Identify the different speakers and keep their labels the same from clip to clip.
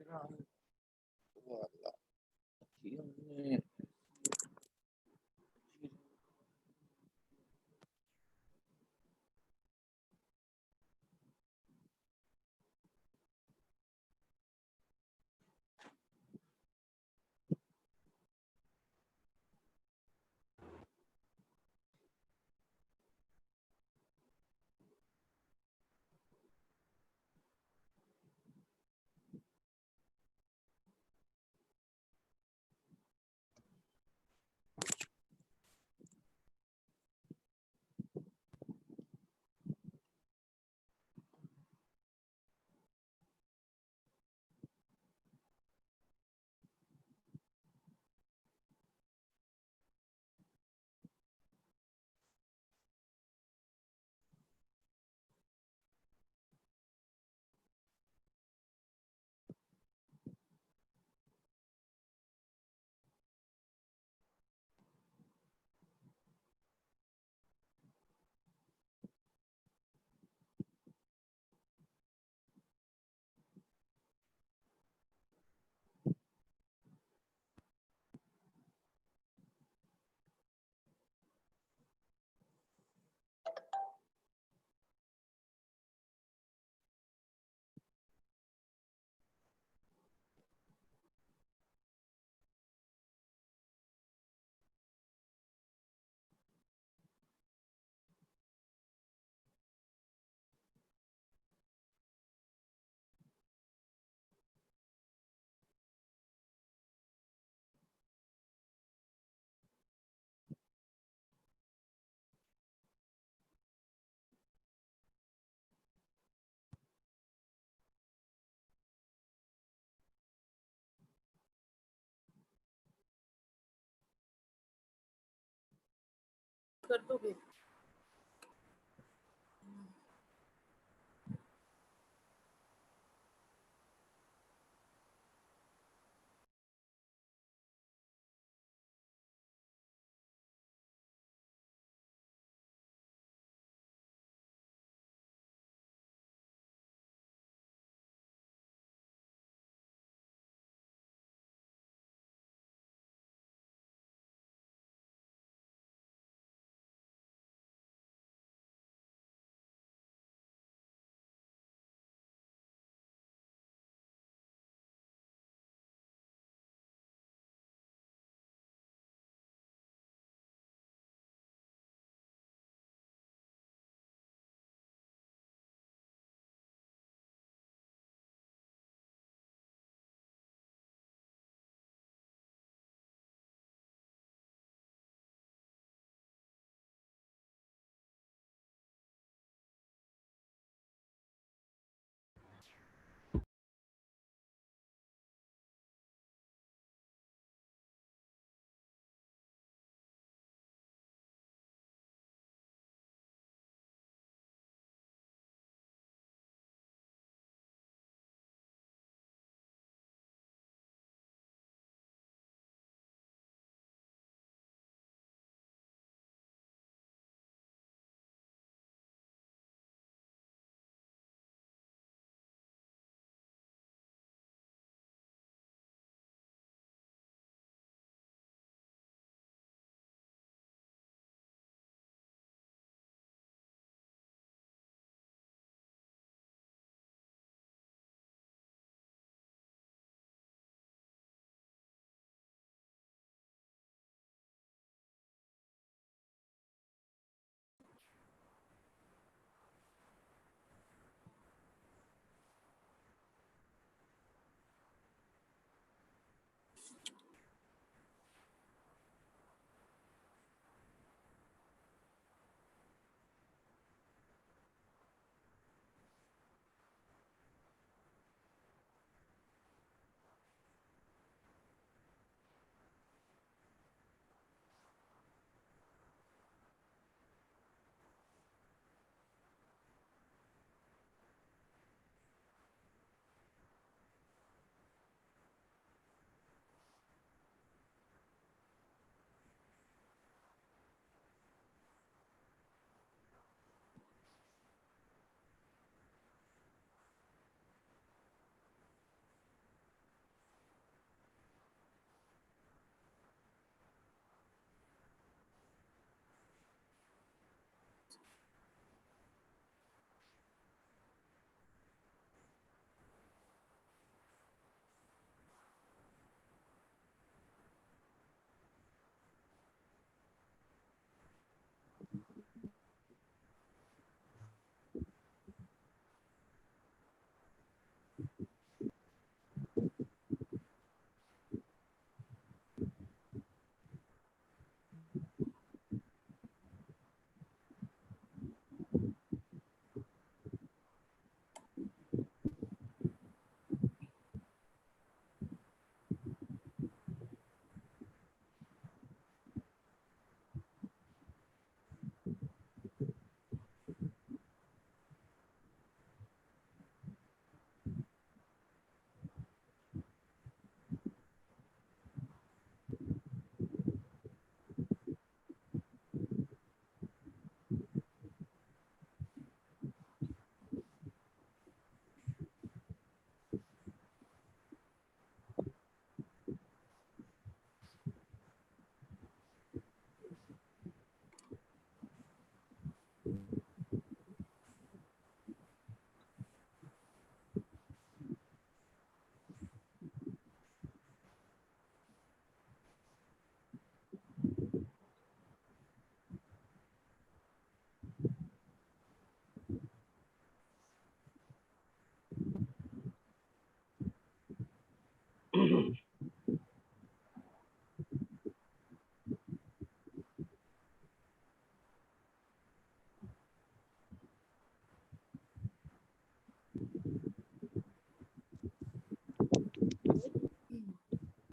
Speaker 1: Voilà. Aquí donde-
Speaker 2: कर दोगे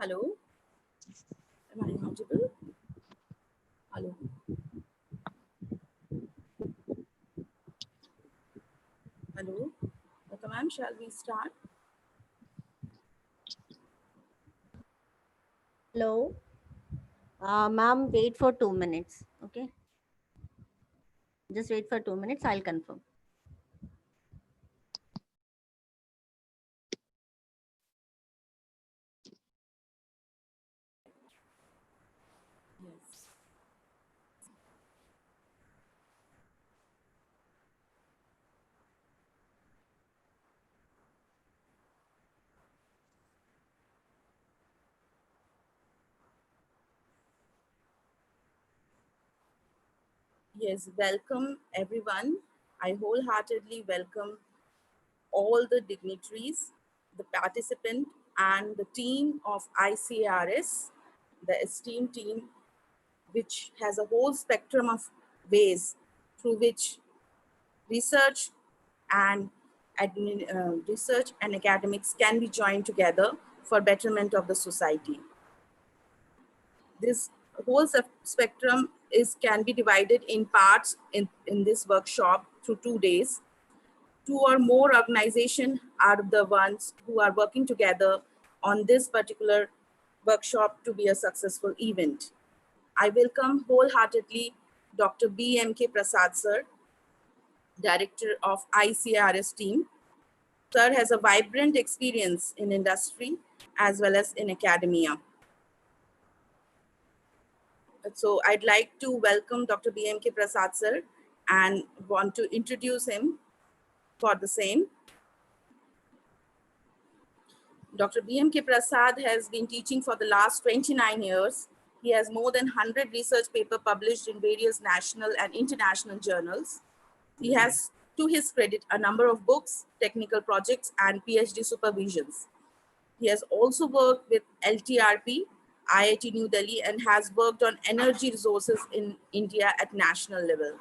Speaker 2: Hello. Am I audible? Hello. Hello. Dr. Ma'am, shall we start?
Speaker 3: Hello. Ma'am, wait for 2 minutes. Okay. Just wait for 2 minutes. I'll confirm.
Speaker 2: Yes. Yes, welcome everyone. I wholeheartedly welcome all the dignitaries, the participant, and the team of ICRS, the esteemed team, which has a whole spectrum of ways through which research and research and academics can be joined together for betterment of the society. This whole spectrum can be divided in parts in this workshop through 2 days. Two or more organizations are the ones who are working together on this particular workshop to be a successful event. I welcome wholeheartedly Dr. B.M.K. Prasad sir, Director of ICRS team. Sir has a vibrant experience in industry as well as in academia. So I'd like to welcome Dr. B.M.K. Prasad sir and want to introduce him for the same. Dr. B.M.K. Prasad has been teaching for the last 29 years. He has more than 100 research papers published in various national and international journals. He has, to his credit, a number of books, technical projects, and PhD supervisions. He has also worked with LTRP, IIT New Delhi, and has worked on energy resources in India at national level.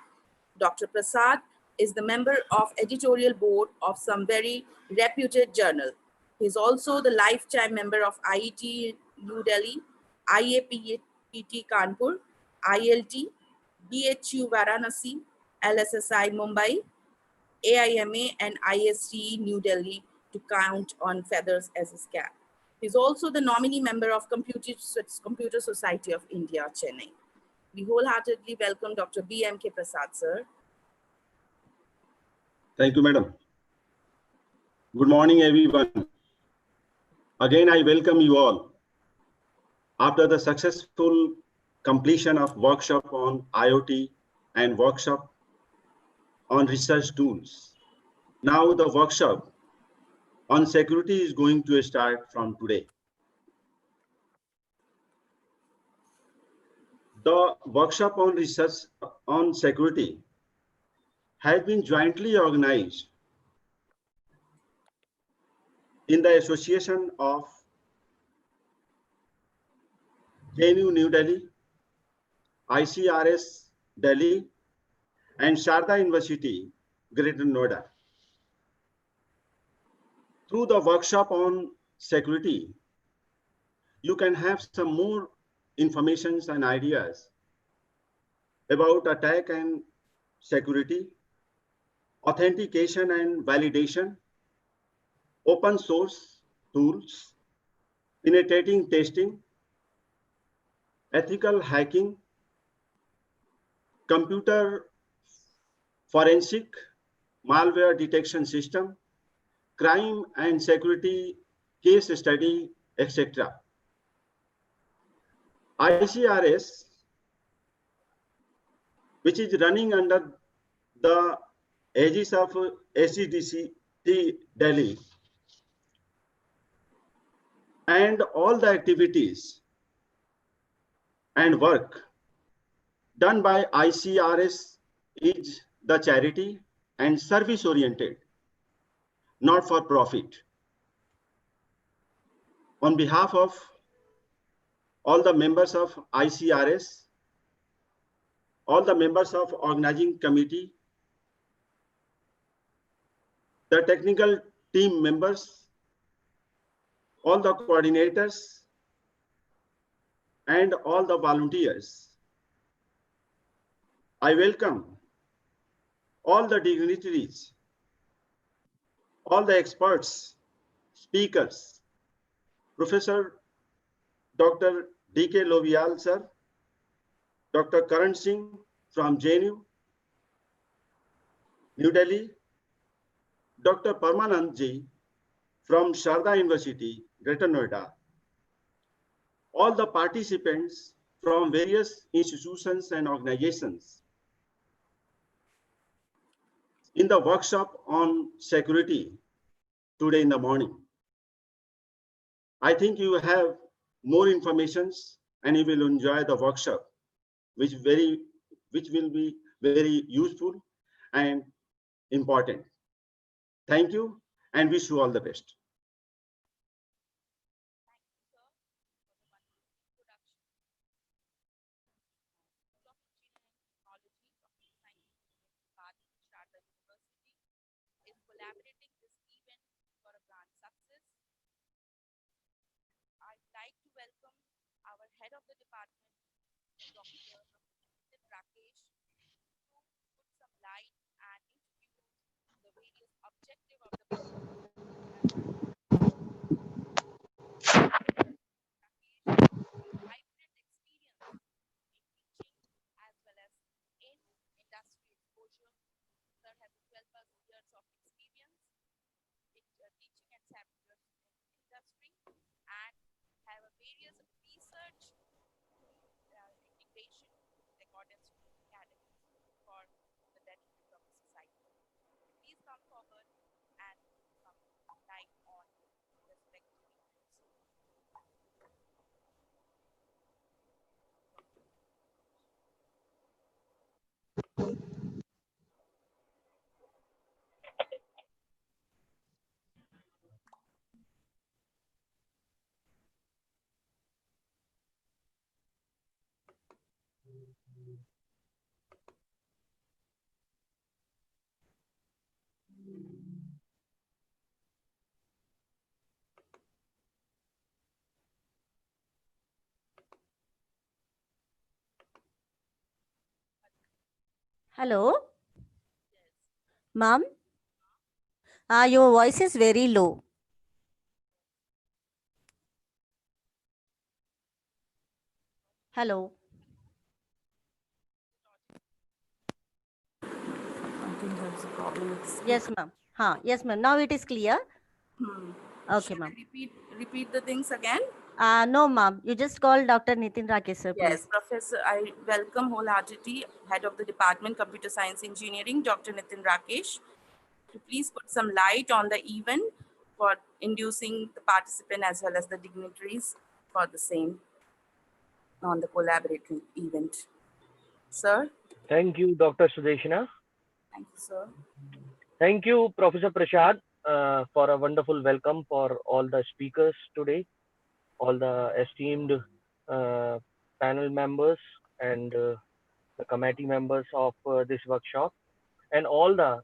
Speaker 2: Dr. Prasad is the member of editorial board of some very reputed journal. He is also the lifetime member of IIT New Delhi, IAPT Kanpur, ILT, BHU Varanasi, LSSI Mumbai, AIMA, and ISTE New Delhi, to count on feathers as his cap. He's also the nominee member of Computer Society of India, Chennai. We wholeheartedly welcome Dr. B.M.K. Prasad, sir.
Speaker 4: Thank you, madam. Good morning, everyone. Again, I welcome you all. After the successful completion of workshop on IoT and workshop on research tools, now the workshop on security is going to start from today. The workshop on research on security has been jointly organized in the association of JNU New Delhi, ICRS Delhi, and Sharda University, Greater Noida. Through the workshop on security, you can have some more information and ideas about attack and security, authentication and validation, open source tools, penetrating testing, ethical hacking, computer forensic, malware detection system, crime and security case study, etc. ICRS, which is running under the aegis of SCDC Delhi, and all the activities and work done by ICRS is the charity and service oriented, not for profit. On behalf of all the members of ICRS, all the members of organizing committee, the technical team members, all the coordinators, and all the volunteers. I welcome all the dignitaries, all the experts, speakers, Professor Dr. D.K. Lovial, sir, Dr. Karan Singh from JNU, New Delhi, Dr. Parmanand Ji from Sharda University, Greater Noida, all the participants from various institutions and organizations in the workshop on security today in the morning. I think you have more informations and you will enjoy the workshop, which will be very useful and important. Thank you and wish you all the best.
Speaker 2: Collaborating this event for a grand success. I'd like to welcome our head of the department, Dr. Nitin Rakesh, to put some light and introduce the various objectives of the program. Hybrid experience in teaching as well as in industry exposure. Sir has 12 years of experience in teaching and seminars in industry and have a various research integration in accordance with academics for the benefit of the society. Please come forward and some light on respective events.
Speaker 3: Hello, ma'am. Your voice is very low. Hello.
Speaker 2: I think there's a problem with the
Speaker 3: Yes, ma'am. Yes, ma'am. Now it is clear. Okay,
Speaker 2: Should I
Speaker 3: ma'am.
Speaker 2: repeat the things again?
Speaker 3: No, ma'am. You just called Dr. Nitin Rakesh, sir, please.
Speaker 2: Yes, Professor, I welcome wholeheartedly Head of the Department, Computer Science Engineering, Dr. Nitin Rakesh, to please put some light on the event for inducing the participant as well as the dignitaries for the same on the collaborative event. Sir,
Speaker 5: Thank you, Dr. Sudeshna.
Speaker 2: thank you, sir.
Speaker 5: Thank you, Professor Prashad, for a wonderful welcome for all the speakers today, all the esteemed panel members and the committee members of this workshop, and all the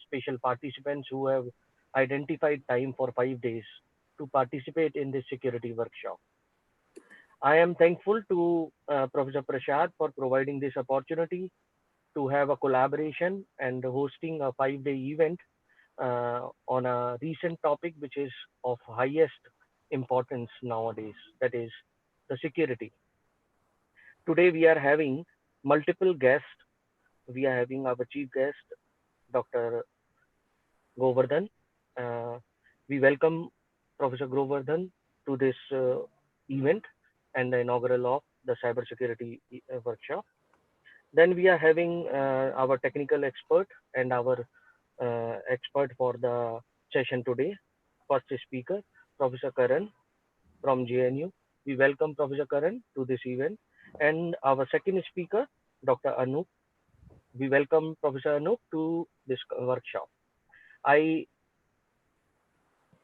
Speaker 5: special participants who have identified time for 5 days to participate in this security workshop. I am thankful to Professor Prashad for providing this opportunity to have a collaboration and hosting a 5-day event on a recent topic which is of highest importance nowadays, that is the security. Today we are having multiple guests. We are having our chief guest, Dr. Govardhan. We welcome Professor Govardhan to this event and the inaugural of the cybersecurity workshop. Then we are having our technical expert and our expert for the session today. First speaker, Professor Karan from JNU. We welcome Professor Karan to this event. And our second speaker, Dr. Anup. We welcome Professor Anup to this workshop. I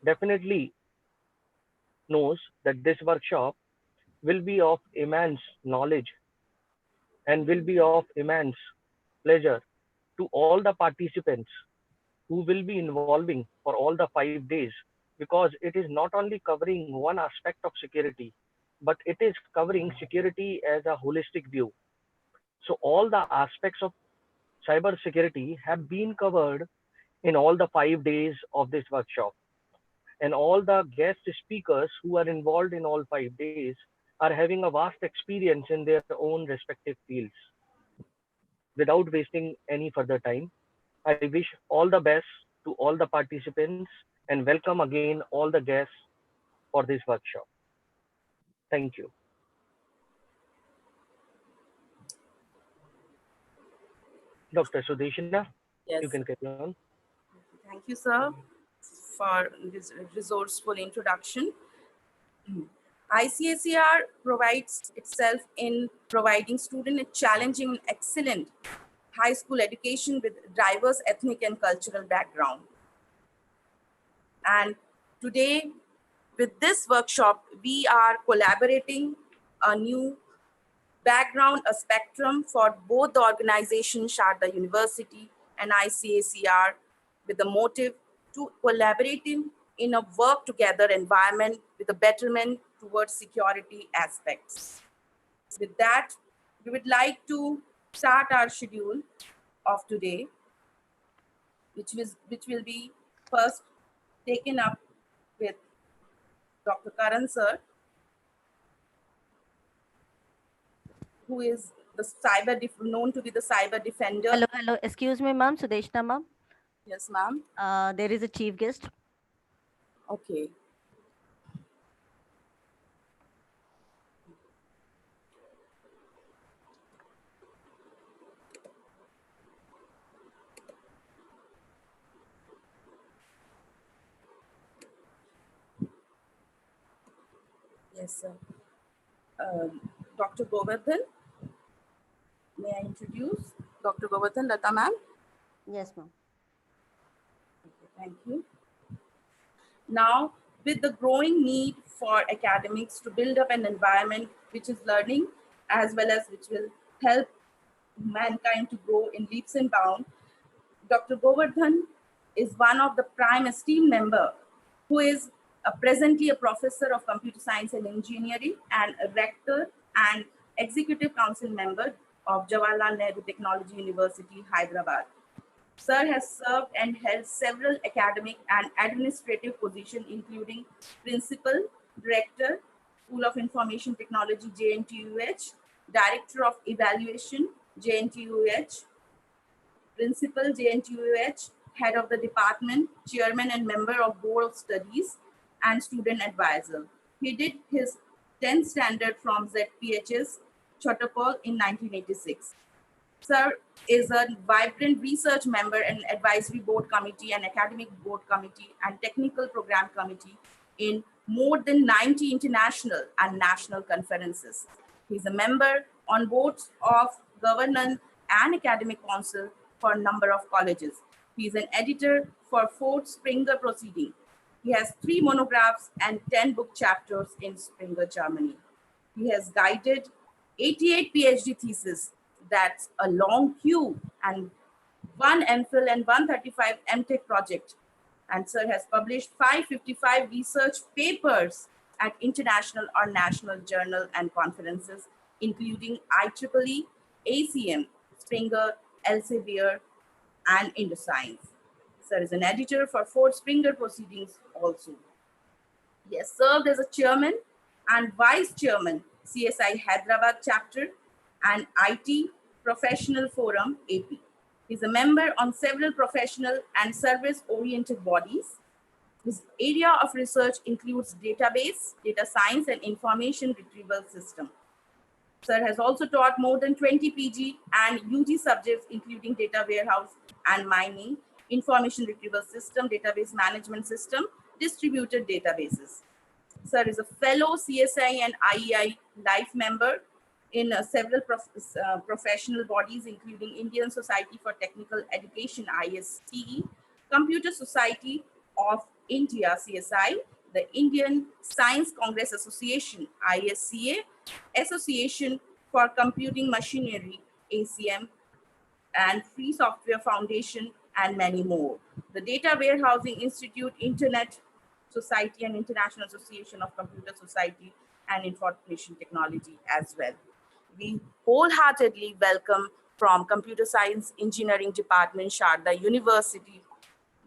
Speaker 5: definitely knows that this workshop will be of immense knowledge and will be of immense pleasure to all the participants who will be involving for all the 5 days, because it is not only covering one aspect of security, but it is covering security as a holistic view. So all the aspects of cyber security have been covered in all the 5 days of this workshop. And all the guest speakers who are involved in all 5 days are having a vast experience in their own respective fields. Without wasting any further time, I wish all the best to all the participants and welcome again all the guests for this workshop. Thank you. Dr. Sudeshna,
Speaker 2: Yes.
Speaker 5: you can carry on.
Speaker 2: Thank you, sir, for this resourceful introduction. ICSER provides itself in providing students a challenging and excellent high school education with diverse ethnic and cultural background. And today, with this workshop, we are collaborating a new background, a spectrum for both the organization, Sharda University and ICSER, with the motive to collaborating in a work together environment with a betterment towards security aspects. With that, we would like to start our schedule of today, which will be first taken up with Dr. Karan sir, who is the known to be the cyber defender.
Speaker 3: Hello. Excuse me, ma'am. Sudeshna, ma'am.
Speaker 2: Yes, ma'am.
Speaker 3: There is a chief guest.
Speaker 2: Okay. Yes, sir. Dr. Govardhan, may I introduce Dr. Govardhan Lata ma'am?
Speaker 3: Yes, ma'am.
Speaker 2: Okay, thank you. Now, with the growing need for academics to build up an environment which is learning as well as which will help mankind to grow in leaps and bounds, Dr. Govardhan is one of the prime esteemed member who is presently a professor of computer science and engineering and a rector and executive council member of Jawaharlal Nehru Technology University, Hyderabad. Sir has served and held several academic and administrative positions, including Principal, Director, School of Information Technology, JNTUH, Director of Evaluation, JNTUH, Principal, JNTUH, Head of the Department, Chairman and Member of Board of Studies, and Student Advisor. He did his 10th standard from ZPHS, Chotapal in 1986. Sir is a vibrant research member and advisory board committee and academic board committee and technical program committee in more than 90 international and national conferences. He's a member on boards of governance and academic council for a number of colleges. He's an editor for Fort Springer Proceeding. He has 3 monographs and 10 book chapters in Springer, Germany. He has guided 88 PhD theses. That's a long queue, and 1 MPhil and 135 MTech project. And sir has published 555 research papers at international or national journal and conferences, including IEEE, ACM, Springer, Elsevier, and Indoscience. Sir is an editor for Fort Springer Proceedings also. He has served as a chairman and vice chairman, CSI Hyderabad chapter and IT Professional Forum, AP. He's a member on several professional and service-oriented bodies. His area of research includes database, data science, and information retrieval system. Sir has also taught more than 20 PG and UG subjects, including data warehouse and mining, information retrieval system, database management system, distributed databases. Sir is a fellow CSI and IEI life member in several professional bodies, including Indian Society for Technical Education, ISTE, Computer Society of India, CSI, the Indian Science Congress Association, ISCA, Association for Computing Machinery, ACM, and Free Software Foundation, and many more. The Data Warehousing Institute, Internet Society, and International Association of Computer Society, and information technology as well. We wholeheartedly welcome from Computer Science Engineering Department, Sharda University,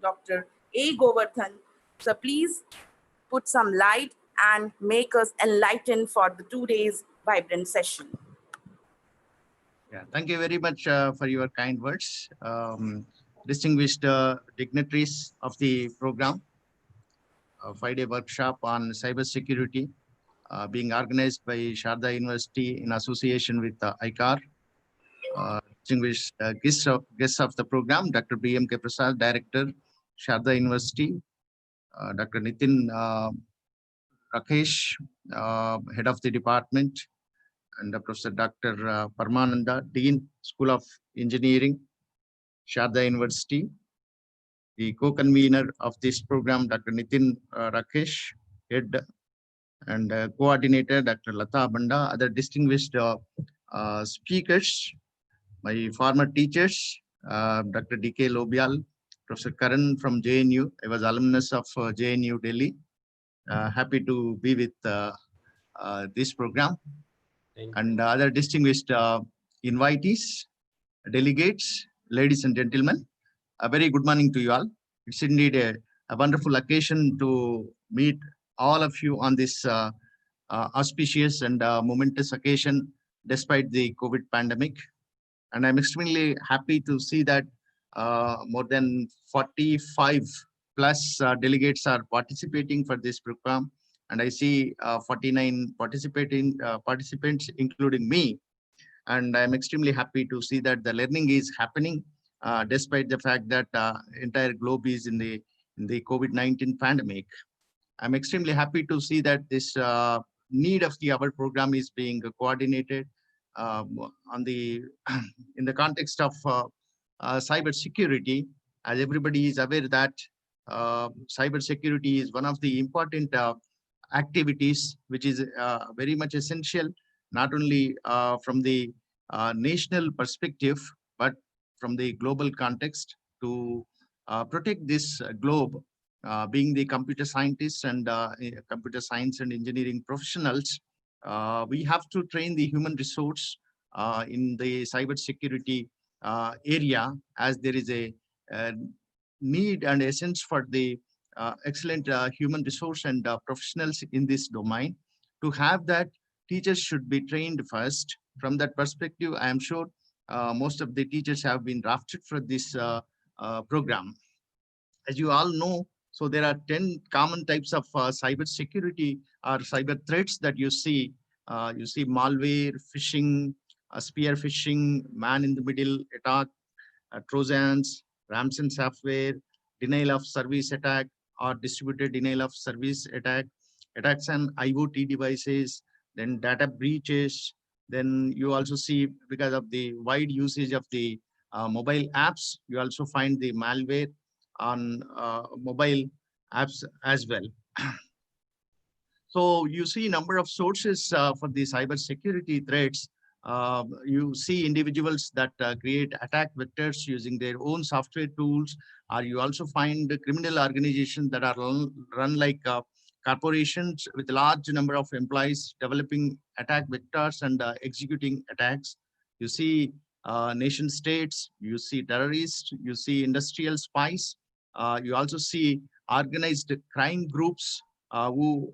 Speaker 2: Dr. A. Govardhan. So please put some light and make us enlightened for the 2 days vibrant session.
Speaker 6: Yeah, thank you very much for your kind words. Distinguished dignitaries of the program, a 5-day workshop on cybersecurity being organized by Sharda University in association with ICAR. Distinguished guests of the program, Dr. B.M.K. Prasad, Director, Sharda University, Dr. Nitin Rakesh, Head of the Department, and Professor Dr. Parmananda, Dean, School of Engineering, Sharda University. The co-convener of this program, Dr. Nitin Rakesh, Head, and coordinator, Dr. Lata Banda, other distinguished speakers, my former teachers, Dr. D.K. Lobial, Professor Karan from JNU. I was alumnus of JNU Delhi. Happy to be with this program. And other distinguished invitees, delegates, ladies and gentlemen, a very good morning to you all. It's indeed a wonderful occasion to meet all of you on this auspicious and momentous occasion despite the COVID pandemic. And I'm extremely happy to see that more than 45 plus delegates are participating for this program. And I see 49 participants, including me. And I'm extremely happy to see that the learning is happening despite the fact that entire globe is in the COVID-19 pandemic. I'm extremely happy to see that this need of the hour program is being coordinated on the in the context of cyber security. As everybody is aware that cyber security is one of the important activities which is very much essential, not only from the national perspective, but from the global context to protect this globe. Being the computer scientists and computer science and engineering professionals, we have to train the human resource in the cyber security area, as there is a need and essence for the excellent human resource and professionals in this domain. To have that, teachers should be trained first. From that perspective, I am sure most of the teachers have been drafted for this program. As you all know, so there are 10 common types of cyber security or cyber threats that you see. You see malware, phishing, spear phishing, man-in-the-middle attack, Trojans, ransomware, denial of service attack or distributed denial of service attack, attacks on IoT devices, then data breaches. Then you also see, because of the wide usage of the mobile apps, you also find the malware on mobile apps as well. So you see number of sources for the cyber security threats. You see individuals that create attack vectors using their own software tools, or you also find criminal organizations that are run like corporations with a large number of employees developing attack vectors and executing attacks. You see nation states, you see terrorists, you see industrial spies. You also see organized crime groups who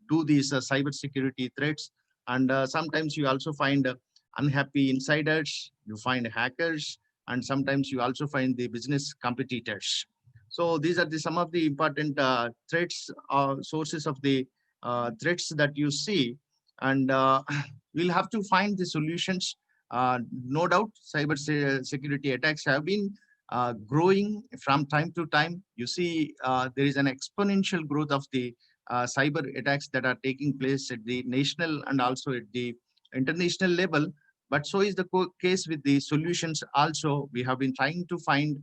Speaker 6: do these cyber security threats. And sometimes you also find unhappy insiders, you find hackers, and sometimes you also find the business competitors. So these are some of the important threats, sources of the threats that you see. And we'll have to find the solutions. No doubt, cyber security attacks have been growing from time to time. You see there is an exponential growth of the cyber attacks that are taking place at the national and also at the international level. But so is the case with the solutions also. We have been trying to find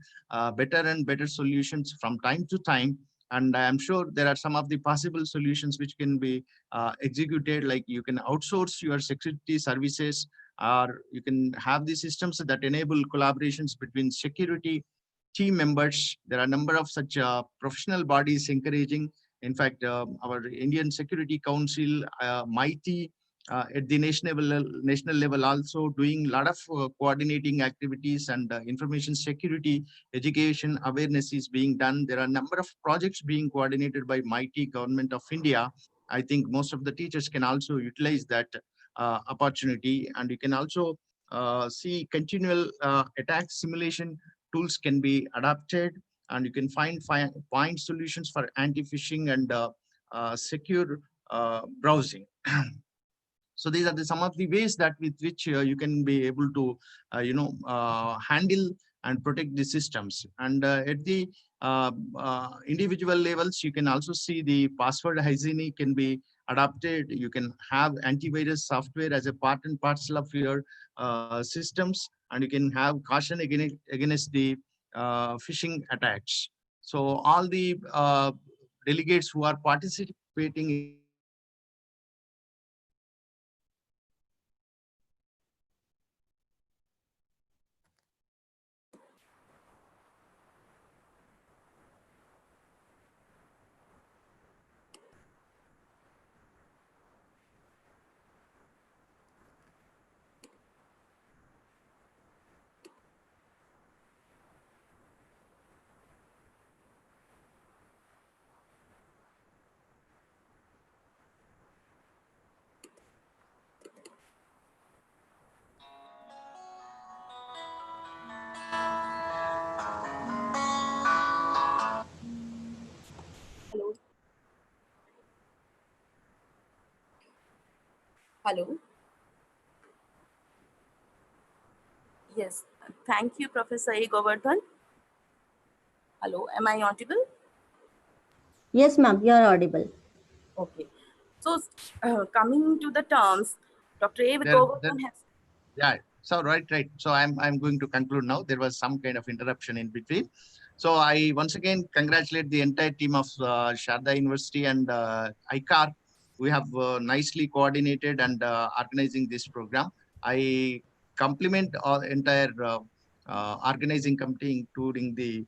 Speaker 6: better and better solutions from time to time. And I am sure there are some of the possible solutions which can be executed, like you can outsource your security services, or you can have the systems that enable collaborations between security team members. There are a number of such professional bodies encouraging In fact, our Indian Security Council, MITI, at the national level also doing a lot of coordinating activities, and information security education awareness is being done. There are a number of projects being coordinated by MITI, Government of India. I think most of the teachers can also utilize that opportunity, and you can also see continual attack simulation tools can be adapted, and you can find solutions for anti-phishing and secure browsing. So these are some of the ways that with which you can be able to, handle and protect the systems. And at the individual levels, you can also see the password hygiene can be adapted. You can have antivirus software as a part and parcel of your systems, and you can have caution against the phishing attacks. So all the delegates who are participating
Speaker 2: Hello. Hello. Yes. Thank you, Professor A. Govardhan. Hello. Am I audible?
Speaker 3: Yes, ma'am, you are audible.
Speaker 2: Okay. So coming to the terms, Dr. A.
Speaker 6: There-
Speaker 2: Govardhan has.
Speaker 6: Yeah, so right. So I'm going to conclude now. There was some kind of interruption in between. So I once again congratulate the entire team of Sharda University and ICAR. We have nicely coordinated and organizing this program. I compliment our entire organizing committee, including the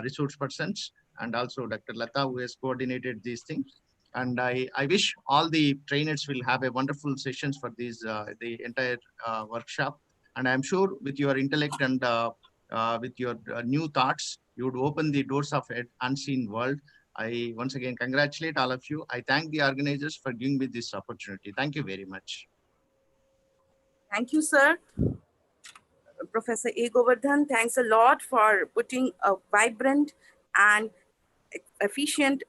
Speaker 6: resource persons, and also Dr. Lata, who has coordinated these things. And I wish all the trainers will have a wonderful sessions for these the entire workshop. And I'm sure with your intellect and with your new thoughts, you would open the doors of an unseen world. I once again congratulate all of you. I thank the organizers for giving me this opportunity. Thank you very much.
Speaker 2: Thank you, sir. Professor A. Govardhan, thanks a lot for putting a vibrant and efficient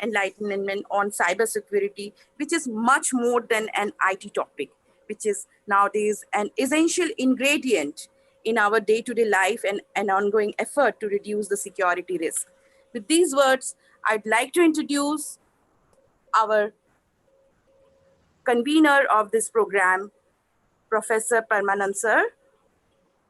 Speaker 2: enlightenment on cybersecurity, which is much more than an IT topic, which is nowadays an essential ingredient in our day-to-day life and an ongoing effort to reduce the security risk. With these words, I'd like to introduce our convener of this program, Professor Parmanand sir,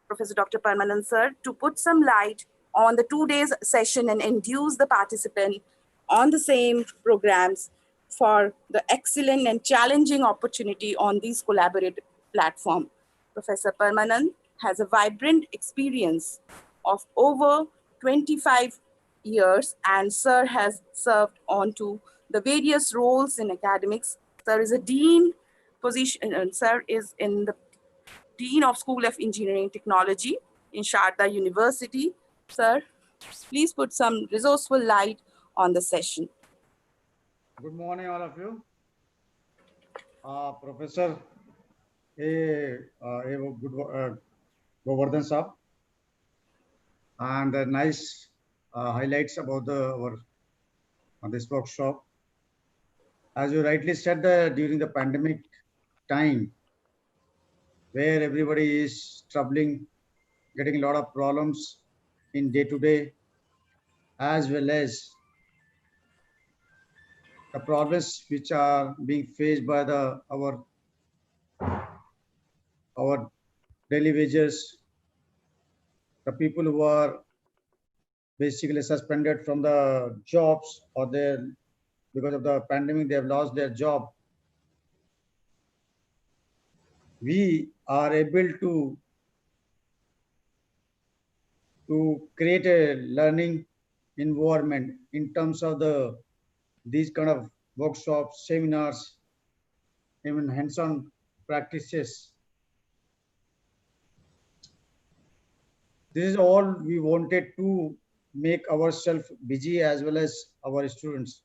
Speaker 2: Professor Dr. Parmanand sir, to put some light on the 2 days session and induce the participant on the same programs for the excellent and challenging opportunity on these collaborative platform. Professor Parmanand has a vibrant experience of over 25 years, and sir has served on to the various roles in academics. Sir is a dean position, and sir is in the Dean of School of Engineering Technology in Sharda University. Sir, please put some resourceful light on the session.
Speaker 7: Good morning, all of you. Professor Govardhan Saab, and nice highlights about this workshop. As you rightly said, during the pandemic time, where everybody is troubling, getting a lot of problems in day-to-day, as well as the problems which are being faced by our daily wages, the people who are basically suspended from the jobs, or because of the pandemic they have lost their job. We are able to create a learning environment in terms of the these kind of workshops, seminars, even hands-on practices. This is all we wanted to make ourselves busy as well as our students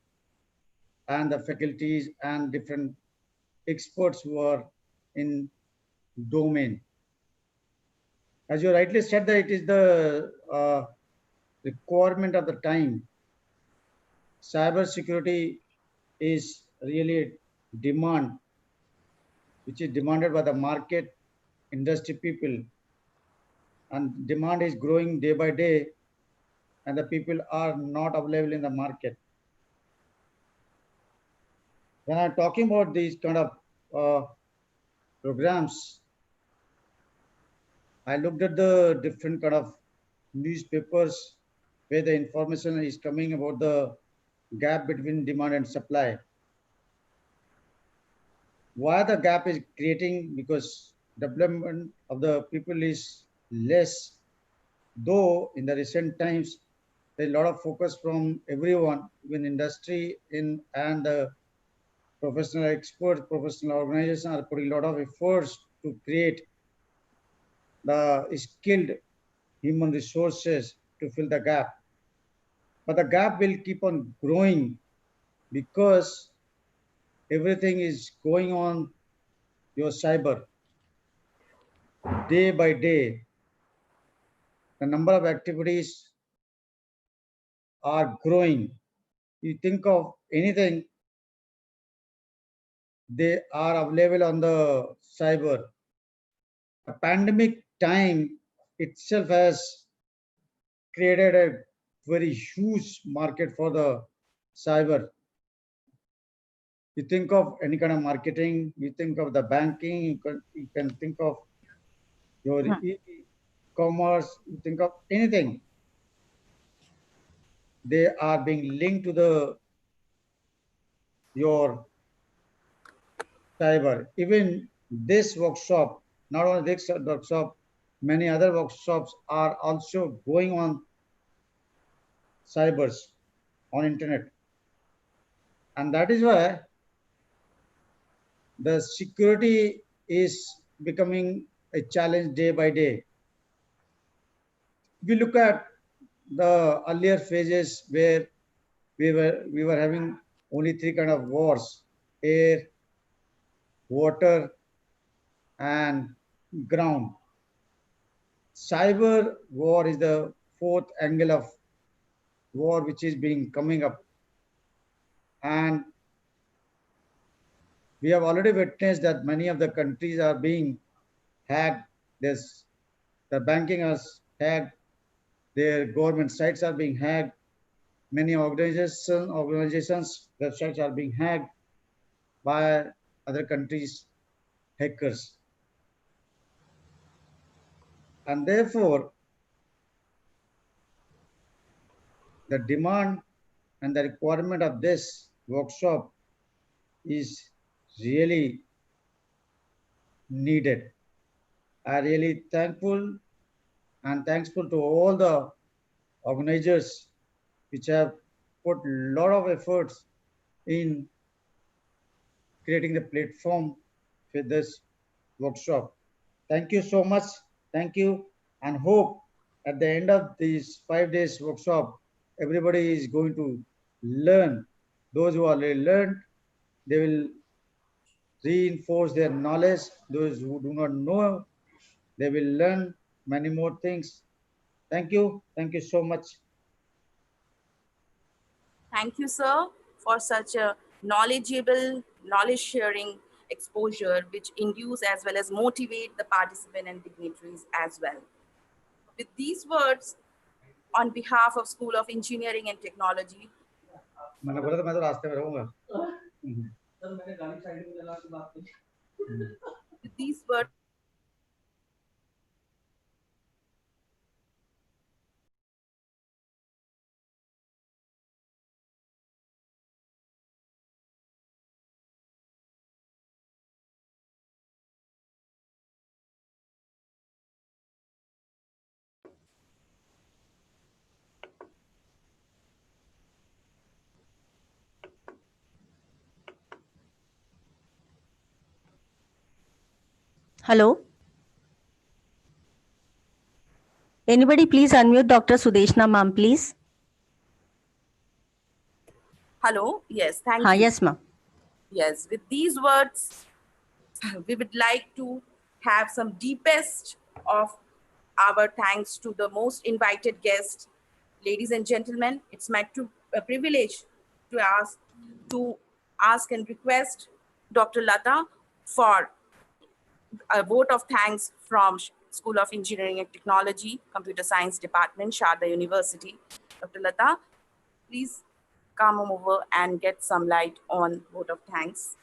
Speaker 7: and the faculties and different experts who are in domain. As you rightly said, that it is the requirement of the time. Cyber security is really a demand, which is demanded by the market, industry people, and demand is growing day by day, and the people are not available in the market. When I'm talking about these kind of programs, I looked at the different kind of newspapers where the information is coming about the gap between demand and supply. Why the gap is creating? Because development of the people is less, though in the recent times there's a lot of focus from everyone, even industry in and the professional experts, professional organizations are putting a lot of efforts to create the skilled human resources to fill the gap. But the gap will keep on growing because everything is going on your cyber day by day. The number of activities are growing. You think of anything, they are available on the cyber. The pandemic time itself has created a very huge market for the cyber. You think of any kind of marketing, you think of the banking, you can think of your e-commerce, you think of anything. They are being linked to the your cyber. Even this workshop, not only this workshop, many other workshops are also going on cybers on internet. And that is why the security is becoming a challenge day by day. We look at the earlier phases where we were having only three kind of wars: air, water, and ground. Cyber war is the fourth angle of war which is being coming up, and we have already witnessed that many of the countries are being hacked. The banking is hacked, their government sites are being hacked, many organizations websites are being hacked by other countries' hackers. And therefore, the demand and the requirement of this workshop is really needed. I really thankful to all the organizers which have put a lot of efforts in creating the platform for this workshop. Thank you so much. Thank you, and hope at the end of these 5 days workshop, everybody is going to learn. Those who already learned, they will reinforce their knowledge. Those who do not know, they will learn many more things. Thank you. Thank you so much.
Speaker 2: Thank you, sir, for such a knowledgeable, knowledge-sharing exposure, which induce as well as motivate the participant and dignitaries as well. With these words, on behalf of School of Engineering and Technology,
Speaker 7: मैंने बोला था मैं तो रास्ते में रहूंगा.
Speaker 2: with these words,
Speaker 3: Hello. Anybody please unmute Dr. Sudeshna ma'am, please.
Speaker 2: Hello. Yes, thank you.
Speaker 3: Yes, ma'am.
Speaker 2: Yes, with these words, we would like to have some deepest of our thanks to the most invited guest. Ladies and gentlemen, it's my privilege to ask and request Dr. Lata for a vote of thanks from School of Engineering and Technology, Computer Science Department, Sharda University. Dr. Lata, please come over and get some light on vote of thanks.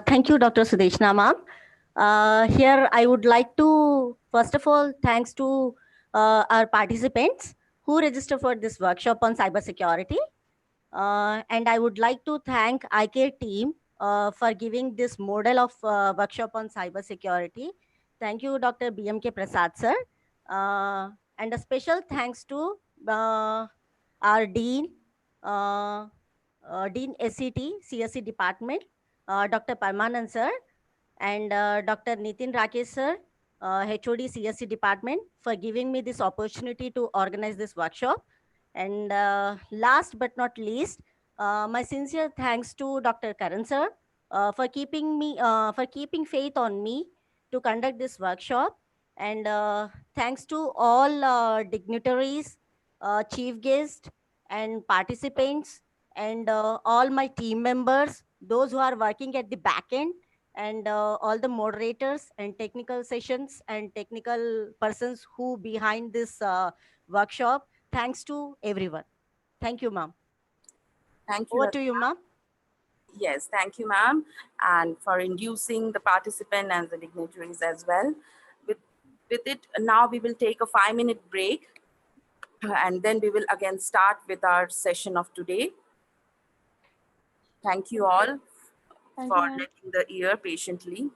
Speaker 3: Thank you, Dr. Sudeshna ma'am. Here, I would like to, first of all, thanks to our participants who registered for this workshop on cybersecurity. And I would like to thank ICARE team for giving this model of workshop on cybersecurity. Thank you, Dr. BMK Prasad sir. And a special thanks to our Dean, Dean SCT, CSC Department, Dr. Parmanand sir, and Dr. Nitin Rakesh sir, HOD CSC Department, for giving me this opportunity to organize this workshop. And last but not least, my sincere thanks to Dr. Karan sir for keeping faith on me to conduct this workshop. And thanks to all dignitaries, chief guests, and participants, and all my team members, those who are working at the back end, and all the moderators and technical sessions and technical persons who behind this workshop. Thanks to everyone. Thank you, ma'am.
Speaker 2: Thank you.
Speaker 3: Over to you, ma'am.
Speaker 2: Yes, thank you, ma'am, and for inducing the participant and the dignitaries as well. With it, now we will take a 5-minute break, and then we will again start with our session of today. Thank you all for letting the ear patiently.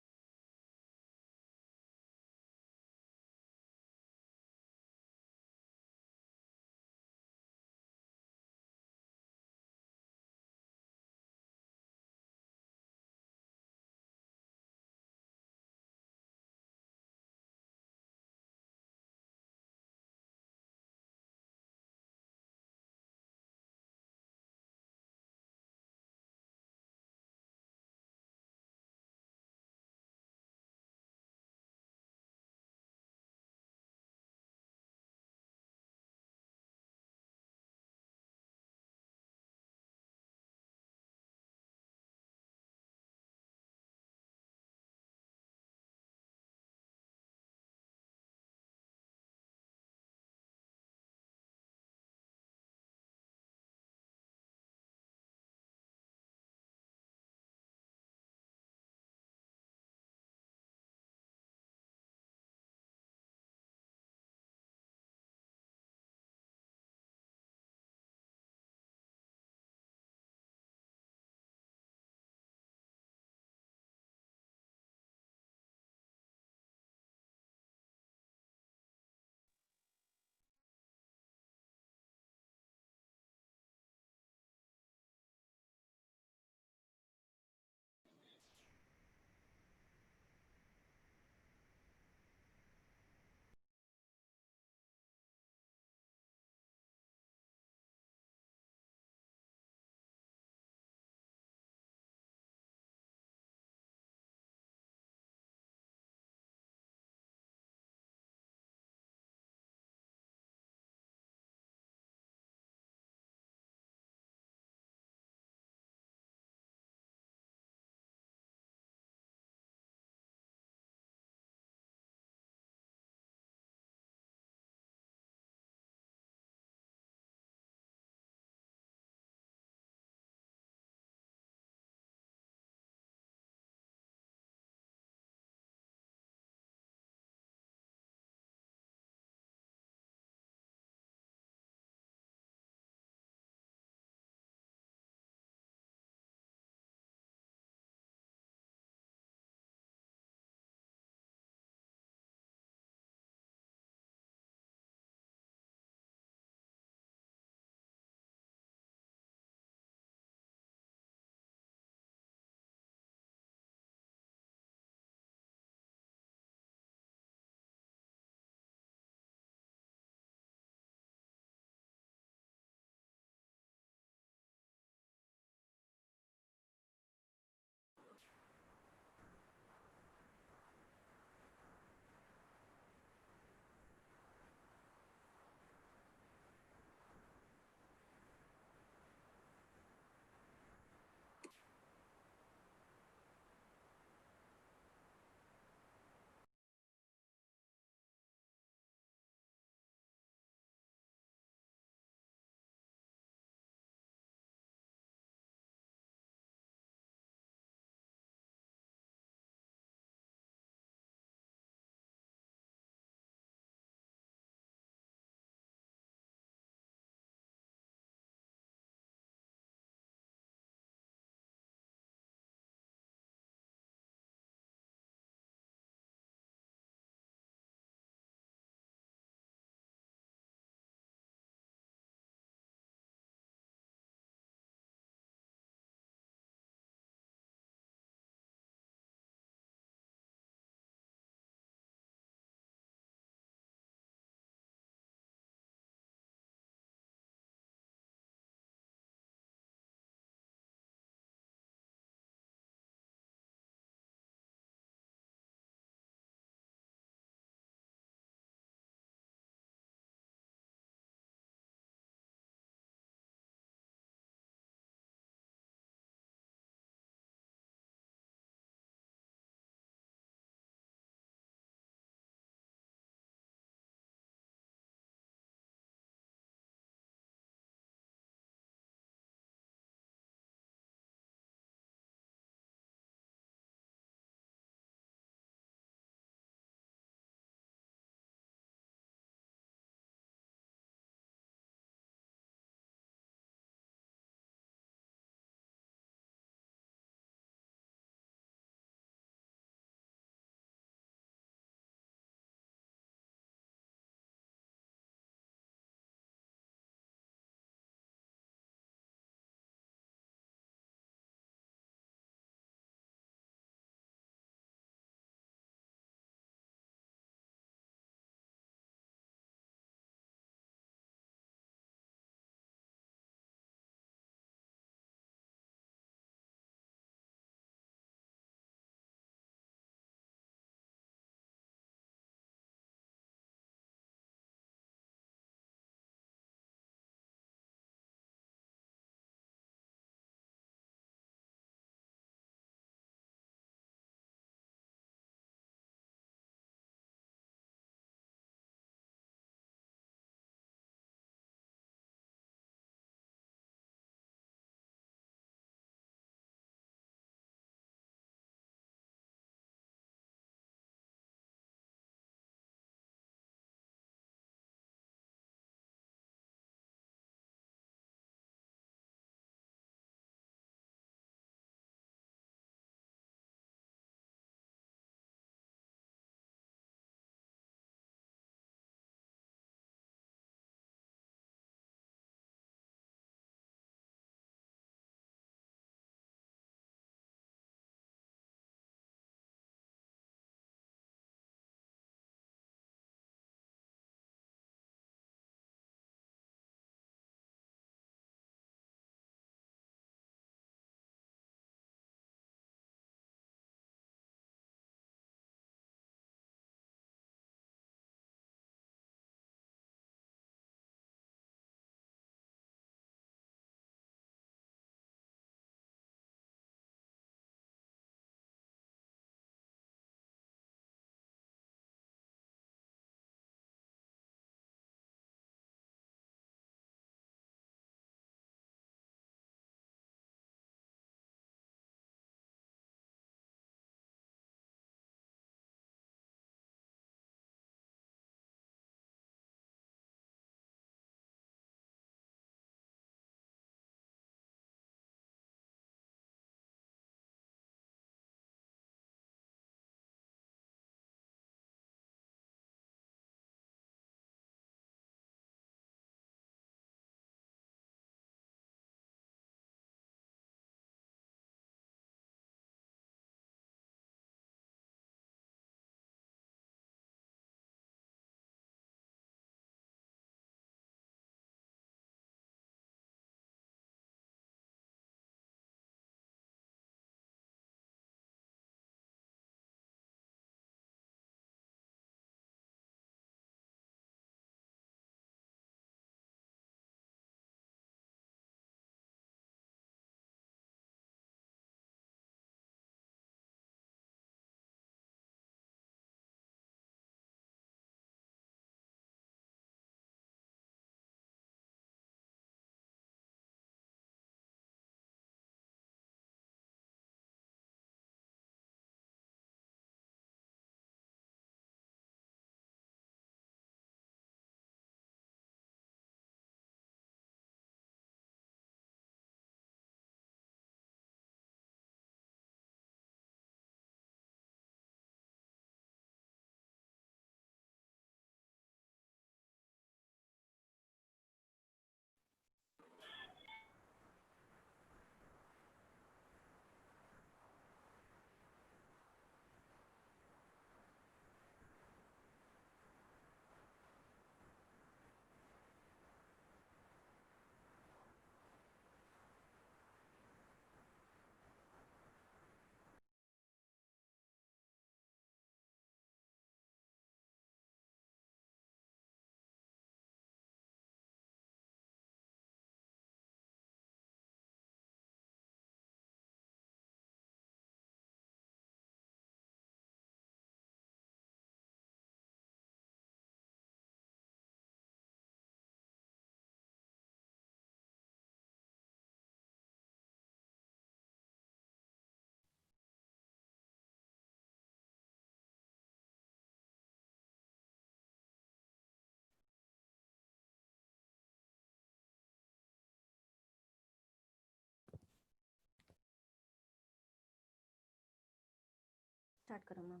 Speaker 3: Start करो ma'am.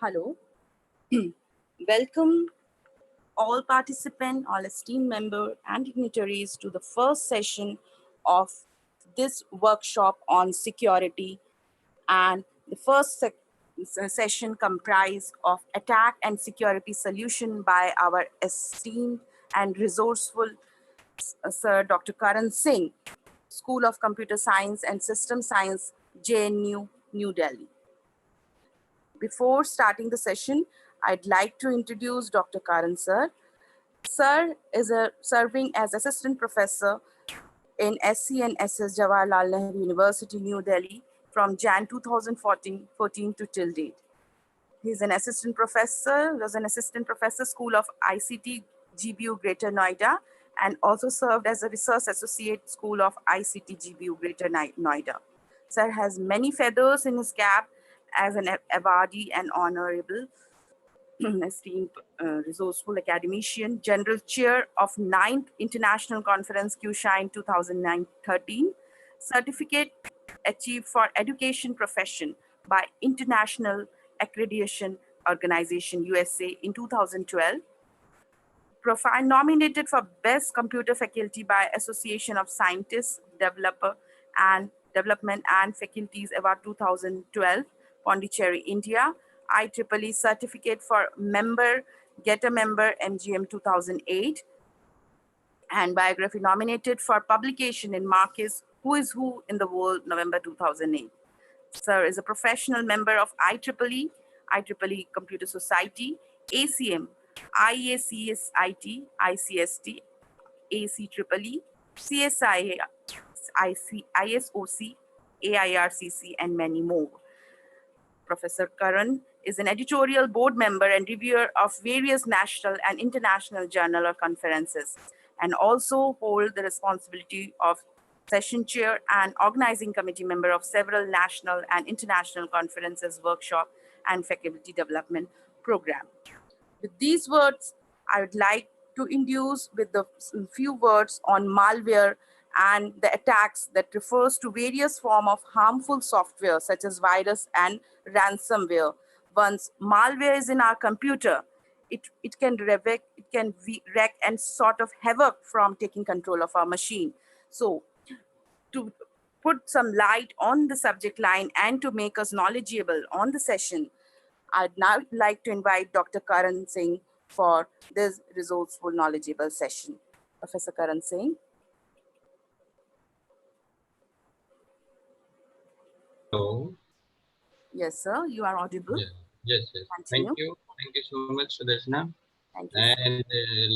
Speaker 2: Hello. Welcome all participants, all esteemed members and dignitaries to the first session of this workshop on security. And the first session comprised of attack and security solution by our esteemed and resourceful Sir Dr. Karan Singh, School of Computer Science and System Science, JNU, New Delhi. Before starting the session, I'd like to introduce Dr. Karan Sir. Sir is serving as Assistant Professor in SC and SS Jawaharlal Nehru University, New Delhi from Jan 2014 to till date. He's an assistant professor, was an assistant professor, School of ICT, GBU Greater Noida, and also served as a research associate, School of ICT, GBU Greater Noida. Sir has many feathers in his cap as an awardee and honorable esteemed resourceful academician, general chair of 9th International Conference QShine 2013, certificate achieved for education profession by International Accreditation Organization USA in 2012, profile nominated for Best Computer Faculty by Association of Scientists, Development and Faculties Award 2012, Pondicherry, India. IEEE certificate for member, get a member, MGM 2008, and biography nominated for publication in Marcus, Who is Who in the World, November 2008. Sir is a professional member of IEEE, IEEE Computer Society, ACM, IACSIT, ICST, ACEEE, CSIA, ISOC, AIRCC, and many more. Professor Karan is an editorial board member and reviewer of various national and international journal or conferences, and also hold the responsibility of session chair and organizing committee member of several national and international conferences, workshop, and faculty development program. With these words, I would like to introduce with the few words on malware and the attacks that refers to various form of harmful software such as virus and ransomware. Once malware is in our computer, it can wreck and sort of havoc from taking control of our machine. So to put some light on the subject line and to make us knowledgeable on the session, I'd now like to invite Dr. Karan Singh for this resourceful, knowledgeable session. Professor Karan Singh.
Speaker 8: Hello.
Speaker 2: Yes, sir, you are audible.
Speaker 8: Yes.
Speaker 2: Continue.
Speaker 8: Thank you so much, Sudarshana.
Speaker 2: Thank you.
Speaker 8: And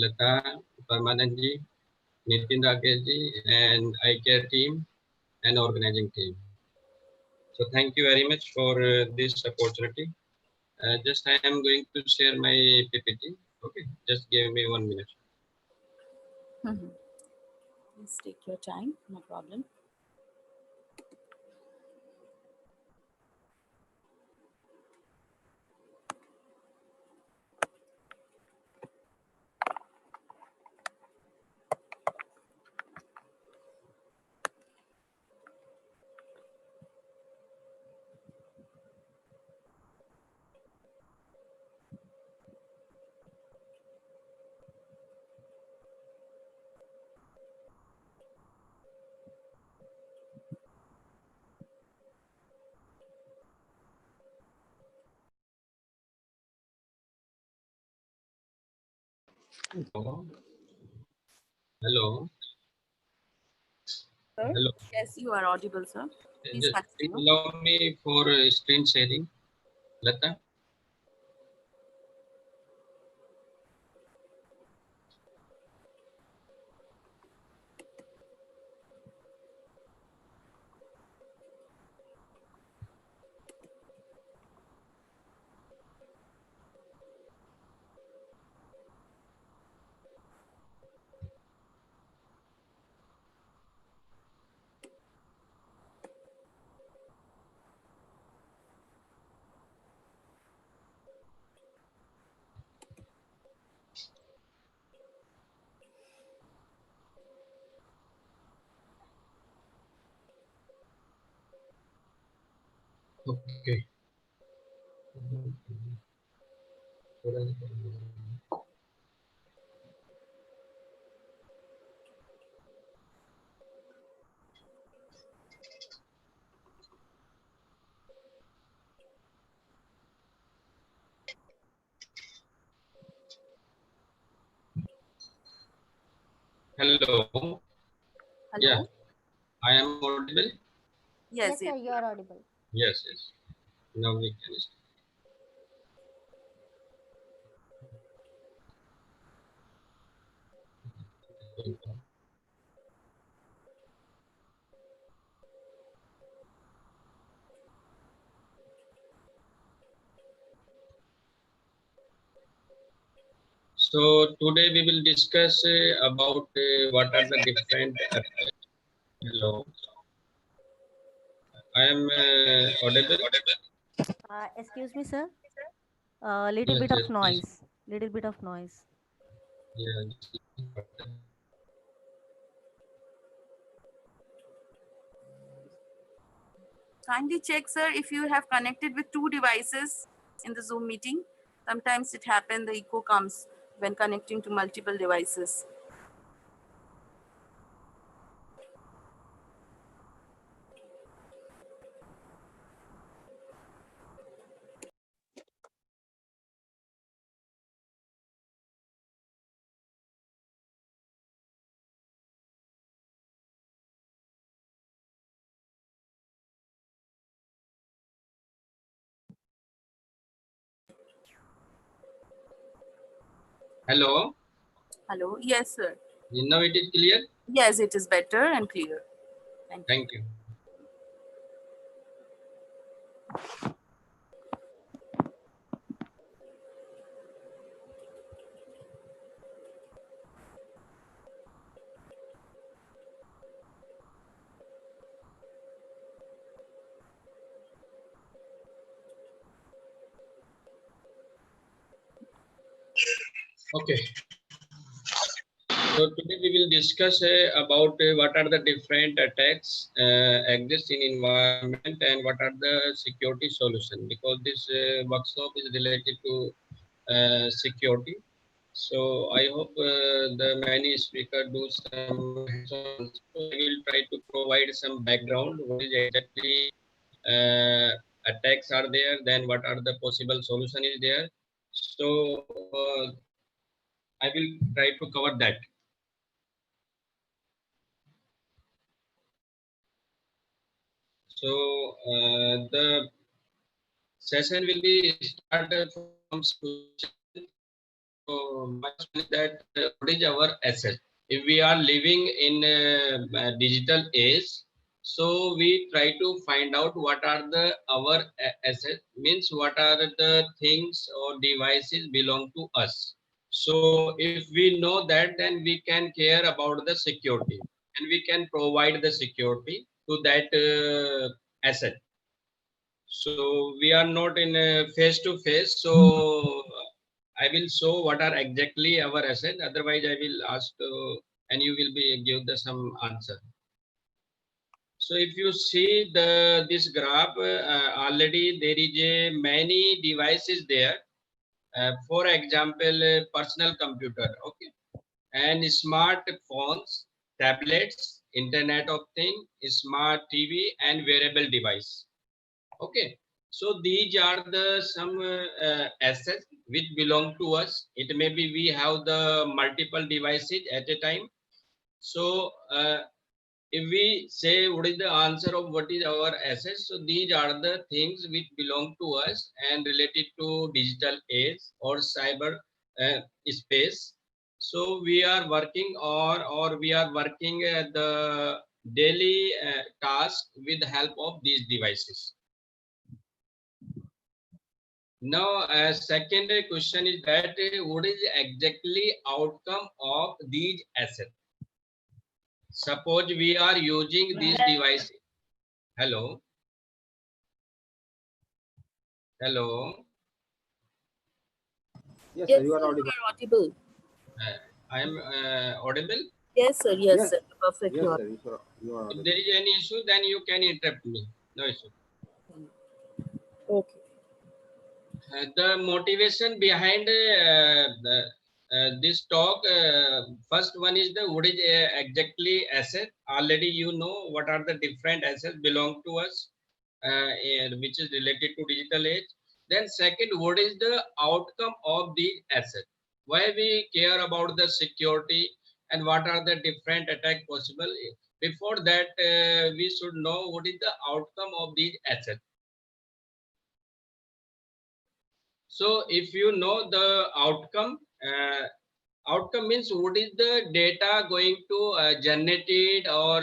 Speaker 8: Lata, Parmananji, Nitin Rakeshji, and iCare team and organizing team. So thank you very much for this opportunity. Just I am going to share my PPT. Okay, just give me 1 minute.
Speaker 2: Please take your time, no problem.
Speaker 8: Hello.
Speaker 2: Sir?
Speaker 8: Hello.
Speaker 2: Yes, you are audible, sir. Please
Speaker 8: Just please
Speaker 2: continue.
Speaker 8: allow me for screen sharing. Lata. Okay. Hello.
Speaker 2: Hello?
Speaker 8: Yeah, I am audible.
Speaker 2: Yes,
Speaker 3: Yes, sir, you are audible.
Speaker 8: Yes, yes. Now we can start. So today we will discuss about what are the different. Hello, I am audible.
Speaker 3: Excuse me, sir. Little
Speaker 8: Yes,
Speaker 3: bit
Speaker 8: yes,
Speaker 3: of
Speaker 8: please.
Speaker 3: noise. Little bit of noise.
Speaker 8: Yeah.
Speaker 2: Kindly check, sir, if you have connected with two devices in the Zoom meeting. Sometimes it happens, the echo comes when connecting to multiple devices.
Speaker 8: Hello.
Speaker 2: Hello? Yes, sir.
Speaker 8: Now it is clear.
Speaker 2: Yes, it is better and clear. Thank you.
Speaker 8: Thank you. Okay. So today we will discuss about what are the different attacks exist in environment and what are the security solution, because this workshop is related to security. So I hope the many speaker do some hands-on. So I will try to provide some background. What is exactly attacks are there? Then what are the possible solution is there? So I will try to cover that. So the session will be started from so much that what is our asset. If we are living in a digital age, so we try to find out what are the our asset, means what are the things or devices belong to us. So if we know that, then we can care about the security and we can provide the security to that asset. So we are not in a face to face. So I will show what are exactly our assets. Otherwise, I will ask and you will be give the some answer. So if you see the this graph, already there is a many devices there. For example, personal computer, okay, and smartphones, tablets, Internet of Things, smart TV, and wearable device. Okay, so these are the some assets which belong to us. It may be we have the multiple devices at a time. So if we say what is the answer of what is our assets, so these are the things which belong to us and related to digital age or cyber space. So we are working or we are working the daily task with the help of these devices. Now, second question is that what is exactly outcome of these assets? Suppose we are using these devices. Hello. Hello.
Speaker 1: Yes,
Speaker 2: Yes,
Speaker 1: sir, you are
Speaker 2: sir,
Speaker 1: audible.
Speaker 2: you are audible.
Speaker 8: I am audible.
Speaker 2: Yes, sir. Yes,
Speaker 1: Yes,
Speaker 2: sir. Perfectly
Speaker 1: yes,
Speaker 2: audible.
Speaker 1: sir, you are
Speaker 8: If
Speaker 1: audible.
Speaker 8: there is any issue, then you can interrupt me. No issue.
Speaker 2: Okay.
Speaker 8: The motivation behind this talk, first one is the what is exactly asset. Already you know what are the different assets belong to us, and which is related to digital age. Then second, what is the outcome of the asset? Why we care about the security and what are the different attack possible? Before that, we should know what is the outcome of these assets. So if you know the outcome, outcome means what is the data going to generated or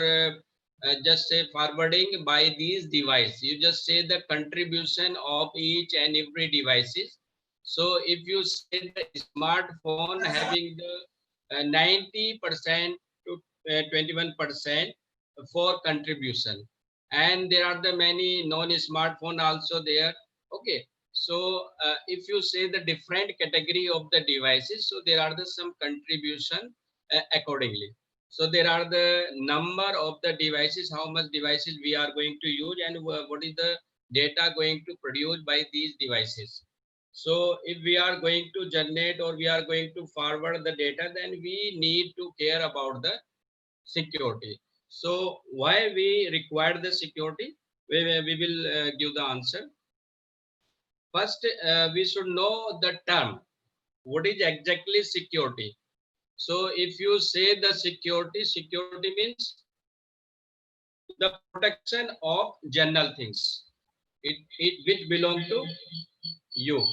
Speaker 8: just say forwarding by these devices. You just say the contribution of each and every devices. So if you say the smartphone having the 90% to 21% for contribution, and there are the many non-smartphone also there. Okay, so if you say the different category of the devices, so there are the some contribution accordingly. So there are the number of the devices, how much devices we are going to use, and what is the data going to produce by these devices. So if we are going to generate or we are going to forward the data, then we need to care about the security. So why we require the security? We will give the answer. First, we should know the term. What is exactly security? So if you say the security, security means the protection of general things. It which belong to you.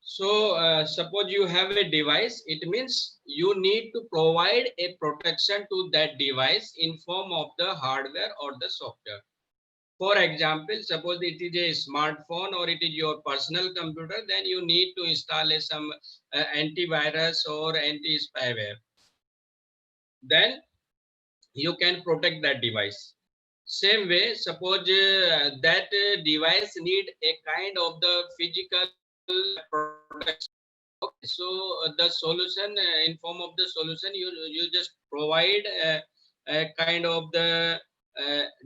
Speaker 8: So suppose you have a device, it means you need to provide a protection to that device in form of the hardware or the software. For example, suppose it is a smartphone or it is your personal computer, then you need to install some antivirus or anti-spyware. Then you can protect that device. Same way, suppose that device need a kind of the physical protection. Okay, so the solution in form of the solution, you just provide a kind of the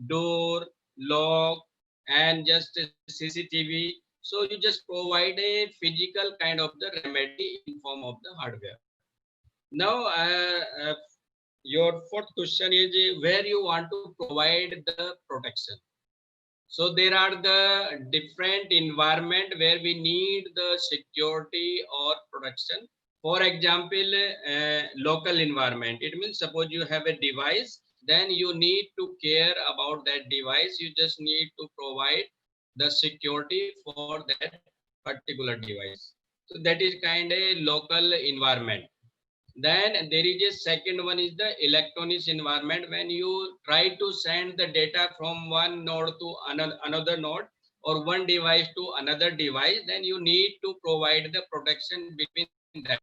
Speaker 8: door, lock, and just a CCTV. So you just provide a physical kind of the remedy in form of the hardware. Now, your fourth question is where you want to provide the protection. So there are the different environment where we need the security or protection. For example, local environment. It means suppose you have a device, then you need to care about that device. You just need to provide the security for that particular device. So that is kind of a local environment. Then there is a second one is the electronics environment. When you try to send the data from one node to another node or one device to another device, then you need to provide the protection between them.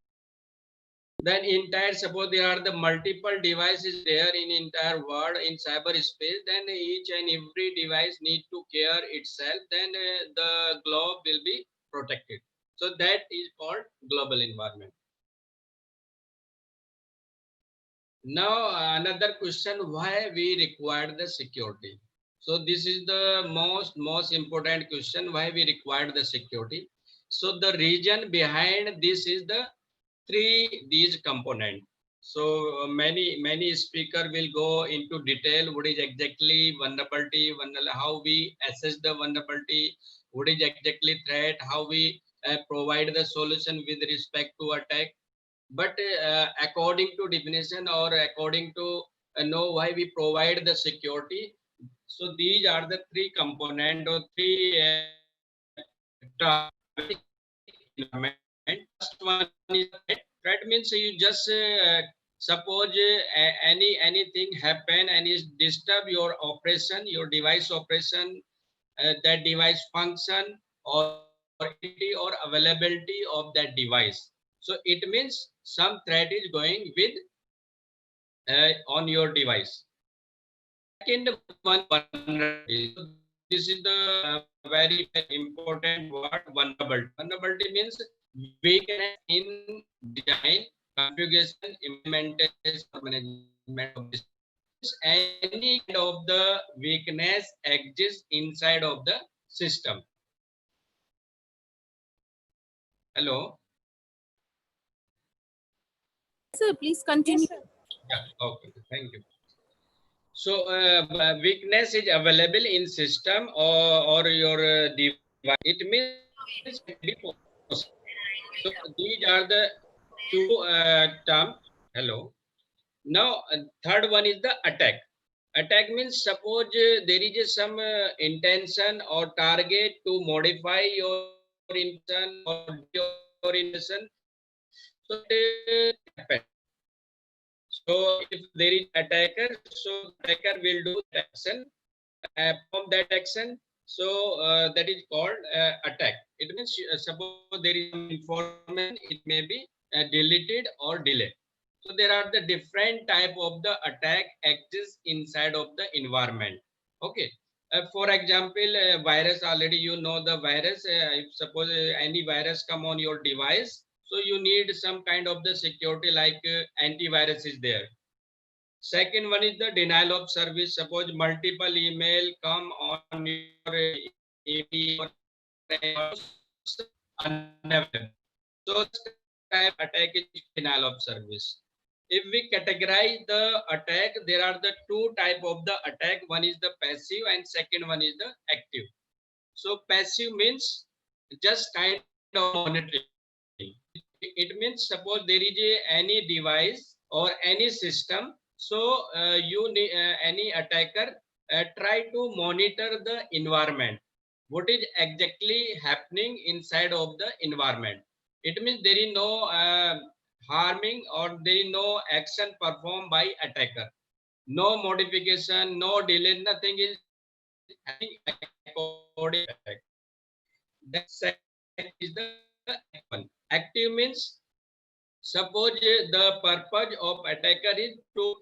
Speaker 8: Then entire, suppose there are the multiple devices there in entire world in cyberspace, then each and every device need to care itself, then the globe will be protected. So that is called global environment. Now another question, why we require the security? So this is the most important question, why we require the security. So the reason behind this is the these component. So many speaker will go into detail what is exactly vulnerability, how we assess the vulnerability, what is exactly threat, how we provide the solution with respect to attack. But according to definition or according to know why we provide the security, so these are the three component or three environment. First one is threat means you just suppose anything happen and is disturb your operation, your device operation, that device function or availability of that device. So it means some threat is going with on your device. Second one, vulnerability. This is the very important word, vulnerability. Vulnerability means weakness in design, configuration, implementation, or management of this. any kind of the weakness exists inside of the system. Hello.
Speaker 2: Sir, please continue.
Speaker 8: Yeah. Okay. Thank you. So weakness is available in system or your device. It means so these are the two terms. Hello. Now third one is the attack. Attack means suppose there is some intention or target to modify your intention or your intention. So it happens. So if there is attacker, so attacker will do action. From that action, so that is called attack. It means suppose there is some information, it may be deleted or delayed. So there are the different type of the attack exists inside of the environment. Okay. For example, virus, already you know the virus. If suppose any virus come on your device, so you need some kind of the security like antivirus is there. Second one is the denial of service. Suppose multiple email come on your email unavailable. So type attack is denial of service. If we categorize the attack, there are the two type of the attack. One is the passive and second one is the active. So passive means just kind of monitoring. It means suppose there is any device or any system. So any attacker try to monitor the environment. What is exactly happening inside of the environment? It means there is no harming or there is no action performed by attacker. No modification, no delay, nothing is happening according to attack. That second is the one. Active means suppose the purpose of attacker is to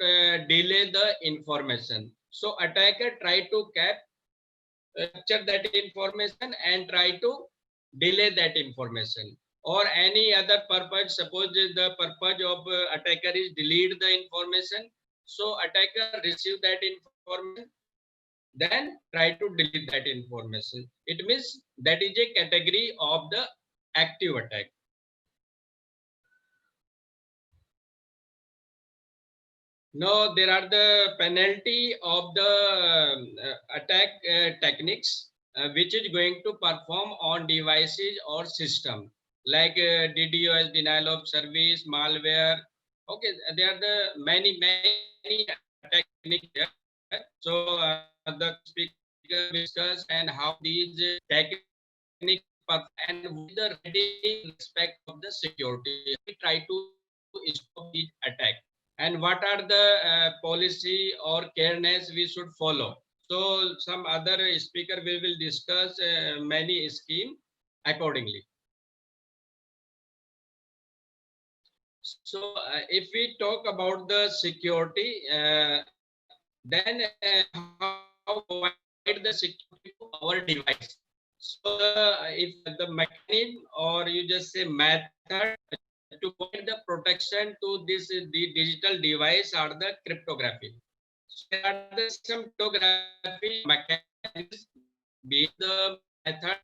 Speaker 8: delay the information. So attacker try to capture that information and try to delay that information. Or any other purpose, suppose the purpose of attacker is delete the information. So attacker receive that information, then try to delete that information. It means that is a category of the active attack. No, there are the penalty of the attack techniques which is going to perform on devices or system like DDoS, denial of service, malware. Okay, there are the many attack techniques there. So the speaker discuss and how these techniques and with the ready respect of the security, we try to stop these attacks. And what are the policy or careness we should follow. So some other speaker we will discuss many scheme accordingly. So if we talk about the security, then how provide the security to our device. So if the mechanism or you just say method to provide the protection to this the digital device are the cryptography. So there are the some cryptography mechanisms be the method.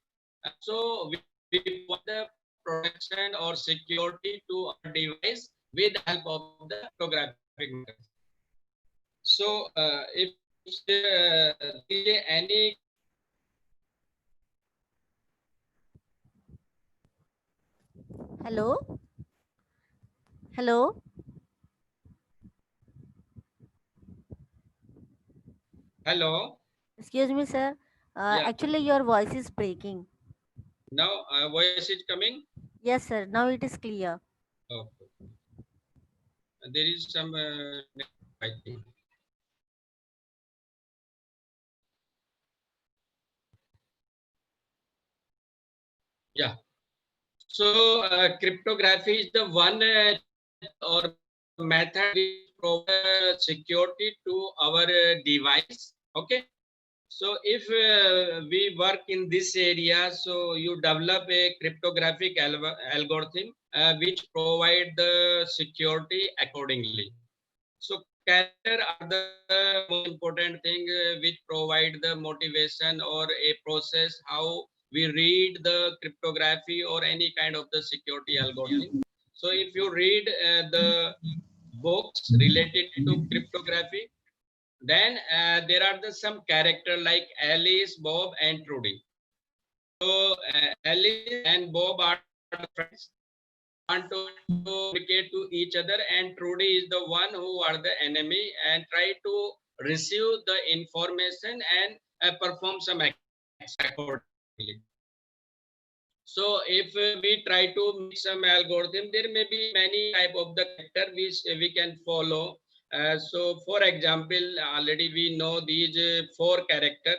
Speaker 8: So we provide the protection or security to our device with the help of the cryptographic methods. So if there is any
Speaker 3: Hello? Hello?
Speaker 8: hello.
Speaker 3: Excuse me, sir.
Speaker 8: Yeah.
Speaker 3: Actually, your voice is breaking.
Speaker 8: Now voice is coming.
Speaker 3: Yes, sir. Now it is clear.
Speaker 8: Okay. There is some I think. Yeah. So cryptography is the one or method which provides security to our device. Okay. So if we work in this area, so you develop a cryptographic algorithm which provide the security accordingly. So character are the most important thing which provide the motivation or a process how we read the cryptography or any kind of the security algorithm. So if you read the books related to cryptography, then there are some character like Alice, Bob, and Trudy. So Alice and Bob are the friends, want to communicate to each other, and Trudy is the one who are the enemy and try to receive the information and perform some acts accordingly. So if we try to make some algorithm, there may be many type of the character which we can follow. So for example, already we know these four character.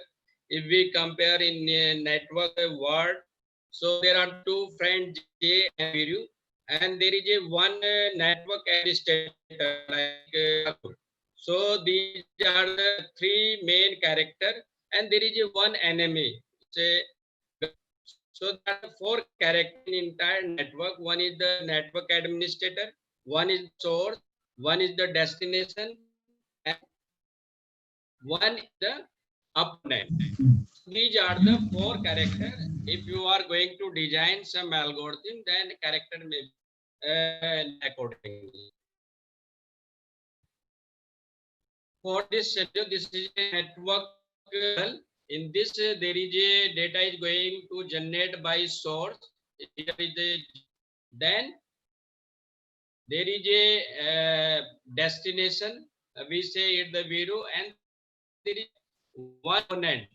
Speaker 8: If we compare in network word, so there are two friends J and Viru, and there is a one network administrator like Thakur. So these are the three main character, and there is a one enemy. Say, so there are four characters in entire network. One is the network administrator, one is source, one is the destination, and one is the opponent. These are the four characters. If you are going to design some algorithm, then character may be accordingly. For this scenario, this is a network. In this, there is a data is going to generate by source. Then there is a destination. We say it the Viru, and there is one opponent.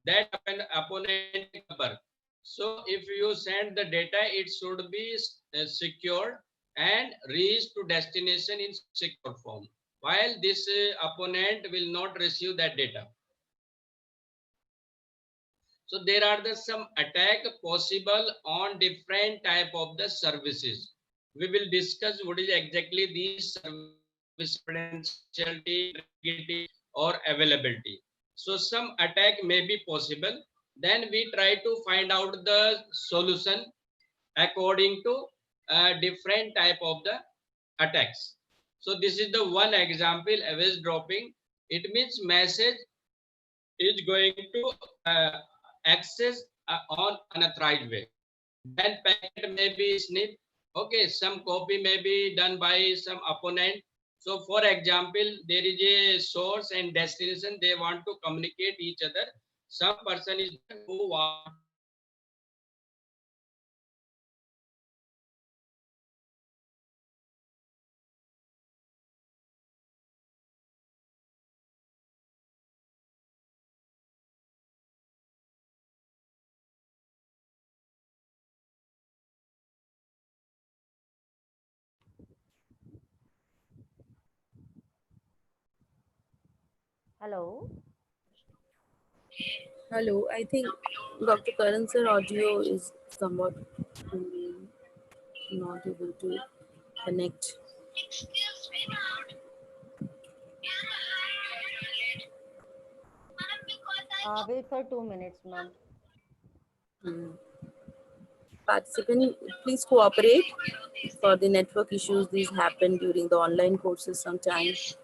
Speaker 8: That opponent number. So if you send the data, it should be secured and reach to destination in secure form. While this opponent will not receive that data. So there are some attack possible on different type of the services. We will discuss what is exactly these service potentiality or availability. So some attack may be possible. Then we try to find out the solution according to different type of the attacks. So this is the one example, always dropping. It means message is going to access on unauthorized way. Then packet may be snipped. Okay, some copy may be done by some opponent. So for example, there is a source and destination. They want to communicate each other. Some person is who want
Speaker 3: Hello.
Speaker 2: Hello, I think Dr. Karan sir audio is somewhat not able to connect.
Speaker 3: Wait for 2 minutes, ma'am.
Speaker 2: Participant, please cooperate for the network issues. These happen during the online courses sometimes.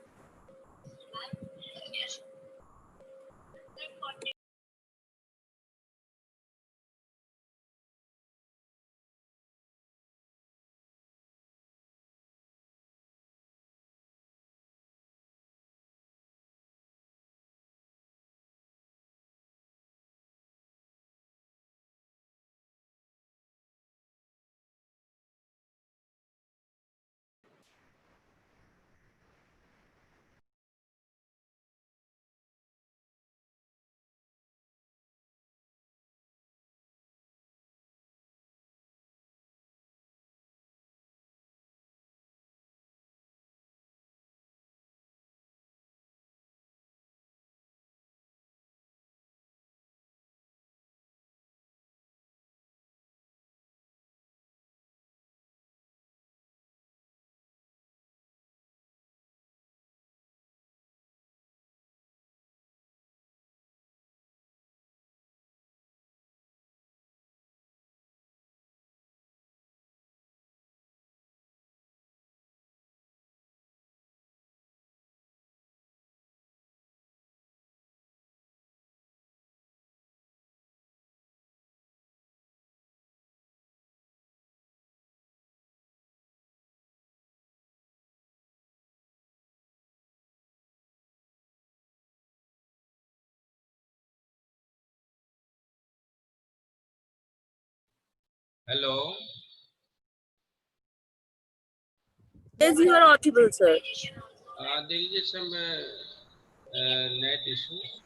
Speaker 8: Hello.
Speaker 2: Yes, you are audible, sir.
Speaker 8: There is some net issues.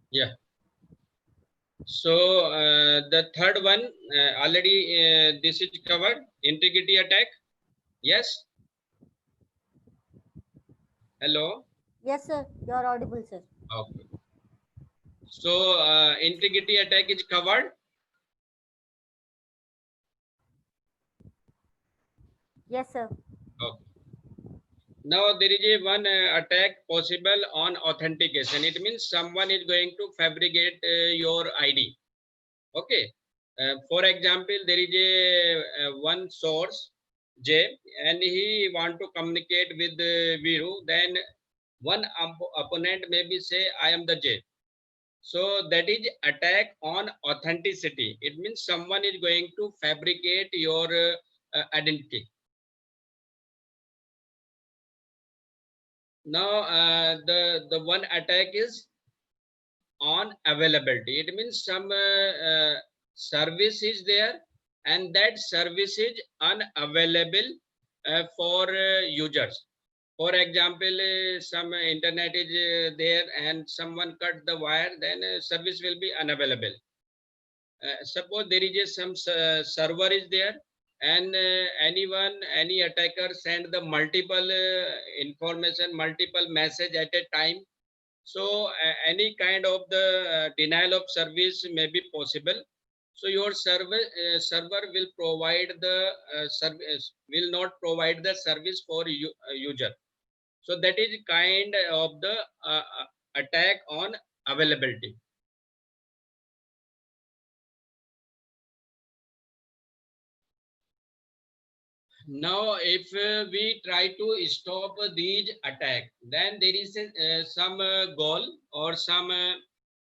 Speaker 8: Yeah. So the third one already this is covered, integrity attack. Yes. Hello.
Speaker 3: Yes, sir. You are audible, sir.
Speaker 8: Okay. So integrity attack is covered.
Speaker 3: Yes, sir.
Speaker 8: Okay. Now there is a one attack possible on authentication. It means someone is going to fabricate your ID. Okay. For example, there is a one source J, and he want to communicate with Viru. Then one opponent maybe say I am the J. So that is attack on authenticity. It means someone is going to fabricate your identity. Now the one attack is on availability. It means some service is there and that service is unavailable for users. For example, some internet is there and someone cut the wire, then service will be unavailable. Suppose there is some server is there and any attacker send the multiple information, multiple message at a time. So any kind of the denial of service may be possible. So your server will provide the service, will not provide the service for user. So that is kind of the attack on availability. Now, if we try to stop these attack, then there is some goal or some,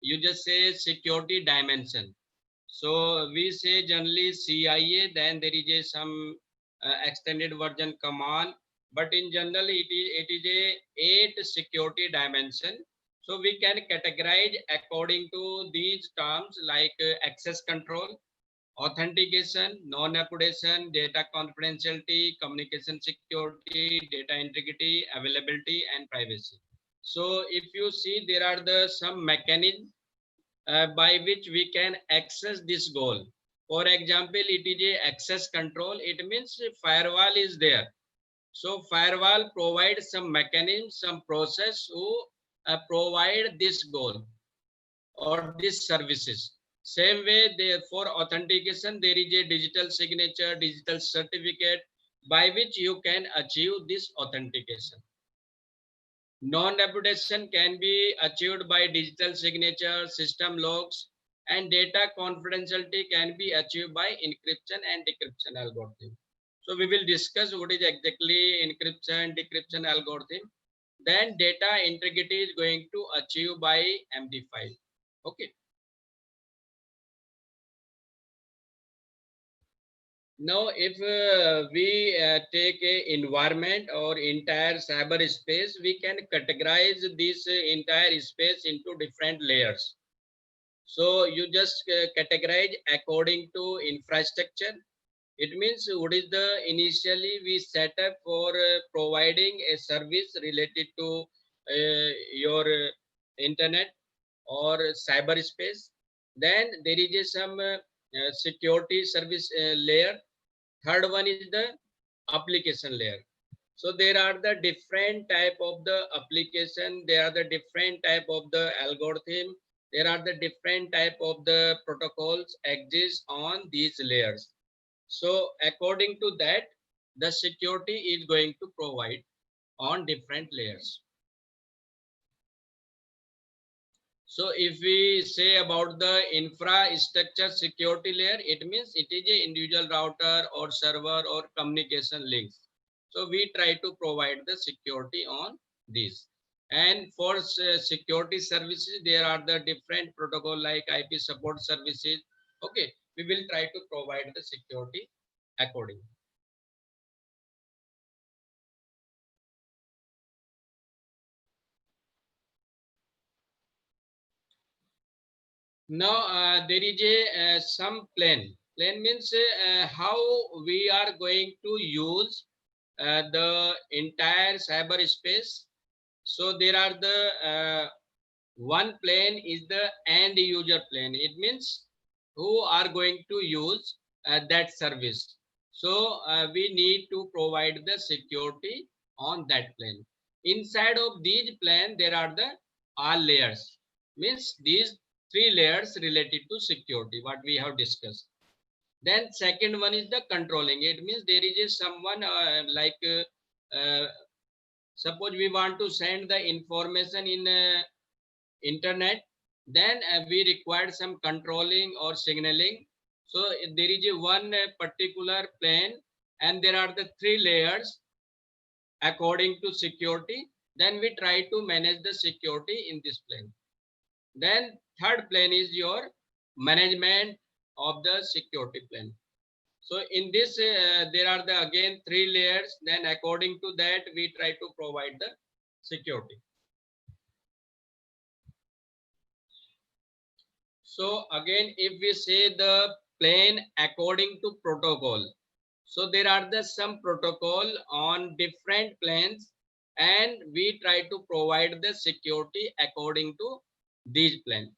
Speaker 8: you just say security dimension. So we say generally CIA, then there is a some extended version command, but in general it is a 8 security dimension. So we can categorize according to these terms like access control, authentication, non-application, data confidentiality, communication security, data integrity, availability, and privacy. So if you see, there are the some mechanisms by which we can access this goal. For example, it is a access control. It means firewall is there. So firewall provides some mechanism, some process who provide this goal or these services. Same way, for authentication, there is a digital signature, digital certificate by which you can achieve this authentication. Non-reputation can be achieved by digital signature, system logs, and data confidentiality can be achieved by encryption and decryption algorithm. So we will discuss what is exactly encryption, decryption algorithm. Then data integrity is going to achieve by MD5. Okay. Now, if we take a environment or entire cyberspace, we can categorize this entire space into different layers. So you just categorize according to infrastructure. It means what is the initially we set up for providing a service related to your internet or cyberspace. Then there is some security service layer. Third one is the application layer. So there are the different type of the application. There are the different type of the algorithm there are the different type of the protocols exist on these layers. So according to that, the security is going to provide on different layers. So if we say about the infrastructure security layer, it means it is a individual router or server or communication links. So we try to provide the security on these. And for security services, there are the different protocol like IP support services. Okay, we will try to provide the security accordingly. Now there is a some plan. Plan means how we are going to use the entire cyberspace. So there are the one plane is the end user plane. It means who are going to use that service. So we need to provide the security on that plane. Inside of these plane, there are the all layers. Means these 3 layers related to security, what we have discussed. Then second one is the controlling. It means there is a someone suppose we want to send the information in internet, then we require some controlling or signaling. So there is a one particular plane and there are the 3 layers according to security. Then we try to manage the security in this plane. Then third plane is your management of the security plane. So in this, there are the again 3 layers. Then according to that, we try to provide the security. So again, if we say the plane according to protocol, so there are the some protocol on different planes, and we try to provide the security according to these planes.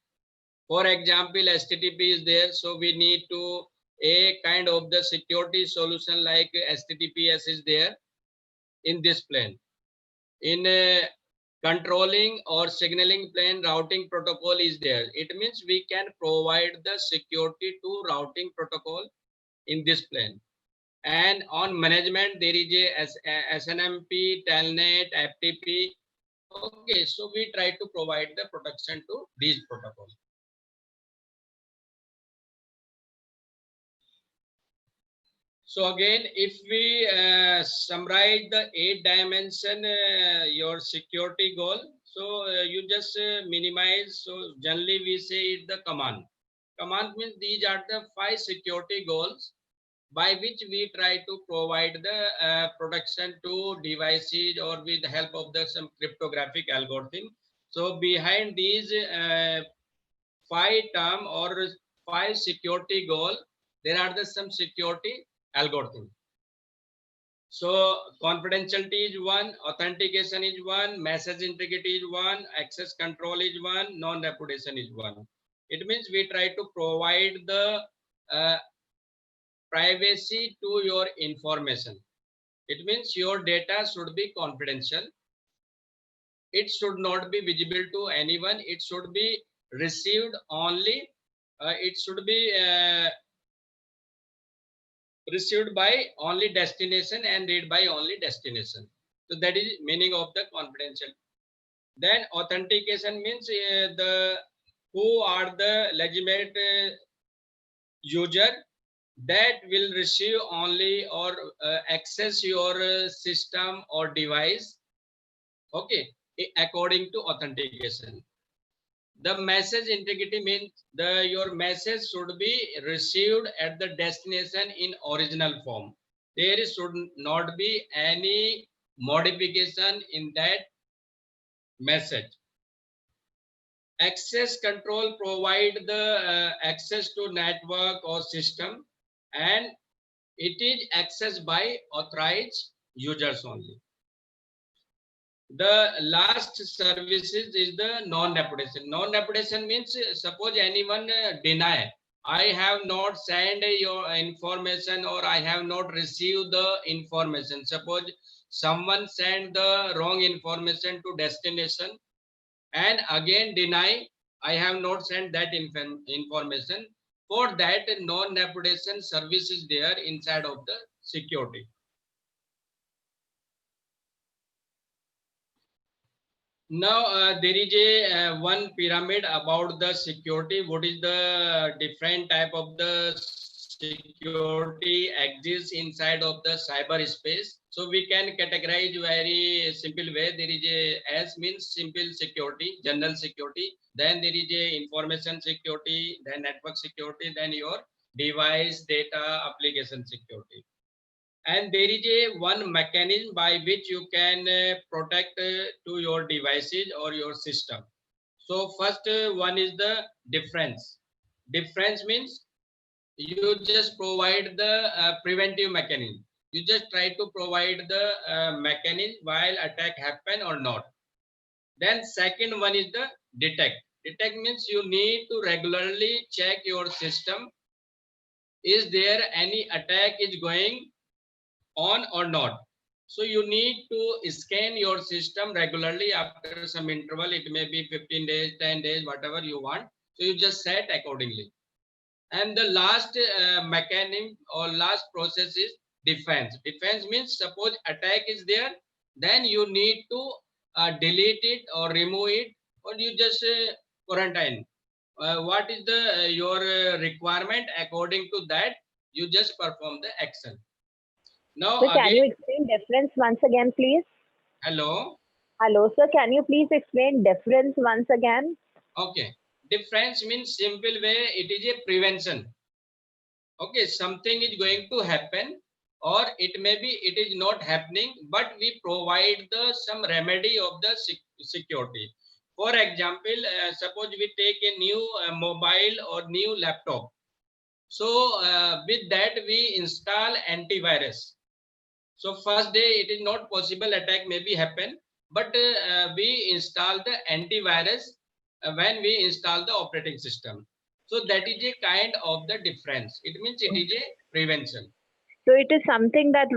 Speaker 8: For example, HTTP is there, so we need to a kind of the security solution like HTTPS is there in this plane. In a controlling or signaling plane, routing protocol is there. It means we can provide the security to routing protocol in this plane. And on management, there is a SNMP, Telnet, FTP. Okay, so we try to provide the protection to these protocols. So again, if we summarize the 8 dimension your security goal, so you just minimize. So generally we say it the command. Command means these are the 5 security goals by which we try to provide the protection to devices or with the help of the some cryptographic algorithm. So behind these 5 term or 5 security goal, there are the some security algorithm. So confidentiality is 1, authentication is 1, message integrity is 1, access control is 1, non-repudiation is 1. It means we try to provide the privacy to your information. It means your data should be confidential. It should not be visible to anyone. It should be received only. It should be received by only destination and read by only destination. So that is meaning of the confidential. Then authentication means the who are the legitimate user that will receive only or access your system or device. Okay, according to authentication. The message integrity means your message should be received at the destination in original form. There should not be any modification in that message. Access control provide the access to network or system, and it is accessed by authorized users only. The last services is the non-repudiation. Non-repudiation means suppose anyone deny, I have not sent your information or I have not received the information. Suppose someone sent the wrong information to destination and again deny, I have not sent that information. For that, non-reputation service is there inside of the security. Now there is a one pyramid about the security. What is the different type of the security exists inside of the cyberspace? So we can categorize very simple way. There is a S means simple security, general security. Then there is a information security, then network security, then your device data application security. And there is a one mechanism by which you can protect to your devices or your system. So first one is the difference. Difference means you just provide the preventive mechanism. You just try to provide the mechanism while attack happen or not. Then second one is the detect. Detect means you need to regularly check your system. Is there any attack is going on or not? So you need to scan your system regularly after some interval. It may be 15 days, 10 days, whatever you want. So you just set accordingly. And the last mechanism or last process is defense. Defense means suppose attack is there, then you need to delete it or remove it, or you just quarantine. What is the your requirement? According to that, you just perform the action. Now
Speaker 9: So can you
Speaker 8: again,
Speaker 9: explain difference once again, please?
Speaker 8: hello.
Speaker 9: Hello, sir. Can you please explain difference once again?
Speaker 8: Okay. Difference means simple way. It is a prevention. Okay, something is going to happen, or it may be it is not happening, but we provide the some remedy of the security. For example, suppose we take a new mobile or new laptop. So with that we install antivirus. So first day it is not possible, attack may be happen, but we install the antivirus when we install the operating system. So that is a kind of the difference. It means it is a prevention.
Speaker 9: So it is something that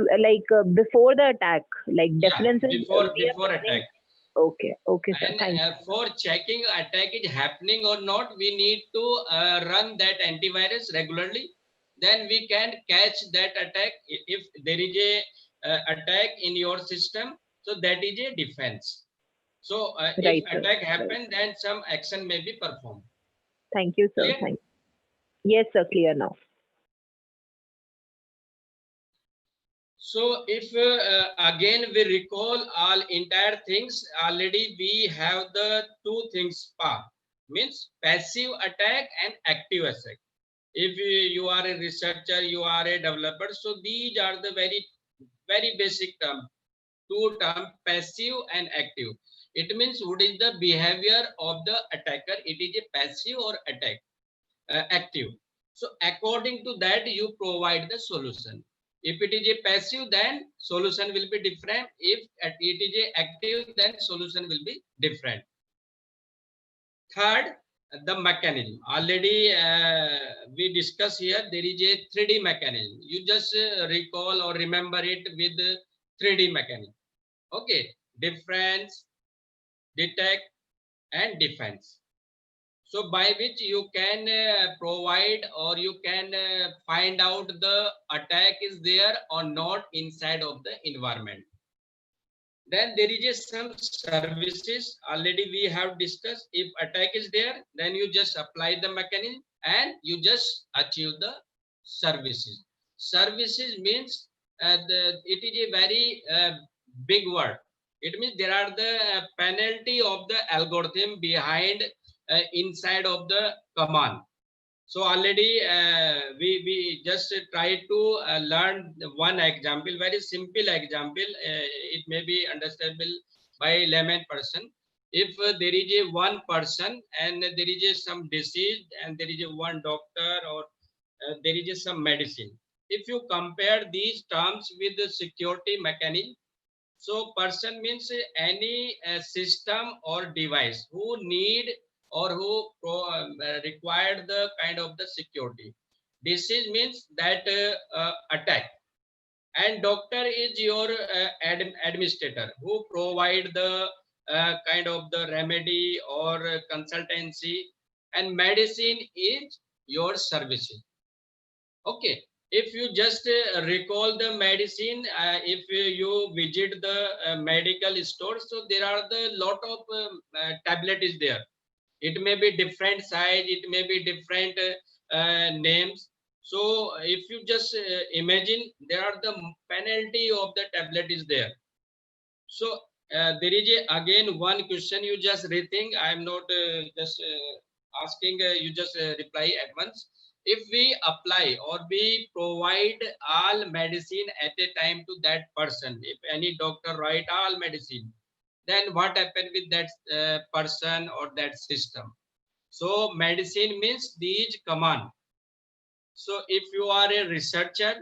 Speaker 9: before the attack, like
Speaker 8: Yeah,
Speaker 9: difference is
Speaker 8: before
Speaker 9: we are
Speaker 8: attack.
Speaker 9: planning- Okay, okay, sir.
Speaker 8: And
Speaker 9: Thank you.
Speaker 8: for checking attack is happening or not, we need to run that antivirus regularly. Then we can catch that attack if there is a attack in your system. So that is a defense. So
Speaker 9: Right,
Speaker 8: if
Speaker 9: sir.
Speaker 8: attack
Speaker 9: Right.
Speaker 8: happen, then some action may be performed.
Speaker 9: Thank you, sir.
Speaker 8: Clear?
Speaker 9: Thank you. Yes, sir. Clear now.
Speaker 8: So if again we recall all entire things, already we have the two things part, means passive attack and active attack. If you are a researcher, you are a developer, so these are the very basic term, two term, passive and active. It means what is the behavior of the attacker? It is a passive or attack active. So according to that you provide the solution. If it is a passive, then solution will be different. If it is a active, then solution will be different. Third, the mechanism. Already we discussed here, there is a 3D mechanism. You just recall or remember it with the 3D mechanism. Okay, difference, detect, and defense. So by which you can provide or you can find out the attack is there or not inside of the environment. Then there is some services already we have discussed. If attack is there, then you just apply the mechanism and you just achieve the services. Services means it is a very big word. It means there are the penalty of the algorithm behind inside of the command. So already we just try to learn one example, very simple example. It may be understandable by layman person. If there is a one person and there is a some disease and there is a one doctor or there is a some medicine. If you compare these terms with the security mechanism, so person means any system or device who need or who required the kind of the security. Disease means that attack, and doctor is your administrator who provide the kind of the remedy or consultancy and medicine is your services. Okay, if you just recall the medicine, if you visit the medical store, so there are the lot of tablet is there. It may be different size, it may be different names. So if you just imagine, there are the penalty of the tablet is there. So there is again one question you just rethink. I am not just asking, you just reply at once. If we apply or we provide all medicine at a time to that person, if any doctor write all medicine, then what happened with that person or that system? So medicine means these command. So if you are a researcher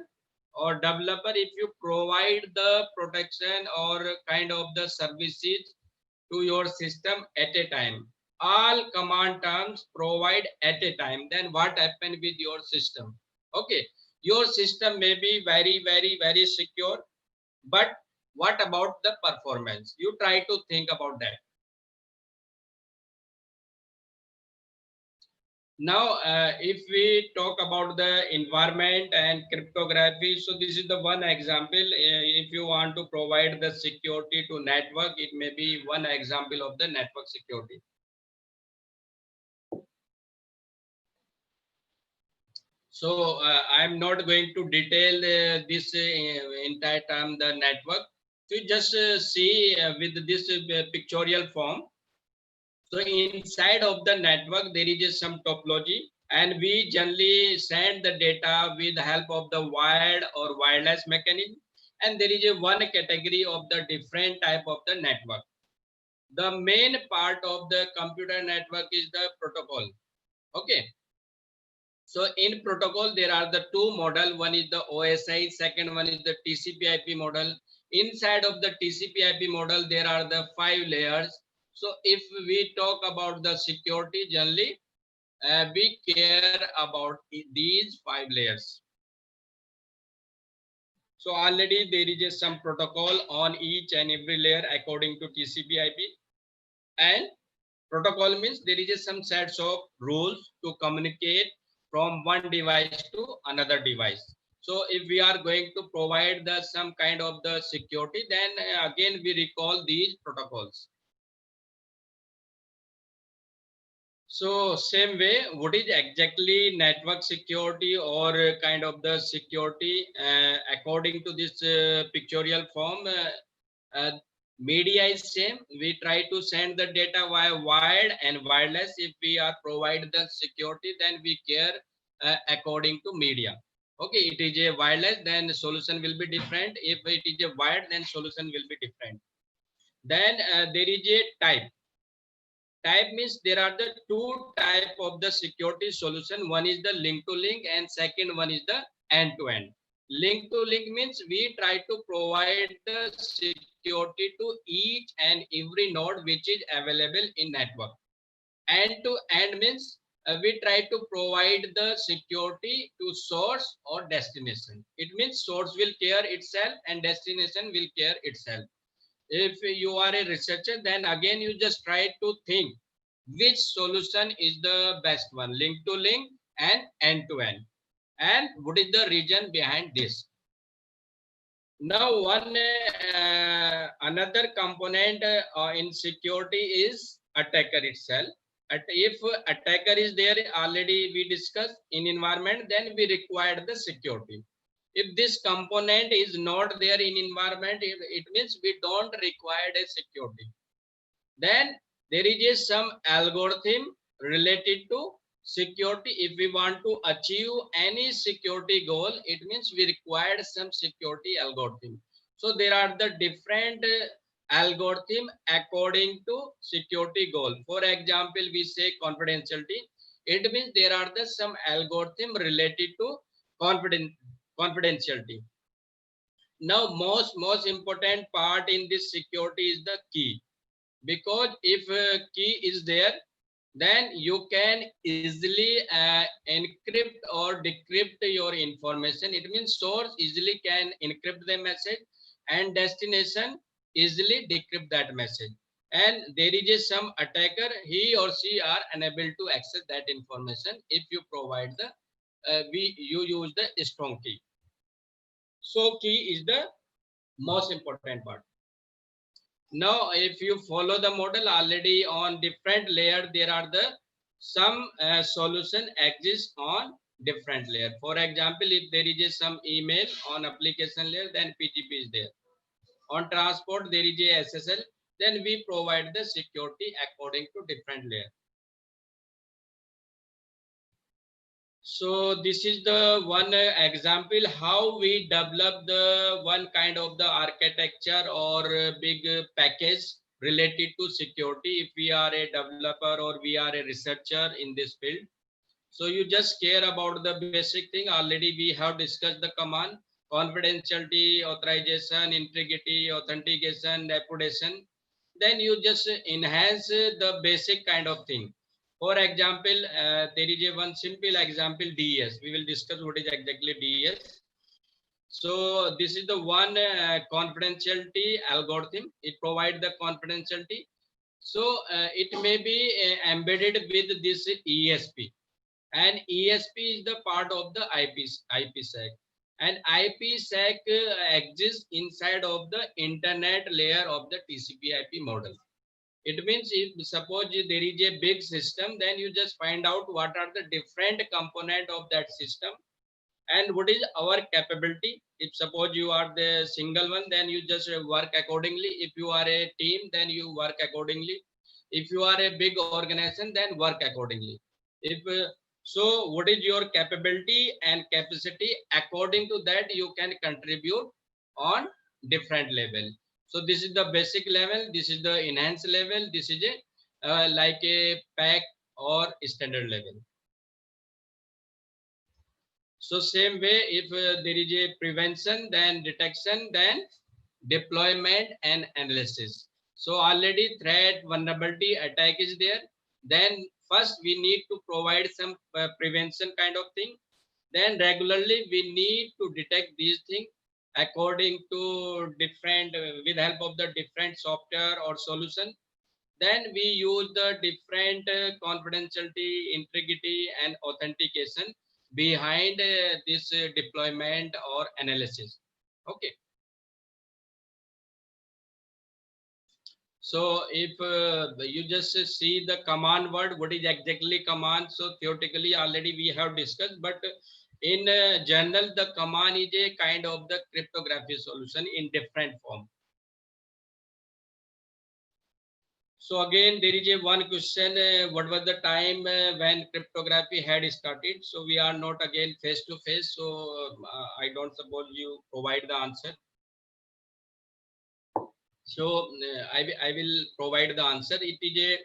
Speaker 8: or developer, if you provide the protection or kind of the services to your system at a time, all command terms provide at a time, then what happened with your system? Okay, your system may be very secure, but what about the performance? You try to think about that. Now, if we talk about the environment and cryptography, so this is the one example. If you want to provide the security to network, it may be one example of the network security. So I'm not going to detail this entire term, the network. So you just see with this pictorial form. So inside of the network, there is some topology, and we generally send the data with the help of the wired or wireless mechanism. And there is a one category of the different type of the network. The main part of the computer network is the protocol. Okay. So in protocol, there are the two model. One is the OSI, second one is the TCP/IP model. Inside of the TCP/IP model, there are the 5 layers. So if we talk about the security, generally, we care about these 5 layers. So already there is some protocol on each and every layer according to TCP/IP. And protocol means there is some sets of rules to communicate from one device to another device. So if we are going to provide the some kind of the security, then again we recall these protocols. So same way, what is exactly network security or kind of the security according to this pictorial form? Media is same. We try to send the data via wired and wireless. If we are provide the security, then we care according to media. Okay, it is a wireless, then the solution will be different. If it is a wired, then solution will be different. Then there is a type. Type means there are the two type of the security solution. One is the link to link and second one is the end to end. Link to link means we try to provide the security to each and every node which is available in network. End to end means we try to provide the security to source or destination. It means source will care itself and destination will care itself. If you are a researcher, then again you just try to think which solution is the best one, link to link and end to end, and what is the reason behind this. Now one another component in security is attacker itself. If attacker is there, already we discussed in environment, then we require the security. If this component is not there in environment, it means we don't require a security. Then there is some algorithm related to security. If we want to achieve any security goal, it means we require some security algorithm. So there are the different algorithm according to security goal. For example, we say confidentiality. It means there are the some algorithm related to confidentiality. Now most important part in this security is the key, because if key is there, then you can easily encrypt or decrypt your information. It means source easily can encrypt the message and destination easily decrypt that message. and there is some attacker, he or she are unable to access that information if you provide the you use the strong key. So key is the most important part. Now if you follow the model, already on different layer there are the some solution exists on different layer. For example, if there is some email on application layer, then PGP is there. On transport there is a SSL, then we provide the security according to different layer. So this is the one example how we develop the one kind of the architecture or big package related to security. If we are a developer or we are a researcher in this field, so you just care about the basic thing. Already we have discussed the command: confidentiality, authorization, integrity, authentication, reputation. Then you just enhance the basic kind of thing. For example, there is a one simple example, DES. We will discuss what is exactly DES. So this is the one confidentiality algorithm. It provides the confidentiality. So it may be embedded with this ESP. And ESP is the part of the IPsec, and IPsec exists inside of the internet layer of the TCP/IP model. It means if suppose there is a big system, then you just find out what are the different component of that system and what is our capability. If suppose you are the single one, then you just work accordingly. If you are a team, then you work accordingly. If you are a big organization, then work accordingly. If so, what is your capability and capacity? According to that, you can contribute on different level. So this is the basic level. This is the enhanced level. This is a like a pack or standard level. So same way, if there is a prevention, then detection, then deployment and analysis. So already threat, vulnerability, attack is there. Then first we need to provide some prevention kind of thing. Then regularly we need to detect these things according to different, with help of the different software or solution. Then we use the different confidentiality, integrity and authentication behind this deployment or analysis. Okay. So if you just see the command word, what is exactly command? So theoretically already we have discussed, but in general, the command is a kind of the cryptography solution in different form. So again, there is a one question, what was the time when cryptography had started? So we are not again face to face. So I don't suppose you provide the answer. So I will provide the answer. It is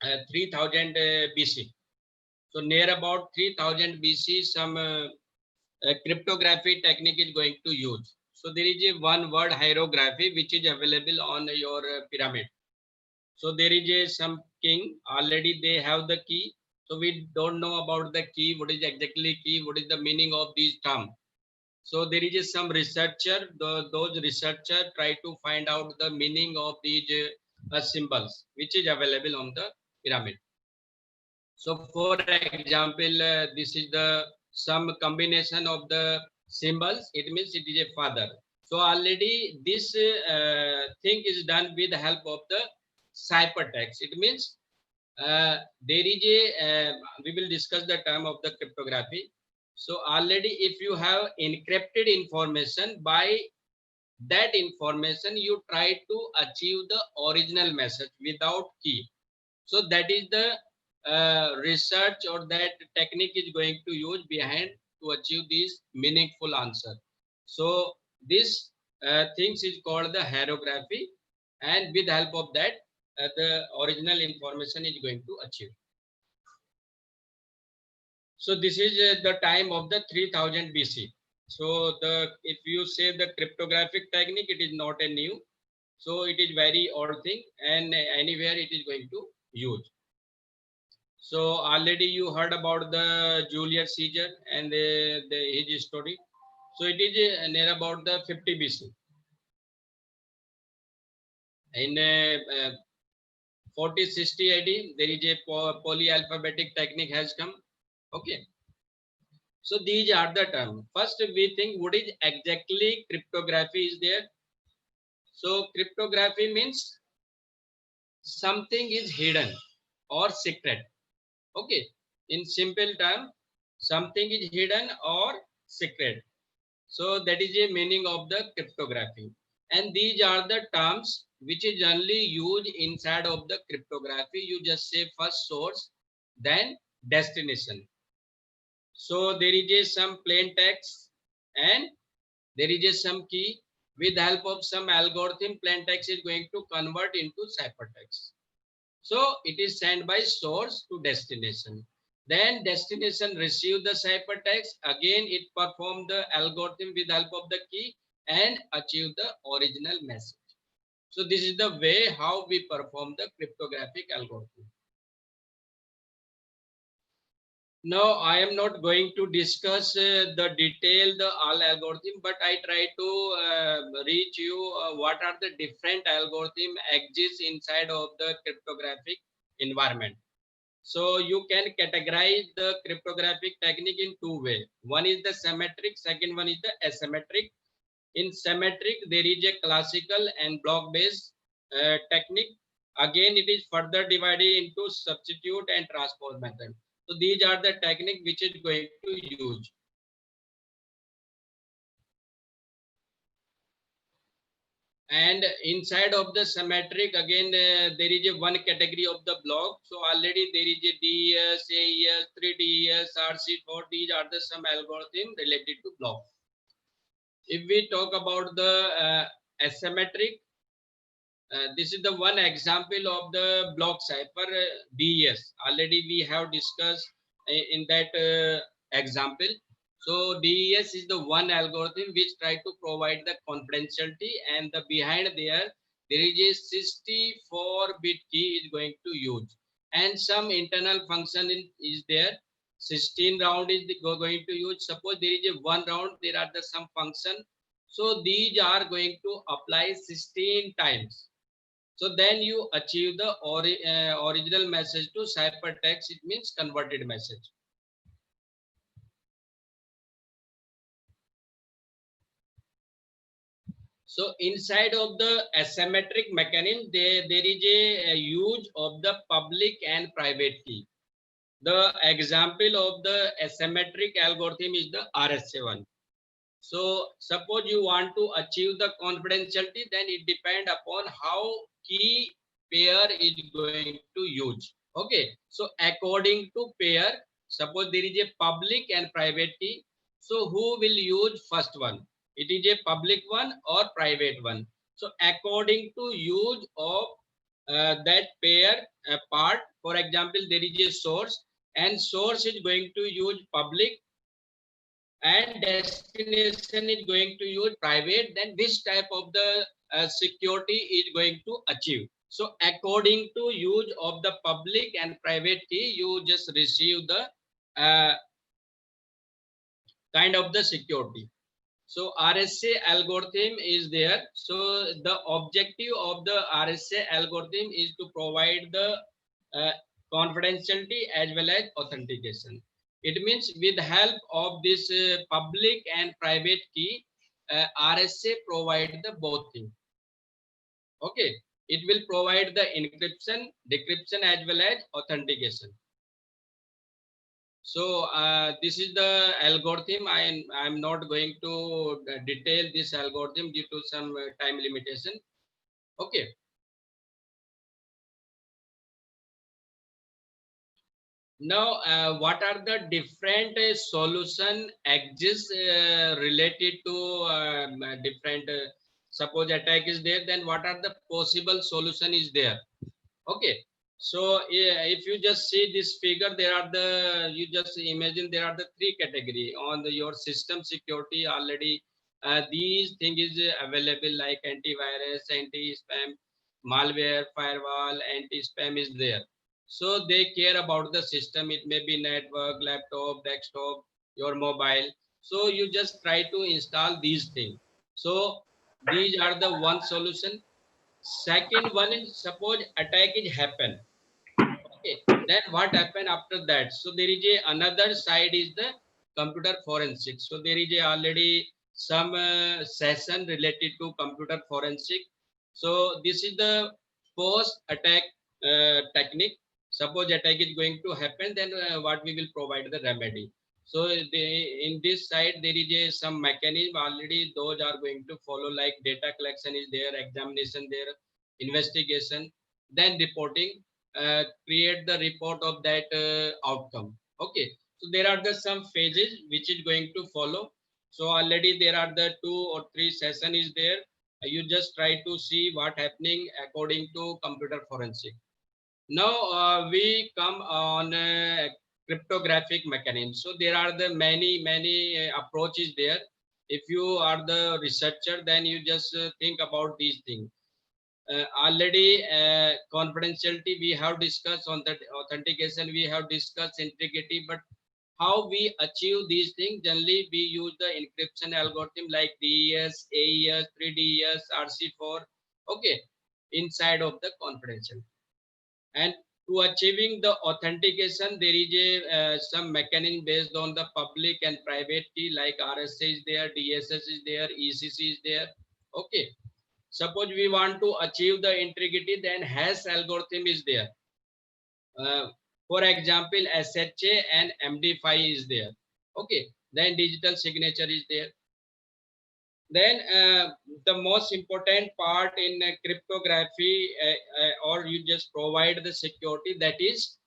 Speaker 8: a 3000 BC. So near about 3000 BC, some cryptography technique is going to use. So there is a one word hieroglyphy which is available on your pyramid. So there is a some king, already they have the key. So we don't know about the key, what is exactly key, what is the meaning of these terms. So there is some researcher, those researcher try to find out the meaning of these symbols, which is available on the pyramid. So for example, this is the some combination of the symbols. It means it is a father. So already this thing is done with the help of the ciphertext. It means there is a, we will discuss the term of the cryptography. So already if you have encrypted information, by that information you try to achieve the original message without key. So that is the research or that technique is going to use behind to achieve this meaningful answer. So this things is called the hieroglyphy, and with the help of that the original information is going to achieve. So this is the time of the 3000 BC. So the if you say the cryptographic technique, it is not a new. So it is very old thing, and anywhere it is going to use. So already you heard about the Julius Caesar and his story. So it is near about the 50 BC. In 4060 AD, there is a polyalphabetic technique has come. Okay. So these are the terms. First, we think what is exactly cryptography is there. So cryptography means something is hidden or secret. Okay. In simple term, something is hidden or secret. So that is the meaning of the cryptography. And these are the terms which is generally used inside of the cryptography. You just say first source, then destination. So there is a some plain text and there is a some key. With the help of some algorithm, plain text is going to convert into ciphertext. So it is sent by source to destination. Then destination receive the ciphertext. Again, it perform the algorithm with the help of the key and achieve the original message. So this is the way how we perform the cryptographic algorithm. Now, I am not going to discuss the detailed all algorithm, but I try to reach you what are the different algorithm exist inside of the cryptographic environment. So you can categorize the cryptographic technique in two ways. One is the symmetric, second one is the asymmetric. In symmetric, there is a classical and block-based technique. Again, it is further divided into substitute and transpose method. So these are the technique which is going to use. And inside of the symmetric, again, there is a one category of the block. So already there is a DES, AES, 3DES, RC4. These are the some algorithm related to block. If we talk about the asymmetric, this is the one example of the block cipher DES. Already we have discussed in that example. So DES is the one algorithm which try to provide the confidentiality, and the behind there is a 64-bit key is going to use, and some internal function is there. 16 round is going to use. Suppose there is a one round, there are the some function. So these are going to apply 16 times. So then you achieve the original message to ciphertext. It means converted message. So inside of the asymmetric mechanism, there is a use of the public and private key. The example of the asymmetric algorithm is the RSA one. So suppose you want to achieve the confidentiality, then it depends upon how key pair is going to use. Okay. So according to pair, suppose there is a public and private key. So who will use first one? It is a public one or private one. So according to use of that pair part, for example, there is a source, and source is going to use public and destination is going to use private. Then which type of the security is going to achieve? So according to use of the public and private key, you just receive the kind of the security. So RSA algorithm is there. So the objective of the RSA algorithm is to provide the confidentiality as well as authentication. It means with help of this public and private key, RSA provide the both things. Okay, it will provide the encryption, decryption as well as authentication. So this is the algorithm. I am not going to detail this algorithm due to some time limitation. Okay. Now, what are the different solution exist related to different, suppose attack is there, then what are the possible solution is there? Okay. So if you just see this figure, there are the, you just imagine there are the three category on the, your system security already. These things is available like antivirus, anti-spam, malware, firewall, anti-spam is there. So they care about the system. It may be network, laptop, desktop, your mobile. So you just try to install these things. So these are the one solution. Second one is suppose attack is happen. Okay, then what happen after that? So there is another side is the computer forensics. So there is already some session related to computer forensic. So this is the post attack technique. Suppose attack is going to happen, then what we will provide the remedy. So in this side there is some mechanism already. Those are going to follow, like data collection is there, examination there, investigation, then reporting. Create the report of that outcome. Okay, so there are the some phases which is going to follow. So already there are the 2 or 3 session is there. You just try to see what happening according to computer forensic. Now we come on cryptographic mechanism. So there are the many approaches there. If you are the researcher, then you just think about these things. Already confidentiality we have discussed, on that authentication we have discussed, integrity, but how we achieve these things? Generally we use the encryption algorithm like DES, AES, 3DES, RC4, okay, inside of the confidential. And to achieving the authentication, there is a some mechanism based on the public and private key, like RSA is there, DSS is there, ECC is there, okay. Suppose we want to achieve the integrity, then hash algorithm is there. For example, SHA and MD5 is there. Okay, then digital signature is there. Then the most important part in cryptography, or you just provide the security, that is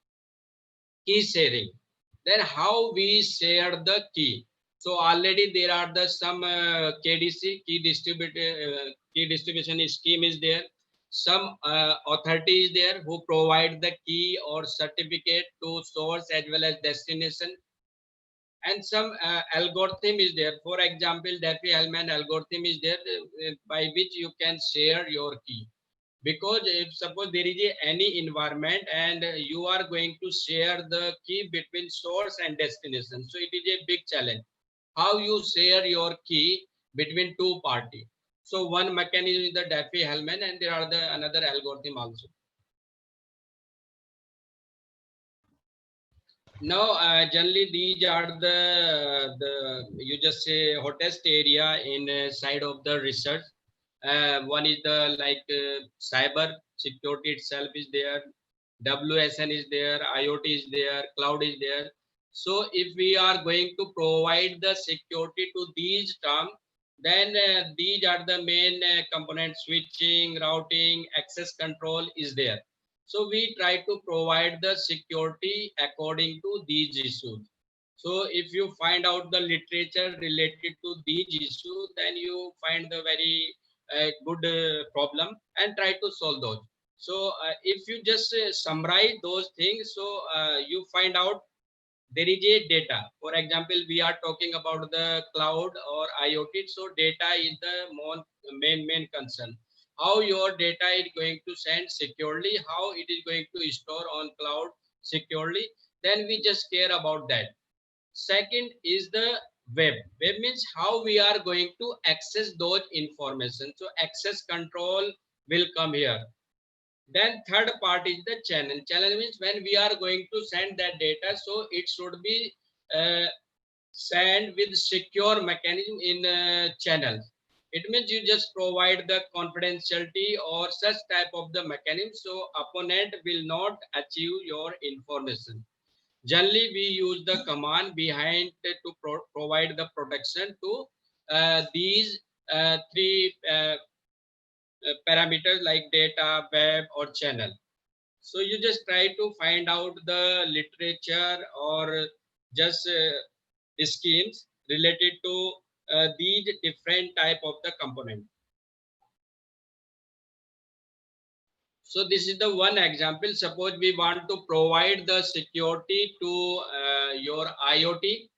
Speaker 8: key sharing. Then how we share the key. So already there are the some KDC, key distribution scheme is there. Some authority is there who provide the key or certificate to source as well as destination. And some algorithm is there. For example, Diffie-Hellman algorithm is there by which you can share your key. Because if suppose there is any environment and you are going to share the key between source and destination, so it is a big challenge. How you share your key between 2 parties. So one mechanism is the Diffie-Hellman, and there are the another algorithm also. Now generally these are the you just say hottest area in side of the research. One is the like cyber security itself is there, WSN is there, IoT is there, cloud is there. So if we are going to provide the security to these terms, then these are the main components: switching, routing, access control is there. So we try to provide the security according to these issues. So if you find out the literature related to these issues, then you find the very good problem and try to solve those. So if you just summarize those things, so you find out there is a data. For example, we are talking about the cloud or IoT. So data is the main concern. How your data is going to send securely, how it is going to store on cloud securely, then we just care about that. Second is the web. Web means how we are going to access those information. So access control will come here. Then third part is the channel. Channel means when we are going to send that data, so it should be sent with secure mechanism in channels. It means you just provide the confidentiality or such type of the mechanism, so opponent will not achieve your information. Generally, we use the command behind to provide the protection to these 3 parameters like data, web, or channel. So you just try to find out the literature or just schemes related to these different type of the component. So this is the one example. Suppose we want to provide the security to your IoT.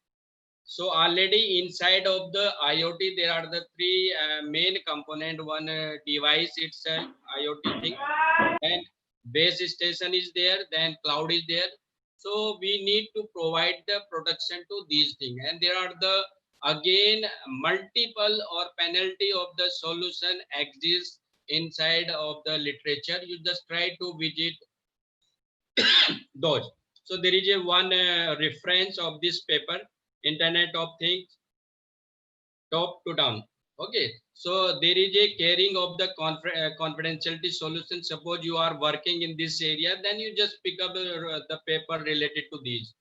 Speaker 8: So already inside of the IoT, there are the 3 main component. One device itself, IoT thing, and base station is there, then cloud is there. So we need to provide the protection to these things. And there are the again multiple or penalty of the solution exists inside of the literature, you just try to visit those. So there is a one reference of this paper, Internet of Things, top to down. Okay, so there is a caring of the confidentiality solution. Suppose you are working in this area, then you just pick up the paper related to these.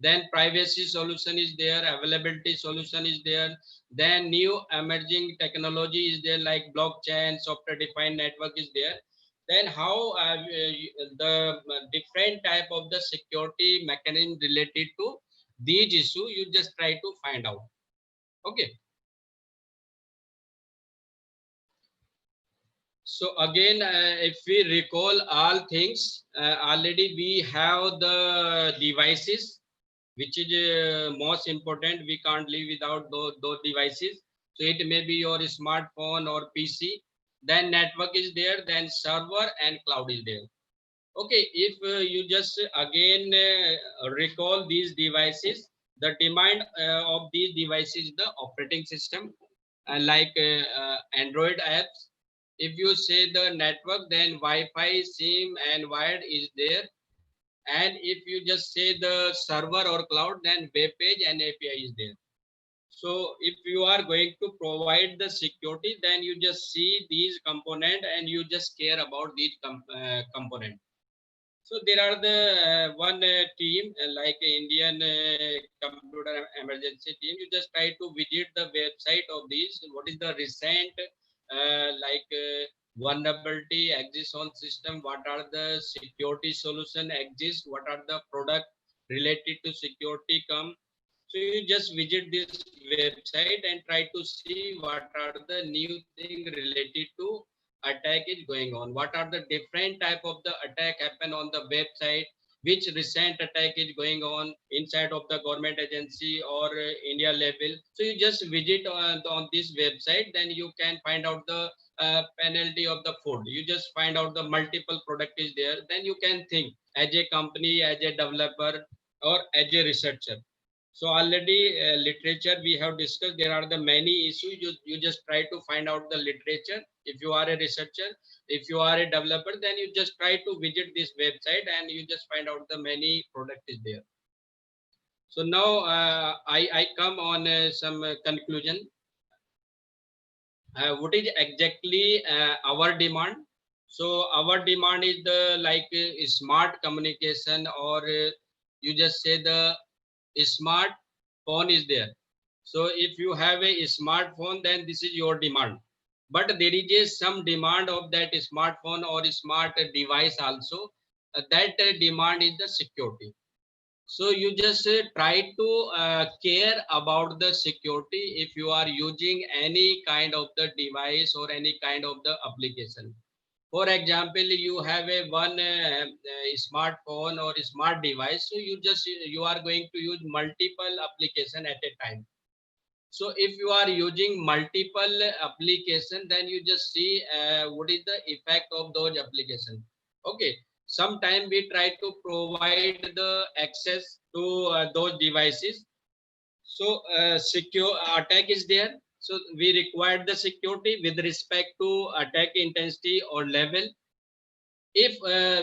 Speaker 8: Then privacy solution is there, availability solution is there, then new emerging technology is there, like blockchain, software defined network is there. Then how the different type of the security mechanism related to these issue, you just try to find out. Okay. So again, if we recall all things, already we have the devices, which is most important. We can't live without those devices. So it may be your smartphone or PC. Then network is there, then server and cloud is there. Okay, if you just again recall these devices, the demand of these devices, the operating system, like Android apps. If you say the network, then Wi-Fi, SIM, and wired is there. And if you just say the server or cloud, then web page and API is there. So if you are going to provide the security, then you just see these components and you just care about these components. So there are the one team like Indian computer emergency team. You just try to visit the website of these. What is the recent vulnerability exists on system? What are the security solution exist? What are the product related to security come? So you just visit this website and try to see what are the new thing related to attack is going on. What are the different type of the attack happen on the website? Which recent attack is going on inside of the government agency or India level? So you just visit on this website, then you can find out the penalty of the food. You just find out the multiple product is there. Then you can think as a company, as a developer, or as a researcher. So already literature we have discussed, there are the many issues. You just try to find out the literature. If you are a researcher, if you are a developer, then you just try to visit this website and you just find out the many product is there. So now I come on some conclusion. What is exactly our demand? So our demand is the like smart communication, or you just say the smartphone is there. So if you have a smartphone, then this is your demand. But there is some demand of that smartphone or smart device also. That demand is the security. So you just try to care about the security if you are using any kind of the device or any kind of the application. For example, you have a one smartphone or a smart device, so you are going to use multiple application at a time. So if you are using multiple application, then you just see what is the effect of those applications. Okay, sometime we try to provide the access to those devices. So secure attack is there. So we require the security with respect to attack intensity or level. If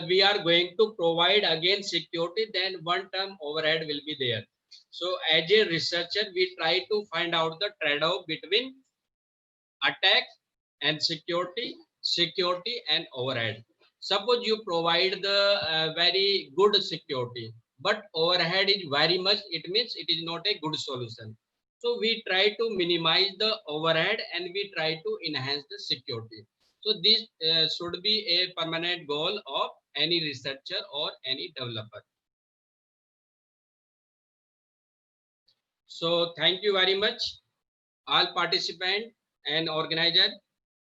Speaker 8: we are going to provide again security, then one term overhead will be there. So as a researcher, we try to find out the trade-off between attack and security, security and overhead. Suppose you provide the very good security, but overhead is very much, it means it is not a good solution. So we try to minimize the overhead and we try to enhance the security. So this should be a permanent goal of any researcher or any developer. So thank you very much, all participants and organizer.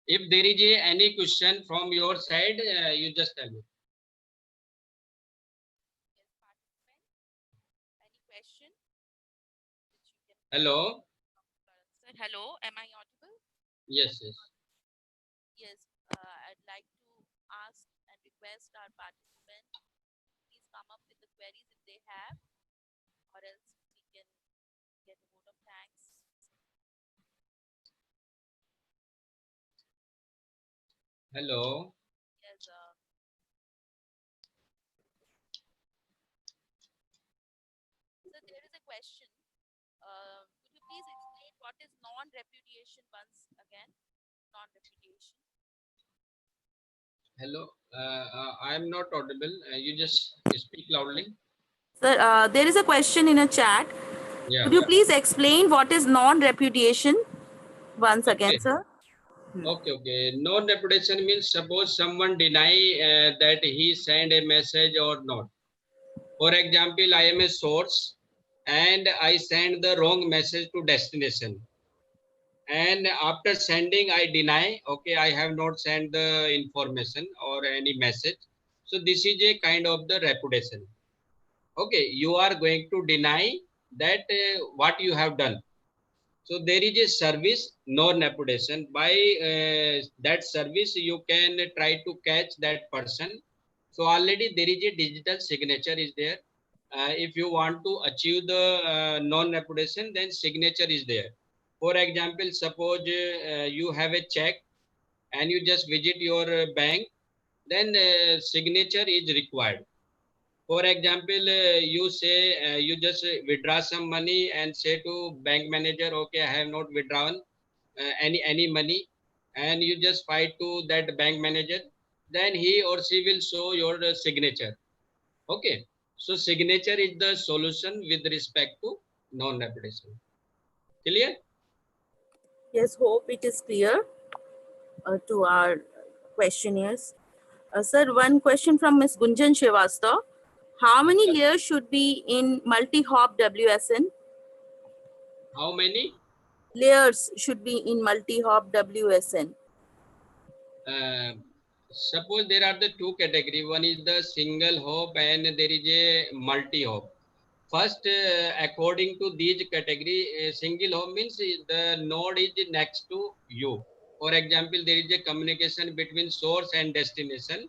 Speaker 8: If there is any question from your side, you just tell me.
Speaker 2: Any question?
Speaker 8: Hello.
Speaker 2: Sir, hello, am I audible?
Speaker 8: Yes, yes.
Speaker 2: Yes, I'd like to ask and request our participants, please come up with the queries if they have, or else we can get a vote of thanks.
Speaker 8: Hello.
Speaker 10: Yes, so there is a question. Could you please explain what is non-repudiation once again? Non-repudiation.
Speaker 8: Hello. I am not audible. You just speak loudly.
Speaker 2: Sir, there is a question in a chat.
Speaker 8: Yeah.
Speaker 2: Could you please explain what is non-repudiation once again,
Speaker 8: Okay.
Speaker 2: sir?
Speaker 8: Okay. Non-reputation means suppose someone deny that he sent a message or not. For example, I am a source and I send the wrong message to destination. And after sending, I deny, okay, I have not sent the information or any message. So this is a kind of the reputation. Okay, you are going to deny that what you have done. So there is a service, non-repudiation. By that service, you can try to catch that person. So already there is a digital signature is there. If you want to achieve the non-repudiation, then signature is there. For example, suppose you have a check and you just visit your bank, then signature is required. For example, you say you just withdraw some money and say to bank manager, okay, I have not withdrawn any money, and you just fight to that bank manager, then he or she will show your signature. Okay, so signature is the solution with respect to non-repudiation. Clear?
Speaker 2: Yes, hope it is clear to our questionnaires. Sir, one question from Ms. Gunjan Srivastava. How many layers should be in multi-hop WSN?
Speaker 8: How many
Speaker 2: layers should be in multi-hop WSN?
Speaker 8: Suppose there are the two category. One is the single hop and there is a multi-hop. First, according to these category, single hop means the node is next to you. For example, there is a communication between source and destination.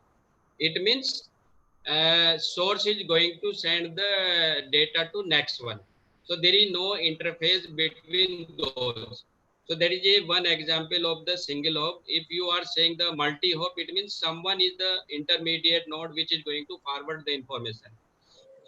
Speaker 8: It means source is going to send the data to next one. So there is no interface between those. So that is a one example of the single hop. If you are saying the multi-hop, it means someone is the intermediate node which is going to forward the information.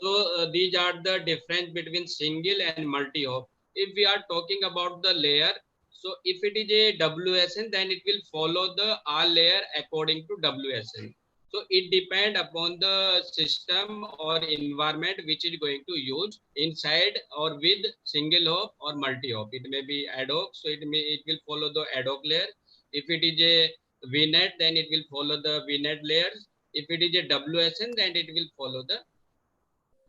Speaker 8: So these are the difference between single and multi-hop. If we are talking about the layer, so if it is a WSN, then it will follow the all layer according to WSN. So it depends upon the system or environment which is going to use inside or with single hop or multi-hop. It may be ad hoc, so it will follow the ad hoc layer. If it is a VNet, then it will follow the VNet layers. If it is a WSN, then it will follow the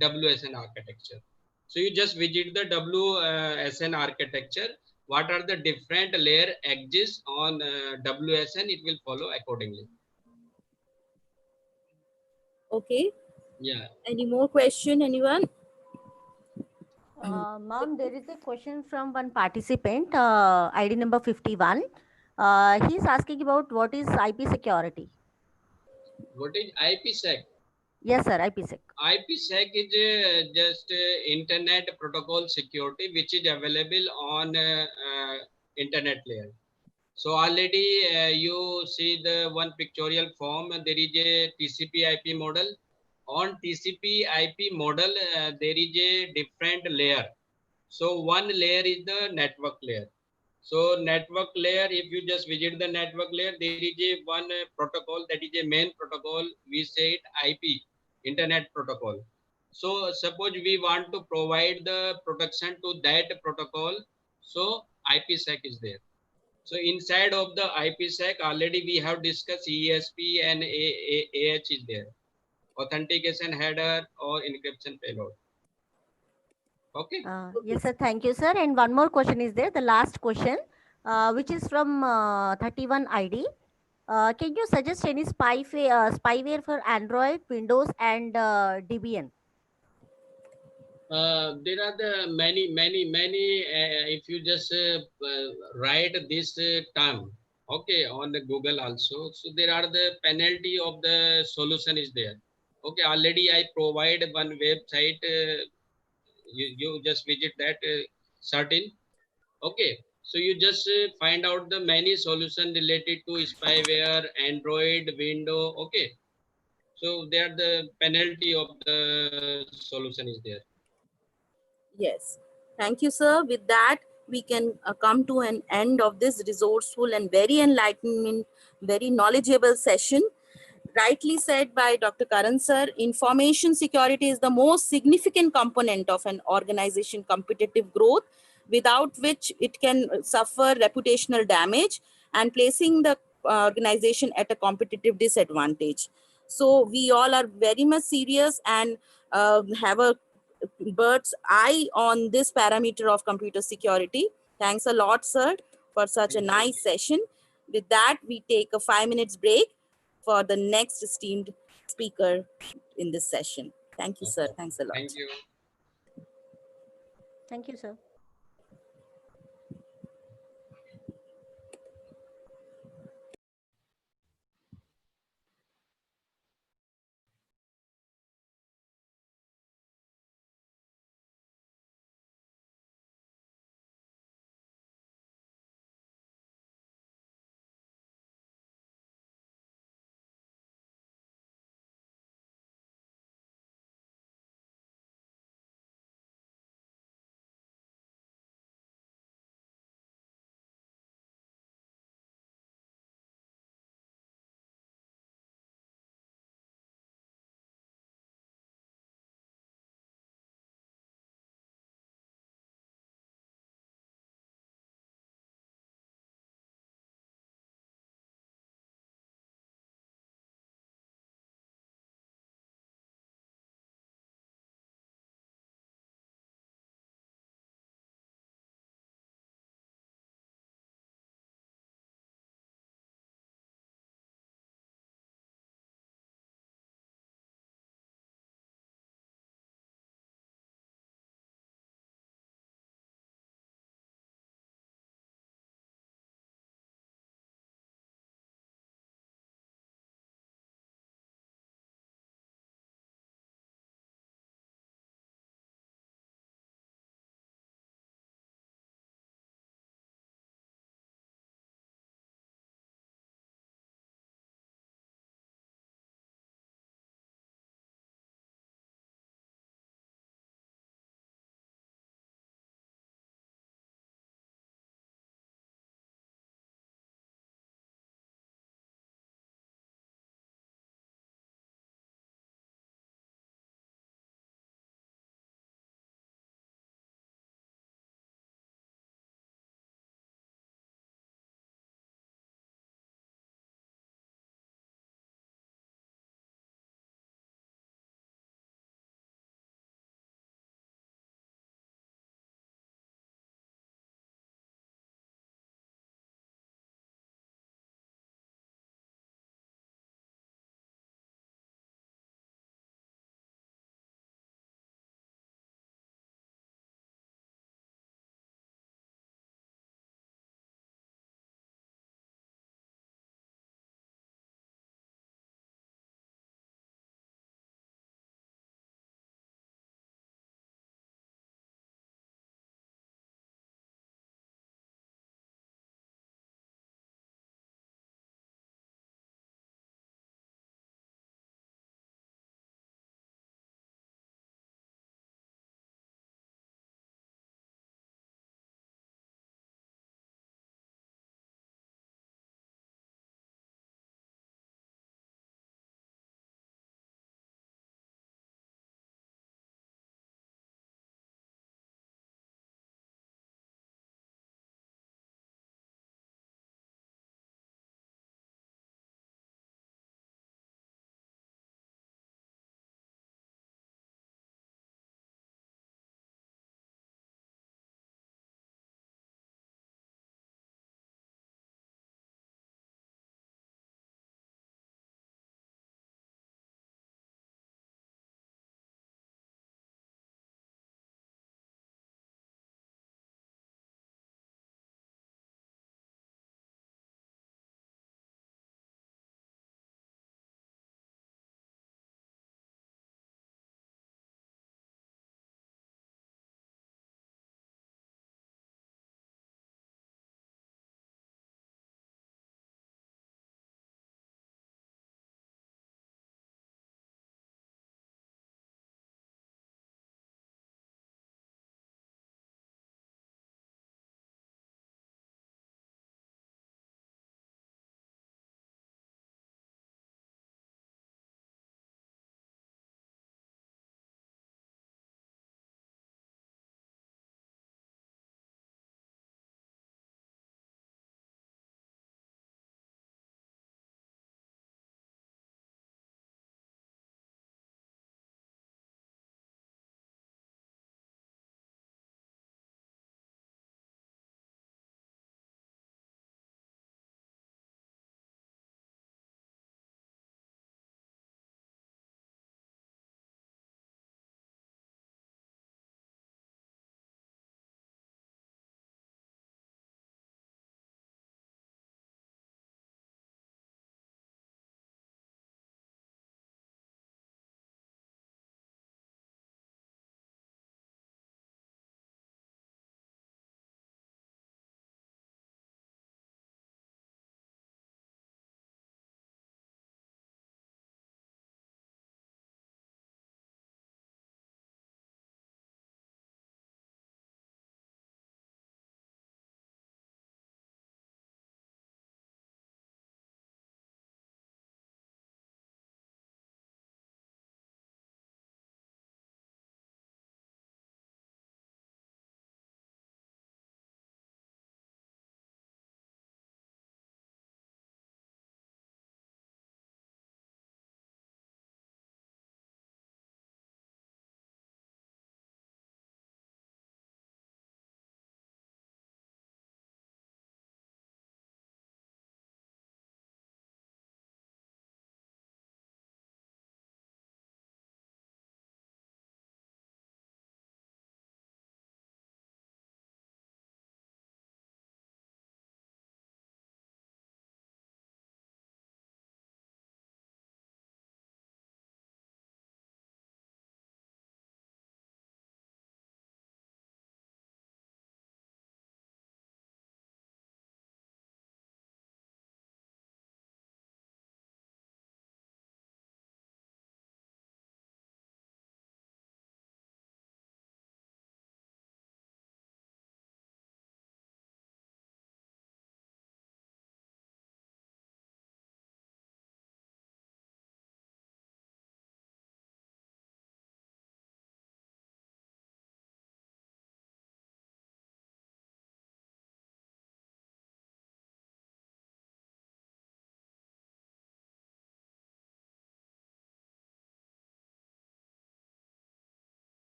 Speaker 8: WSN architecture. So you just visit the WSN architecture. What are the different layer exist on WSN? It will follow accordingly.
Speaker 2: Okay.
Speaker 8: Yeah.
Speaker 2: Any more question, anyone?
Speaker 3: Ma'am, there is a question from one participant, ID number 51. He's asking about what is IP security.
Speaker 8: What is IPsec?
Speaker 3: Yes, sir, IPsec.
Speaker 8: IPsec is just internet protocol security, which is available on internet layer. So already you see the one pictorial form. There is a TCP IP model. On TCP IP model, there is a different layer. So one layer is the network layer. So network layer, if you just visit the network layer, there is a one protocol that is a main protocol. We say it IP, Internet Protocol. So suppose we want to provide the protection to that protocol. So IPsec is there. So inside of the IPsec, already we have discussed ESP and AH is there. Authentication header or encryption payload. Okay.
Speaker 3: Yes, sir. Thank you, sir. And one more question is there, the last question, which is from 31 ID. Can you suggest any spyware for Android, Windows, and Debian?
Speaker 8: There are the many. If you just write this term, okay, on the Google also, so there are the penalty of the solution is there. Okay, already I provide one website. You just visit that certain. Okay, So you just find out the many solution related to spyware, Android, Windows. Okay. So there the penalty of the solution is there.
Speaker 2: Yes. Thank you, sir. With that, we can come to an end of this resourceful and very enlightening, very knowledgeable session. Rightly said by Dr. Karan sir, information security is the most significant component of an organization competitive growth, without which it can suffer reputational damage and placing the organization at a competitive disadvantage. So we all are very much serious and have a bird's eye on this parameter of computer security. Thanks a lot, sir, for such a nice session. With that, we take a 5 minutes break for the next esteemed speaker in this session. Thank you, sir. Thanks a lot.
Speaker 8: Thank you.
Speaker 3: Thank you, sir.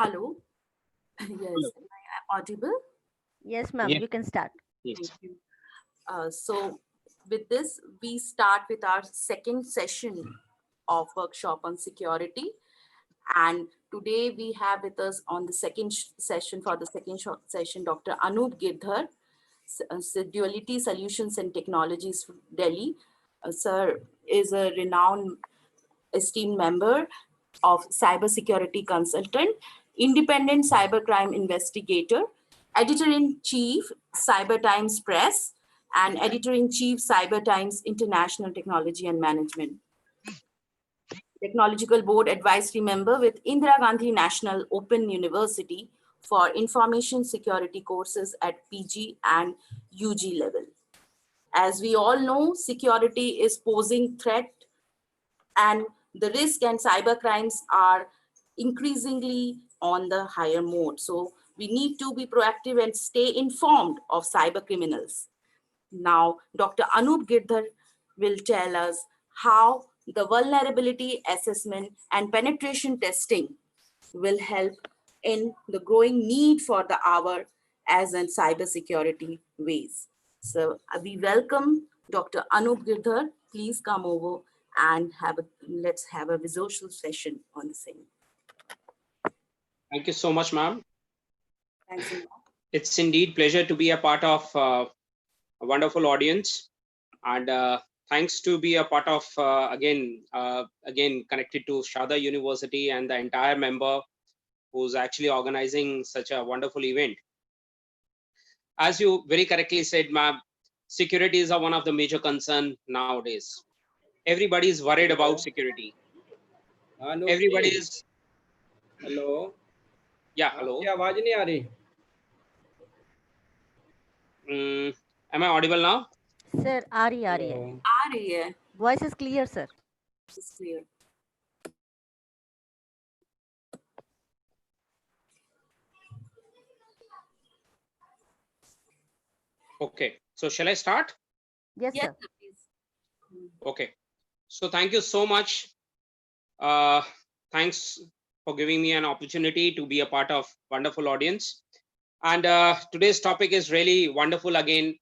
Speaker 2: Hello. Yes, am I audible?
Speaker 3: Yes, ma'am,
Speaker 5: Yes.
Speaker 3: you can start.
Speaker 5: Yes.
Speaker 2: Thank you. So with this, we start with our second session of workshop on security. And today we have with us on the second session, for the second session, Dr. Anup Girdhar, Duality Solutions and Technologies, Delhi. Sir is a renowned esteemed member of cybersecurity consultant, independent cybercrime investigator, editor-in-chief, Cyber Times Press, and editor-in-chief, Cyber Times International Technology and Management. Technological Board Advisory Member with Indira Gandhi National Open University for information security courses at PG and UG level. As we all know, security is posing threat, and the risk and cyber crimes are increasingly on the higher mode. So we need to be proactive and stay informed of cyber criminals. Now, Dr. Anup Girdhar will tell us how the vulnerability assessment and penetration testing will help in the growing need for the hour as in cybersecurity ways. So we welcome Dr. Anup Girdhar. Please come over and let's have a visual session on the same.
Speaker 11: Thank you so much, ma'am.
Speaker 2: Thanks a lot.
Speaker 11: It's indeed pleasure to be a part of a wonderful audience, and thanks to be a part of again connected to Shada University and the entire member who's actually organizing such a wonderful event. As you very correctly said, ma'am, security is one of the major concern nowadays. Everybody is worried about security. Everybody is.
Speaker 12: Hello.
Speaker 11: Yeah, hello.
Speaker 12: क्या आवाज नहीं आ रही?
Speaker 11: Am I audible now?
Speaker 3: Sir, aa rahi hai. Voice is clear, sir.
Speaker 2: It's clear.
Speaker 11: Okay, so shall I start?
Speaker 3: Yes, sir.
Speaker 11: Okay, so thank you so much. Thanks for giving me an opportunity to be a part of wonderful audience. And today's topic is really wonderful. Again,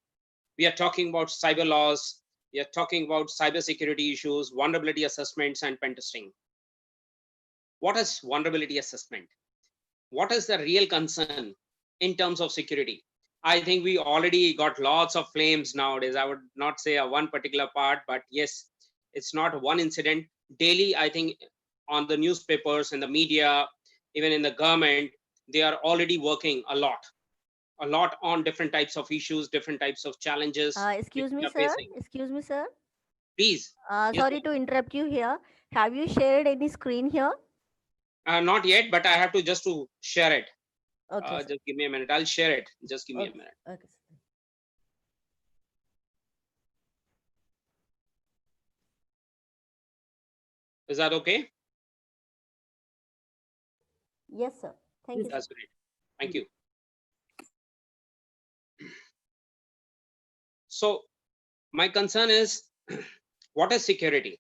Speaker 11: we are talking about cyber laws. We are talking about cybersecurity issues, vulnerability assessments, and pen testing. What is vulnerability assessment? What is the real concern in terms of security? I think we already got lots of flames nowadays. I would not say one particular part, but yes, it's not one incident. Daily, I think on the newspapers and the media, even in the government, they are already working a lot on different types of issues, different types of challenges.
Speaker 3: Excuse me, sir. Excuse me, sir.
Speaker 11: Please.
Speaker 3: Sorry to interrupt you here. Have you shared any screen here?
Speaker 11: Not yet, but I have to just to share it.
Speaker 3: Okay.
Speaker 11: Just give me a minute. I'll share it. Just give me a minute.
Speaker 3: Okay.
Speaker 11: Is that okay?
Speaker 3: Yes, sir. Thank you.
Speaker 11: That's great. Thank you. So my concern is, what is security?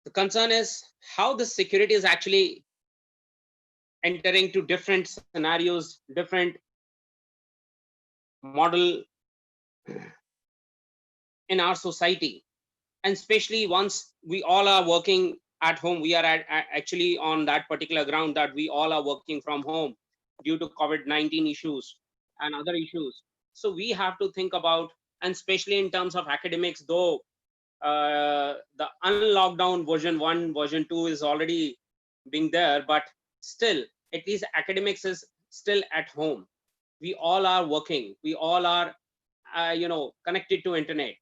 Speaker 11: The concern is how the security is actually entering to different scenarios, different model in our society. And especially once we all are working at home, we are actually on that particular ground that we all are working from home due to COVID-19 issues and other issues. So we have to think about, and especially in terms of academics, though the unlockdown version 1, version 2 is already being there, but still, at least academics is still at home. We all are working. We all are, connected to internet.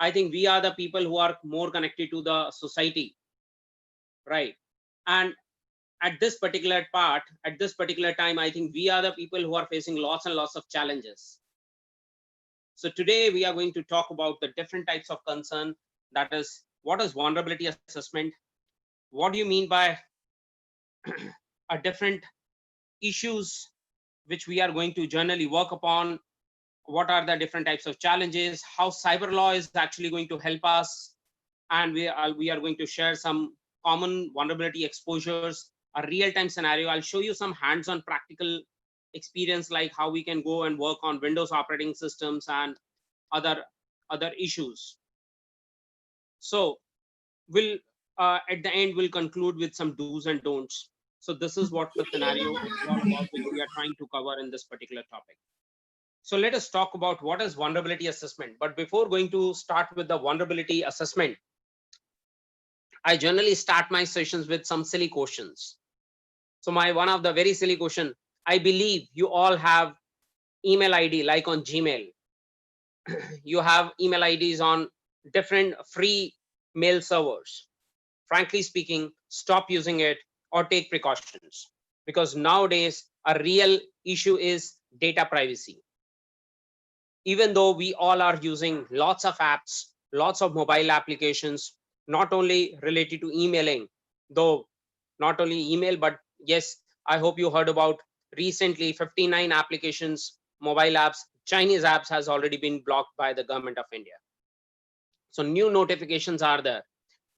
Speaker 11: I think we are the people who are more connected to the society, right? And at this particular part, at this particular time, I think we are the people who are facing lots and lots of challenges. So today we are going to talk about the different types of concern. That is, what is vulnerability assessment? What do you mean by a different issues which we are going to generally work upon? What are the different types of challenges? How cyber law is actually going to help us? And we are going to share some common vulnerability exposures a real-time scenario. I'll show you some hands-on practical experience, like how we can go and work on Windows operating systems and other issues. So we'll at the end we'll conclude with some do's and don'ts. So this is what the scenario is all about, which we are trying to cover in this particular topic. So let us talk about what is vulnerability assessment. But before going to start with the vulnerability assessment, I generally start my sessions with some silly questions. So one of the very silly question, I believe you all have email ID like on Gmail. You have email IDs on different free mail servers. Frankly speaking, stop using it or take precautions, because nowadays a real issue is data privacy. Even though we all are using lots of apps, lots of mobile applications, not only related to emailing, though not only email, but yes, I hope you heard about recently 59 applications, mobile apps, Chinese apps has already been blocked by the government of India. So new notifications are there.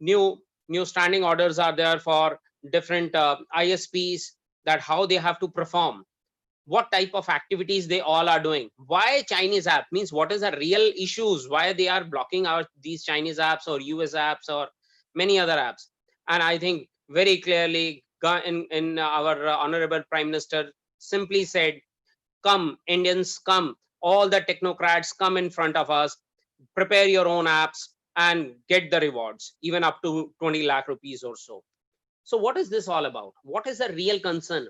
Speaker 11: New standing orders are there for different ISPs, that how they have to perform, what type of activities they all are doing. Why Chinese app means what is the real issues, why they are blocking out these Chinese apps or US apps or many other apps. And I think very clearly in our honorable Prime Minister simply said, come Indians, come, all the technocrats come in front of us, prepare your own apps and get the rewards, even up to 20 lakh rupees or so. So what is this all about? What is the real concern?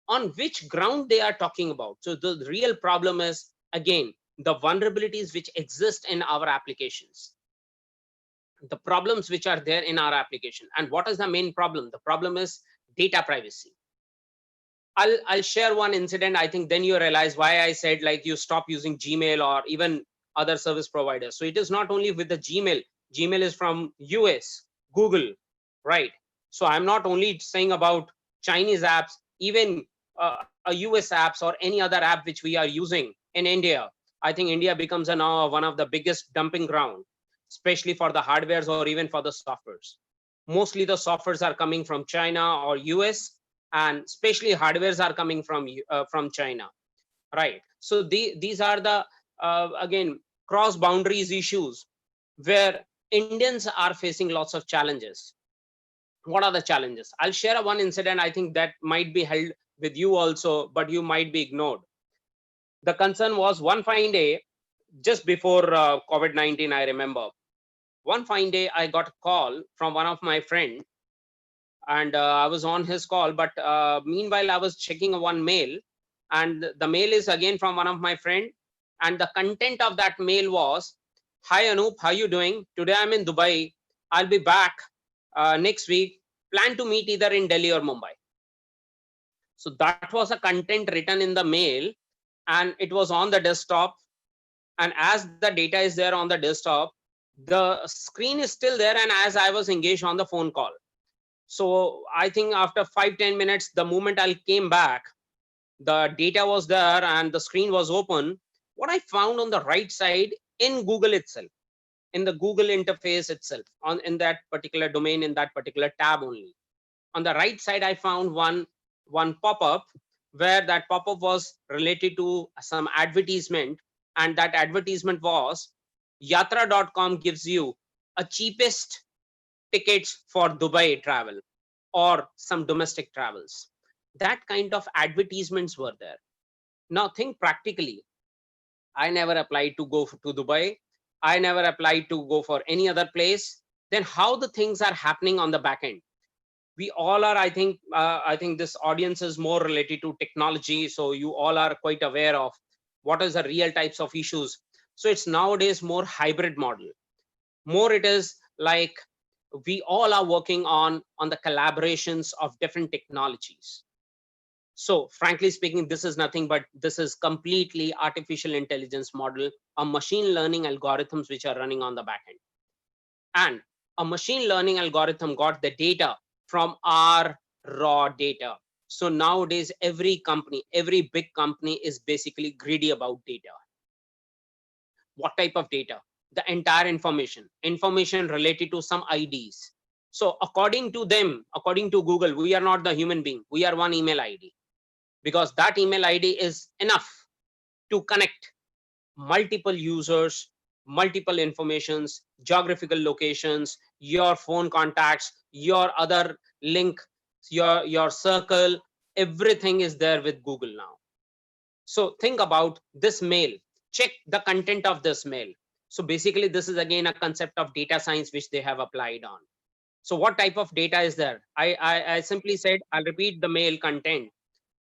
Speaker 11: On which ground they are talking about? So the real problem is, again, the vulnerabilities which exist in our applications, the problems which are there in our application. And what is the main problem? The problem is data privacy. I'll share one incident. I think then you realize why I said like you stop using Gmail or even other service providers. So it is not only with the Gmail. Gmail is from US, Google, right? So I'm not only saying about Chinese apps, even a US apps or any other app which we are using in India. I think India becomes now one of the biggest dumping ground, especially for the hardwares or even for the softwares. Mostly the softwares are coming from China or US, and especially hardwares are coming from China, right? So these are the again cross boundaries issues where Indians are facing lots of challenges. What are the challenges? I'll share one incident. I think that might be held with you also, but you might be ignored. The concern was one fine day, just before COVID-19, I remember. One fine day, I got a call from one of my friends, and I was on his call, but meanwhile, I was checking one mail, and the mail is again from one of my friend, and the content of that mail was, "Hi Anup, how you doing? Today I'm in Dubai. I'll be back next week. Plan to meet either in Delhi or Mumbai." So that was a content written in the mail, and it was on the desktop. And as the data is there on the desktop, the screen is still there, and as I was engaged on the phone call. So I think after 5-10 minutes, the moment I came back, the data was there and the screen was open. What I found on the right side in Google itself, in the Google interface itself, in that particular domain, in that particular tab only, on the right side, I found one pop-up where that pop-up was related to some advertisement, and that advertisement was yatra.com gives you a cheapest tickets for Dubai travel or some domestic travels. That kind of advertisements were there. Now think practically. I never applied to go to Dubai. I never applied to go for any other place. Then how the things are happening on the back end? We all are, I think this audience is more related to technology. So you all are quite aware of what is the real types of issues. So it's nowadays more hybrid model. More it is like we all are working on the collaborations of different technologies. So frankly speaking, this is nothing but this is completely artificial intelligence model, a machine learning algorithms which are running on the back end. And a machine learning algorithm got the data from our raw data. So nowadays, every company, every big company is basically greedy about data. What type of data? The entire information related to some IDs. So according to them, according to Google, we are not the human being. We are one email ID, because that email ID is enough to connect multiple users, multiple informations, geographical locations, your phone contacts, your other link, your circle, everything is there with Google now. So think about this mail, check the content of this mail. So basically this is again a concept of data science which they have applied on. So what type of data is there? I simply said, I'll repeat the mail content.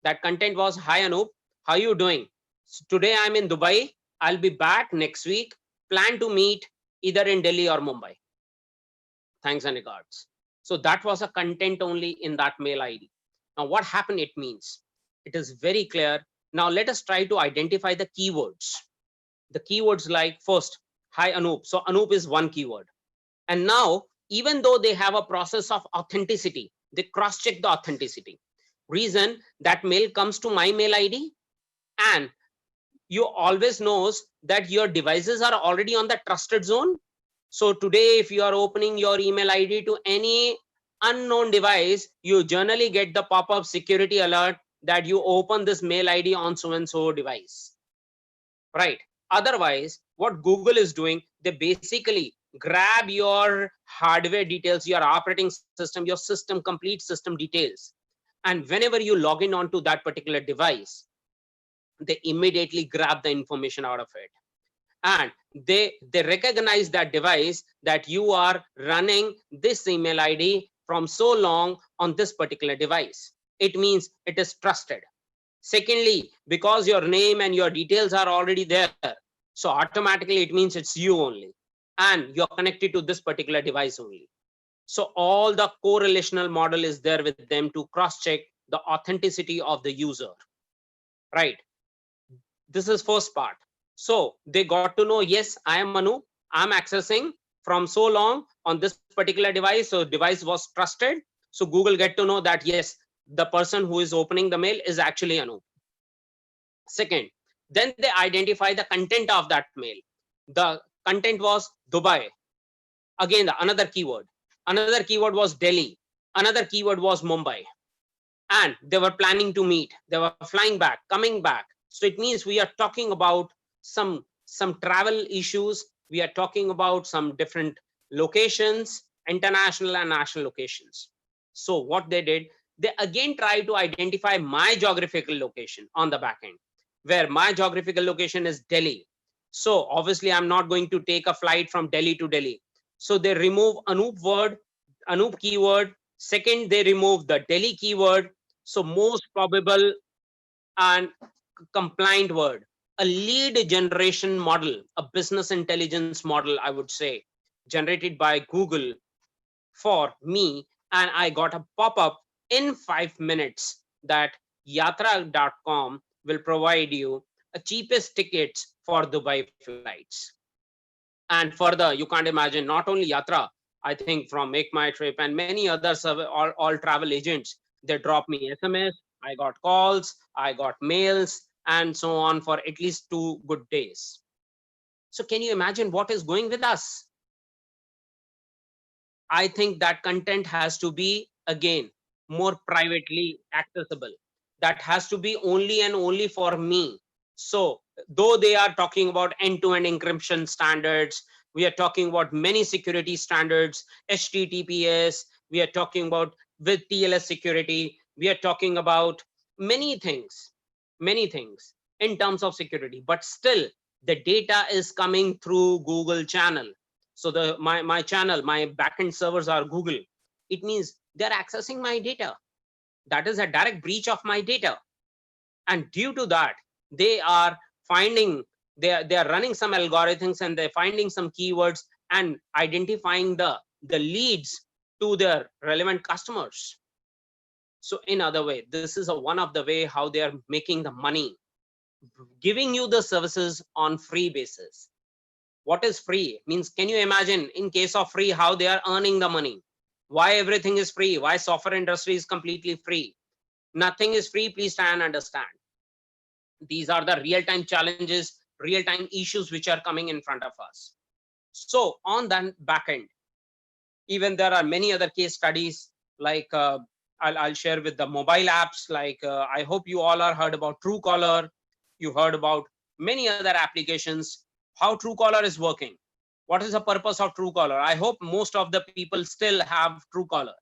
Speaker 11: That content was, hi Anup, how are you doing? So today I'm in Dubai. I'll be back next week. Plan to meet either in Delhi or Mumbai. Thanks and regards. So that was a content only in that mail ID. Now what happened? It means it is very clear. Now let us try to identify the keywords. The keywords like first, hi Anup. So Anup is one keyword. And now, even though they have a process of authenticity, they cross-check the authenticity. Reason, that mail comes to my mail ID, and you always knows that your devices are already on the trusted zone. So today, if you are opening your email ID to any unknown device, you generally get the pop-up security alert that you open this mail ID on so-and-so device, right? Otherwise, what Google is doing, they basically grab your hardware details, your operating system, your system, complete system details. And whenever you log in onto that particular device, they immediately grab the information out of it. And they recognize that device, that you are running this email ID from so long on this particular device. It means it is trusted. Secondly, because your name and your details are already there, so automatically it means it's you only, and you're connected to this particular device only. So all the correlational model is there with them to cross-check the authenticity of the user, right? This is first part. So they got to know, yes, I am Manu, I'm accessing from so long on this particular device, so device was trusted. So Google get to know that, yes, the person who is opening the mail is actually Anu. Second, then they identify the content of that mail. The content was Dubai. Again, another keyword. Another keyword was Delhi. Another keyword was Mumbai. And they were planning to meet. They were flying back, coming back. So it means we are talking about some travel issues. We are talking about some different locations, international and national locations. So what they did, they again try to identify my geographical location on the back end, where my geographical location is Delhi. So obviously I'm not going to take a flight from Delhi to Delhi. So they remove Anup word, Anup keyword. Second, they remove the Delhi keyword. So most probable and compliant word, a lead generation model, a business intelligence model, I would say, generated by Google for me. And I got a pop-up in 5 minutes that yatra.com will provide you a cheapest tickets for Dubai flights. And further, you can't imagine, not only Yatra, I think from Make My Trip and many others, all travel agents, they drop me SMS, I got calls, I got mails, and so on for at least 2 good days. So can you imagine what is going with us? I think that content has to be, again, more privately accessible. That has to be only and only for me. So though they are talking about end-to-end encryption standards, we are talking about many security standards, HTTPS, we are talking about with TLS security, we are talking about many things in terms of security, but still the data is coming through Google channel. So my channel, my backend servers are Google. It means they're accessing my data. That is a direct breach of my data. And due to that, they are finding, they are running some algorithms and they're finding some keywords and identifying the leads to their relevant customers. So in other way, this is one of the way how they are making the money, giving you the services on free basis. What is free? Means, can you imagine in case of free, how they are earning the money? Why everything is free? Why software industry is completely free? Nothing is free, please try and understand. These are the real-time challenges, real-time issues which are coming in front of us. So on that back end, Even there are many other case studies, like I'll share with the mobile apps. Like I hope you all are heard about Truecaller. You heard about many other applications, how Truecaller is working. What is the purpose of Truecaller? I hope most of the people still have Truecaller.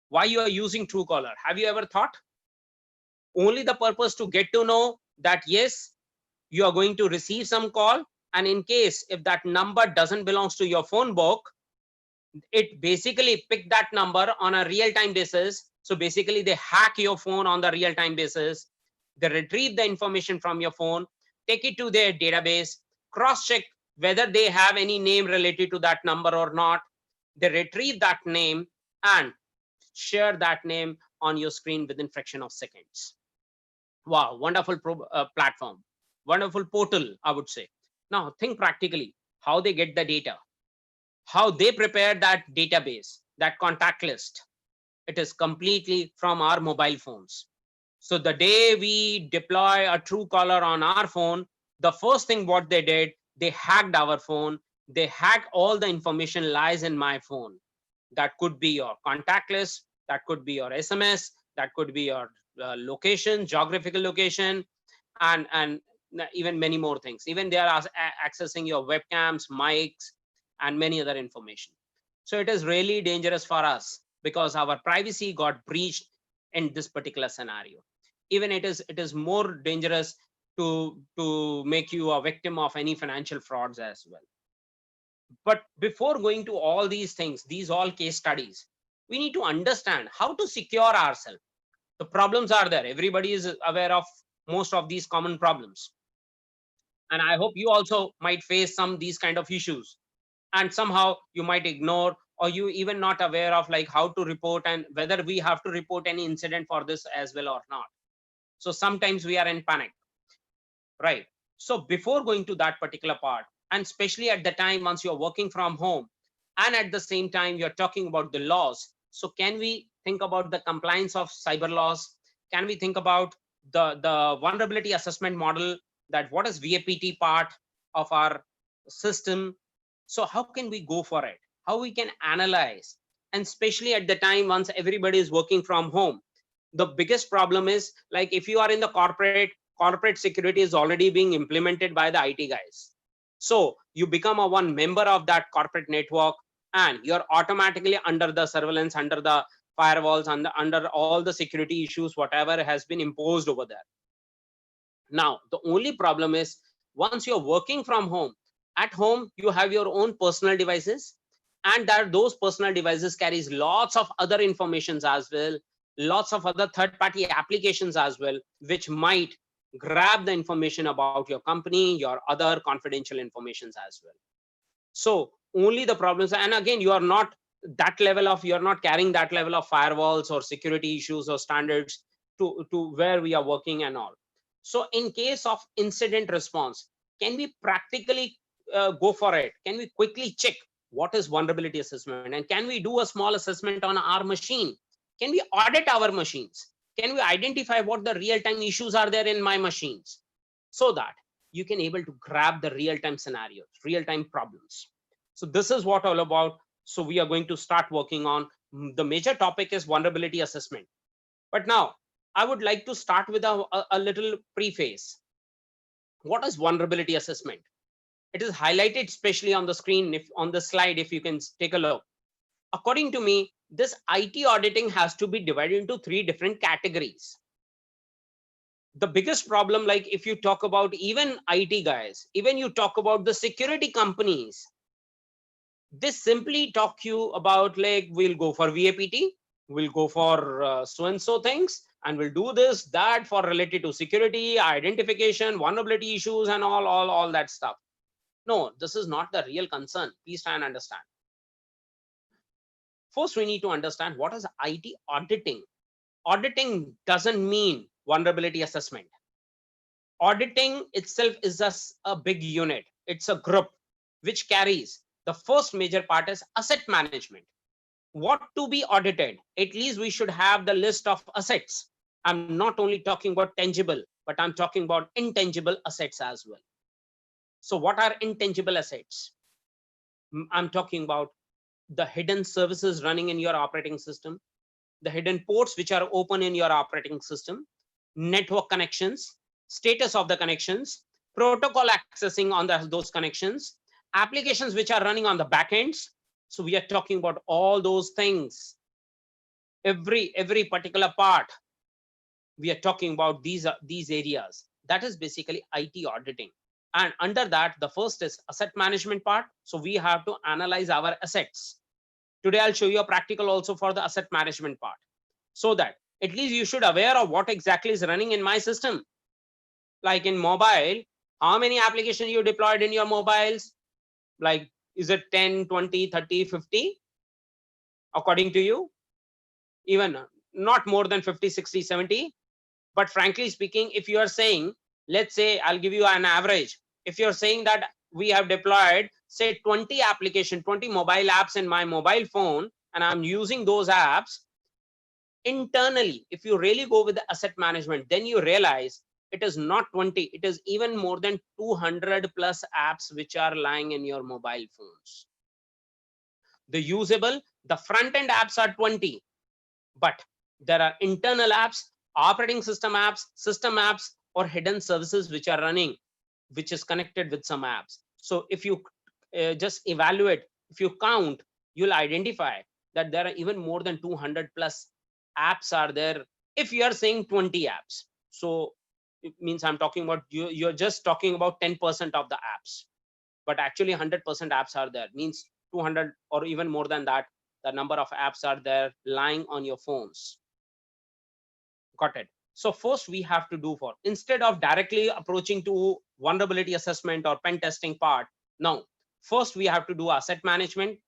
Speaker 11: Why you are using Truecaller? Have you ever thought? Only the purpose to get to know that, yes, you are going to receive some call. And in case if that number doesn't belongs to your phone book, it basically pick that number on a real-time basis. So basically they hack your phone on the real-time basis. They retrieve the information from your phone, take it to their database, cross-check whether they have any name related to that number or not. They retrieve that name and share that name on your screen within fraction of seconds. Wow, wonderful platform, wonderful portal, I would say. Now think practically how they get the data, how they prepare that database, that contact list. It is completely from our mobile phones. So the day we deploy a Truecaller on our phone, the first thing what they did, they hacked our phone. They hacked all the information lies in my phone. That could be your contact list, that could be your SMS, that could be your location, geographical location, and even many more things. Even they are accessing your webcams, mics, and many other information. So it is really dangerous for us because our privacy got breached in this particular scenario. Even it is more dangerous to make you a victim of any financial frauds as well. But before going to all these things, these all case studies, we need to understand how to secure ourselves. The problems are there. Everybody is aware of most of these common problems. And I hope you also might face some of these kind of issues. And somehow you might ignore, or you even not aware of like how to report and whether we have to report any incident for this as well or not. So sometimes we are in panic, right? So before going to that particular part, and especially at the time once you're working from home, and at the same time you're talking about the laws. So can we think about the compliance of cyber laws? Can we think about the vulnerability assessment model, that what is VAPT part of our system? So how can we go for it? How we can analyze? And especially at the time once everybody is working from home, the biggest problem is like if you are in the corporate security is already being implemented by the IT guys. So you become a one member of that corporate network and you're automatically under the surveillance, under the firewalls, under all the security issues, whatever has been imposed over there. Now, the only problem is once you're working from home, at home, you have your own personal devices, and that those personal devices carries lots of other informations as well, lots of other third-party applications as well, which might grab the information about your company, your other confidential informations as well. So only the problems, and again, you are not that level of, you're not carrying that level of firewalls or security issues or standards to where we are working and all. So in case of incident response, can we practically go for it? Can we quickly check what is vulnerability assessment? And can we do a small assessment on our machine? Can we audit our machines? Can we identify what the real-time issues are there in my machines, so that you can able to grab the real-time scenarios, real-time problems? So this is what all about. So we are going to start working on the major topic is vulnerability assessment. But now I would like to start with a little preface. What is vulnerability assessment? It is highlighted especially on the screen, if on the slide, if you can take a look. According to me, this IT auditing has to be divided into 3 different categories. The biggest problem, like if you talk about even IT guys, even you talk about the security companies, they simply talk you about like, we'll go for VAPT, we'll go for so-and-so things, and we'll do this, that for related to security, identification, vulnerability issues, and all that stuff. No, this is not the real concern. Please try and understand. First, we need to understand what is IT auditing. Auditing doesn't mean vulnerability assessment. Auditing itself is just a big unit. It's a group which carries the first major part is asset management. What to be audited? At least we should have the list of assets. I'm not only talking about tangible, but I'm talking about intangible assets as well. So what are intangible assets? I'm talking about the hidden services running in your operating system, the hidden ports which are open in your operating system, network connections, status of the connections, protocol accessing on those connections, applications which are running on the backends. So we are talking about all those things. Every particular part, we are talking about these areas. That is basically IT auditing. And under that, the first is asset management part. So we have to analyze our assets. Today, I'll show you a practical also for the asset management part, so that at least you should aware of what exactly is running in my system. Like in mobile, how many applications you deployed in your mobiles? Like, is it 10, 20, 30, 50? According to you? Even not more than 50, 60, 70. But frankly speaking, if you are saying, let's say, I'll give you an average. If you're saying that we have deployed, say 20 application, 20 mobile apps in my mobile phone, and I'm using those apps internally, if you really go with the asset management, then you realize it is not 20, it is even more than 200 plus apps which are lying in your mobile phones. The usable, the front end apps are 20, but there are internal apps, operating system apps, or hidden services which are running, which is connected with some apps. So if you just evaluate, if you count, you'll identify that there are even more than 200 plus apps are there. If you are saying 20 apps, so it means I'm talking about you're just talking about 10% of the apps, but actually 100% apps are there, means 200 or even more than that, the number of apps are there lying on your phones. Got it? So first we have to do, for instead of directly approaching to vulnerability assessment or pen testing part, now first we have to do asset management,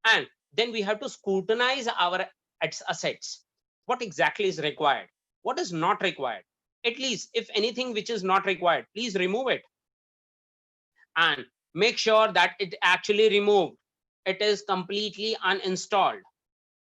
Speaker 11: and then we have to scrutinize our assets. What exactly is required? What is not required? At least if anything which is not required, please remove it. And make sure that it actually removed. It is completely uninstalled.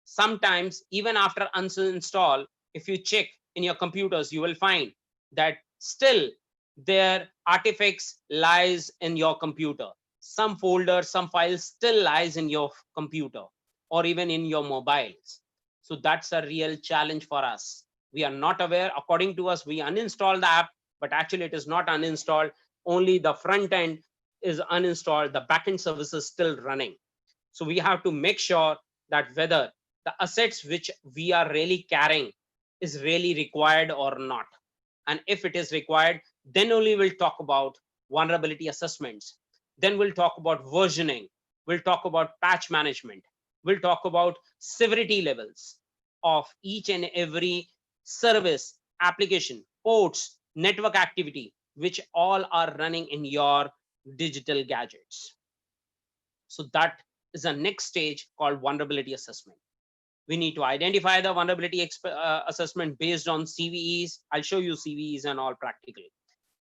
Speaker 11: Sometimes even after uninstall, if you check in your computers, you will find that still their artifacts lies in your computer. Some folder, some files still lies in your computer or even in your mobiles. So that's a real challenge for us. We are not aware. According to us, we uninstall the app, but actually it is not uninstalled. Only the front end is uninstalled. The backend service is still running. So we have to make sure that whether the assets which we are really carrying is really required or not. And if it is required, then only we'll talk about vulnerability assessments. Then we'll talk about versioning. We'll talk about patch management. We'll talk about severity levels of each and every service, application, ports, network activity, which all are running in your digital gadgets. So that is the next stage called vulnerability assessment. We need to identify the vulnerability assessment based on CVEs. I'll show you CVEs and all practically.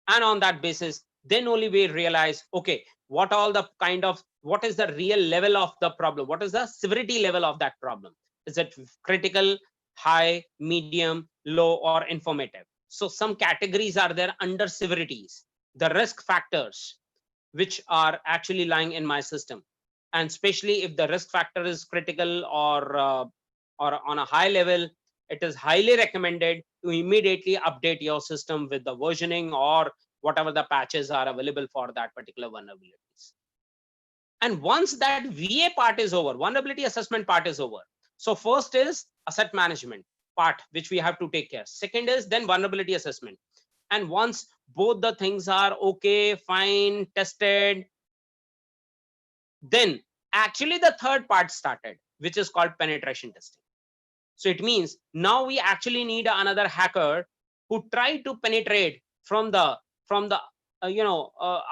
Speaker 11: And on that basis, then only we realize, okay, what is the real level of the problem? What is the severity level of that problem? Is it critical, high, medium, low, or informative? So some categories are there under severities, the risk factors, which are actually lying in my system. And especially if the risk factor is critical or on a high level, it is highly recommended to immediately update your system with the versioning or whatever the patches are available for that particular vulnerabilities. And once that VA part is over, vulnerability assessment part is over. So first is asset management part, which we have to take care. Second is then vulnerability assessment. And once both the things are okay, fine, tested, then actually the third part started, which is called penetration testing. So it means now we actually need another hacker who try to penetrate from the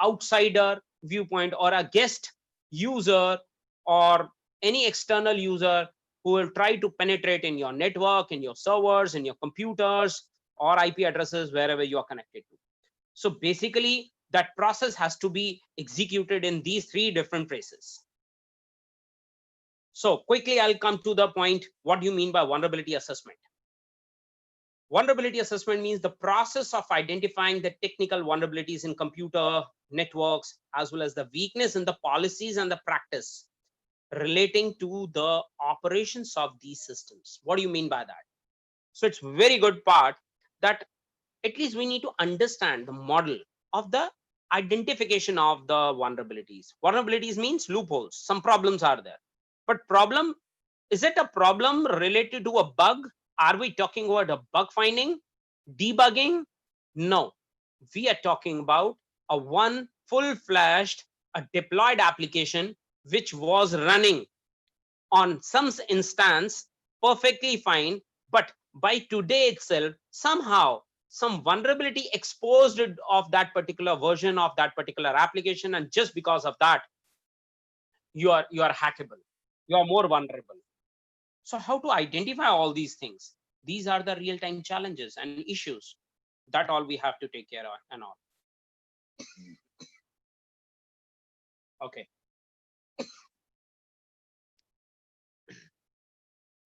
Speaker 11: outsider viewpoint, or a guest user or any external user who will try to penetrate in your network, in your servers, in your computers, or IP addresses, wherever you are connected to. So basically that process has to be executed in these three different phases. So quickly, I'll come to the point. What do you mean by vulnerability assessment? Vulnerability assessment means the process of identifying the technical vulnerabilities in computer networks, as well as the weakness in the policies and the practice relating to the operations of these systems. What do you mean by that? So it's very good part that at least we need to understand the model of the identification of the vulnerabilities. Vulnerabilities means loopholes. Some problems are there, but problem, is it a problem related to a bug? Are we talking about a bug finding, debugging? No, we are talking about a one full-fledged, a deployed application which was running on some instance perfectly fine, but by today itself, somehow some vulnerability exposed of that particular version of that particular application, and just because of that, you are hackable, you are more vulnerable. So how to identify all these things? These are the real-time challenges and issues that all we have to take care of and all. Okay.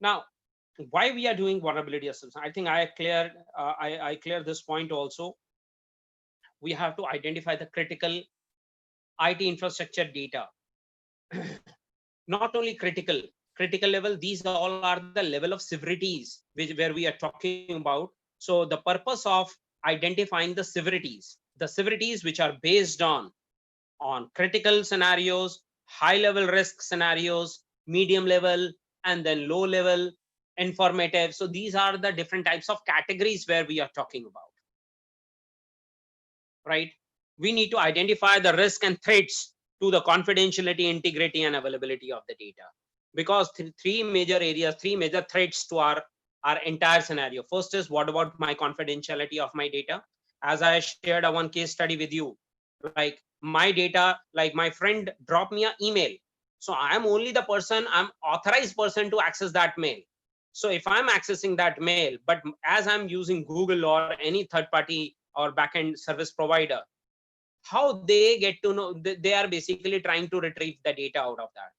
Speaker 11: Now, why we are doing vulnerability assessment? I think I cleared I cleared this point also. We have to identify the critical IT infrastructure data. Not only critical level, these all are the level of severities where we are talking about. So the purpose of identifying the severities which are based on critical scenarios, high level risk scenarios, medium level, and then low level, informative. So these are the different types of categories where we are talking about, right? We need to identify the risk and threats to the confidentiality, integrity, and availability of the data, because three major areas, three major threats to our entire scenario. First is, what about my confidentiality of my data? As I shared one case study with you, like my data, like my friend dropped me an email, so I am only the person, I'm authorized person to access that mail. So if I'm accessing that mail, but as I'm using Google or any third party or backend service provider, how they get to know? They are basically trying to retrieve the data out of that,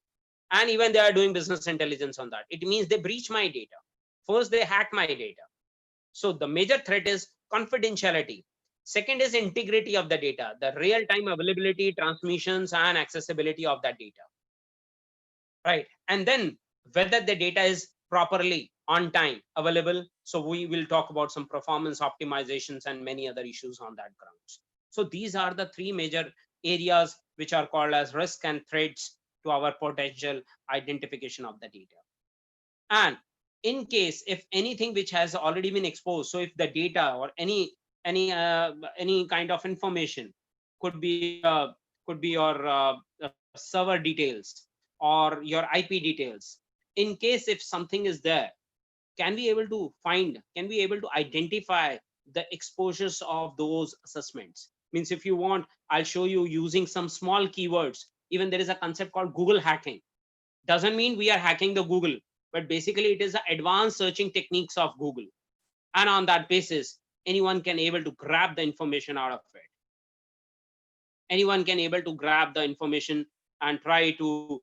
Speaker 11: and even they are doing business intelligence on that. It means they breach my data. First, they hack my data. So the major threat is confidentiality. Second is integrity of the data, the real-time availability, transmissions, and accessibility of that data, right? And then whether the data is properly on time available. So we will talk about some performance optimizations and many other issues on that grounds. So these are the three major areas which are called as risk and threats to our potential identification of the data. And in case if anything which has already been exposed, so if the data or any kind of information, could be your server details or your IP details, in case if something is there, can we able to identify the exposures of those assessments? Means if you want, I'll show you using some small keywords. Even there is a concept called Google hacking. Doesn't mean we are hacking the Google, but basically it is the advanced searching techniques of Google, and on that basis anyone can able to grab the information out of it. Anyone can able to grab the information and try to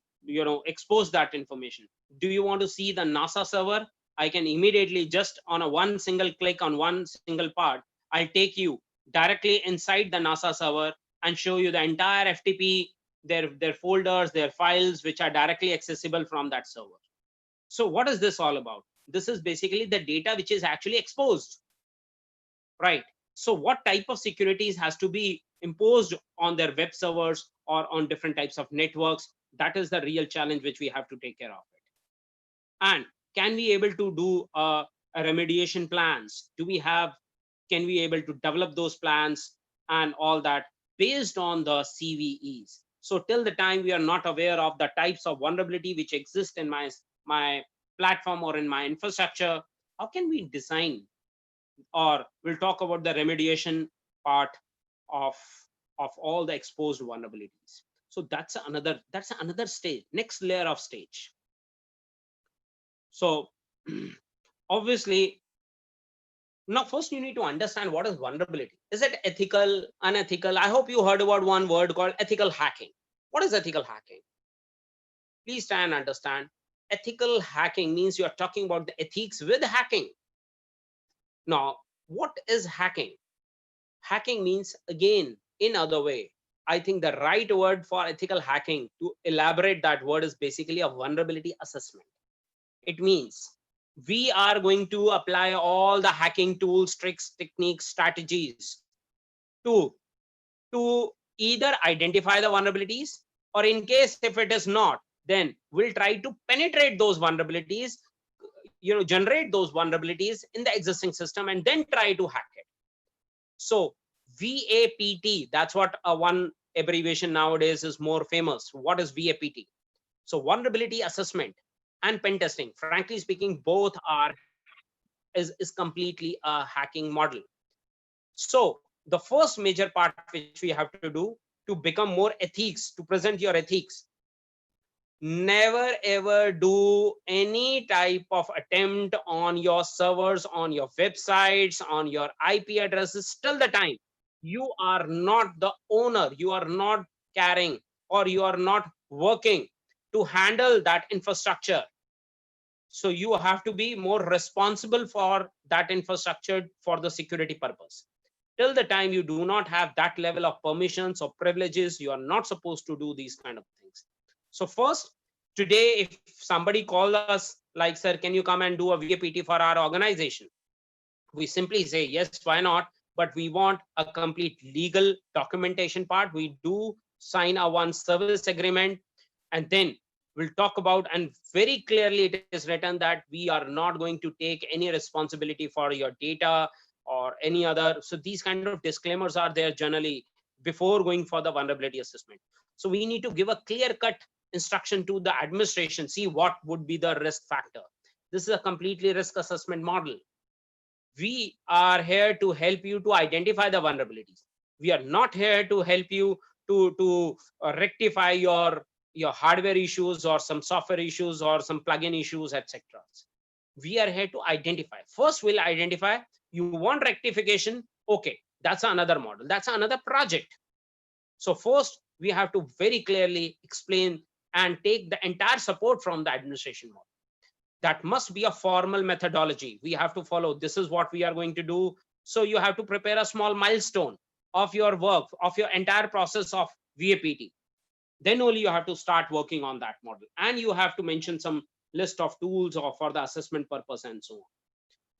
Speaker 11: expose that information. Do you want to see the NASA server? I can immediately, just on a one single click on one single part, I'll take you directly inside the NASA server and show you the entire FTP, their folders, their files, which are directly accessible from that server. So what is this all about? This is basically the data which is actually exposed, right? So what type of securities has to be imposed on their web servers or on different types of networks? That is the real challenge which we have to take care of it. And can we able to do a remediation plans? Can we able to develop those plans and all that based on the CVEs? So till the time we are not aware of the types of vulnerability which exist in my platform or in my infrastructure, how can we design? Or we'll talk about the remediation part of all the exposed vulnerabilities. So that's another stage, next layer of stage. So obviously, now first you need to understand what is vulnerability. Is it ethical, unethical? I hope you heard about one word called ethical hacking. What is ethical hacking? Please try and understand. Ethical hacking means you are talking about the ethics with hacking. Now, what is hacking? Hacking means, again, in other way, I think the right word for ethical hacking to elaborate that word is basically a vulnerability assessment. It means we are going to apply all the hacking tools, tricks, techniques, strategies to either identify the vulnerabilities, or in case if it is not, then we'll try to penetrate those vulnerabilities, generate those vulnerabilities in the existing system and then try to hack it. So VAPT, that's what one abbreviation nowadays is more famous. What is VAPT? So vulnerability assessment and pen testing, frankly speaking, both are is completely a hacking model. So the first major part which we have to do to become more ethics, to present your ethics, never ever do any type of attempt on your servers, on your websites, on your IP addresses till the time you are not the owner, you are not carrying, or you are not working to handle that infrastructure. So you have to be more responsible for that infrastructure for the security purpose. Till the time you do not have that level of permissions or privileges, you are not supposed to do these kind of things. So first, today, if somebody calls us like, sir, can you come and do a VAPT for our organization? We simply say, yes, why not? But we want a complete legal documentation part. We do sign a one service agreement, and then we'll talk about, and very clearly it is written that we are not going to take any responsibility for your data or any other. So these kind of disclaimers are there generally before going for the vulnerability assessment. So we need to give a clear-cut instruction to the administration, see what would be the risk factor. This is a completely risk assessment model. We are here to help you to identify the vulnerabilities. We are not here to help you to rectify your hardware issues or some software issues or some plugin issues, etc. We are here to identify. First, we'll identify. You want rectification? Okay, that's another model. That's another project. So first, we have to very clearly explain and take the entire support from the administration model. That must be a formal methodology. We have to follow. This is what we are going to do. So you have to prepare a small milestone of your work, of your entire process of VAPT. Then only you have to start working on that model. And you have to mention some list of tools or for the assessment purpose and so on.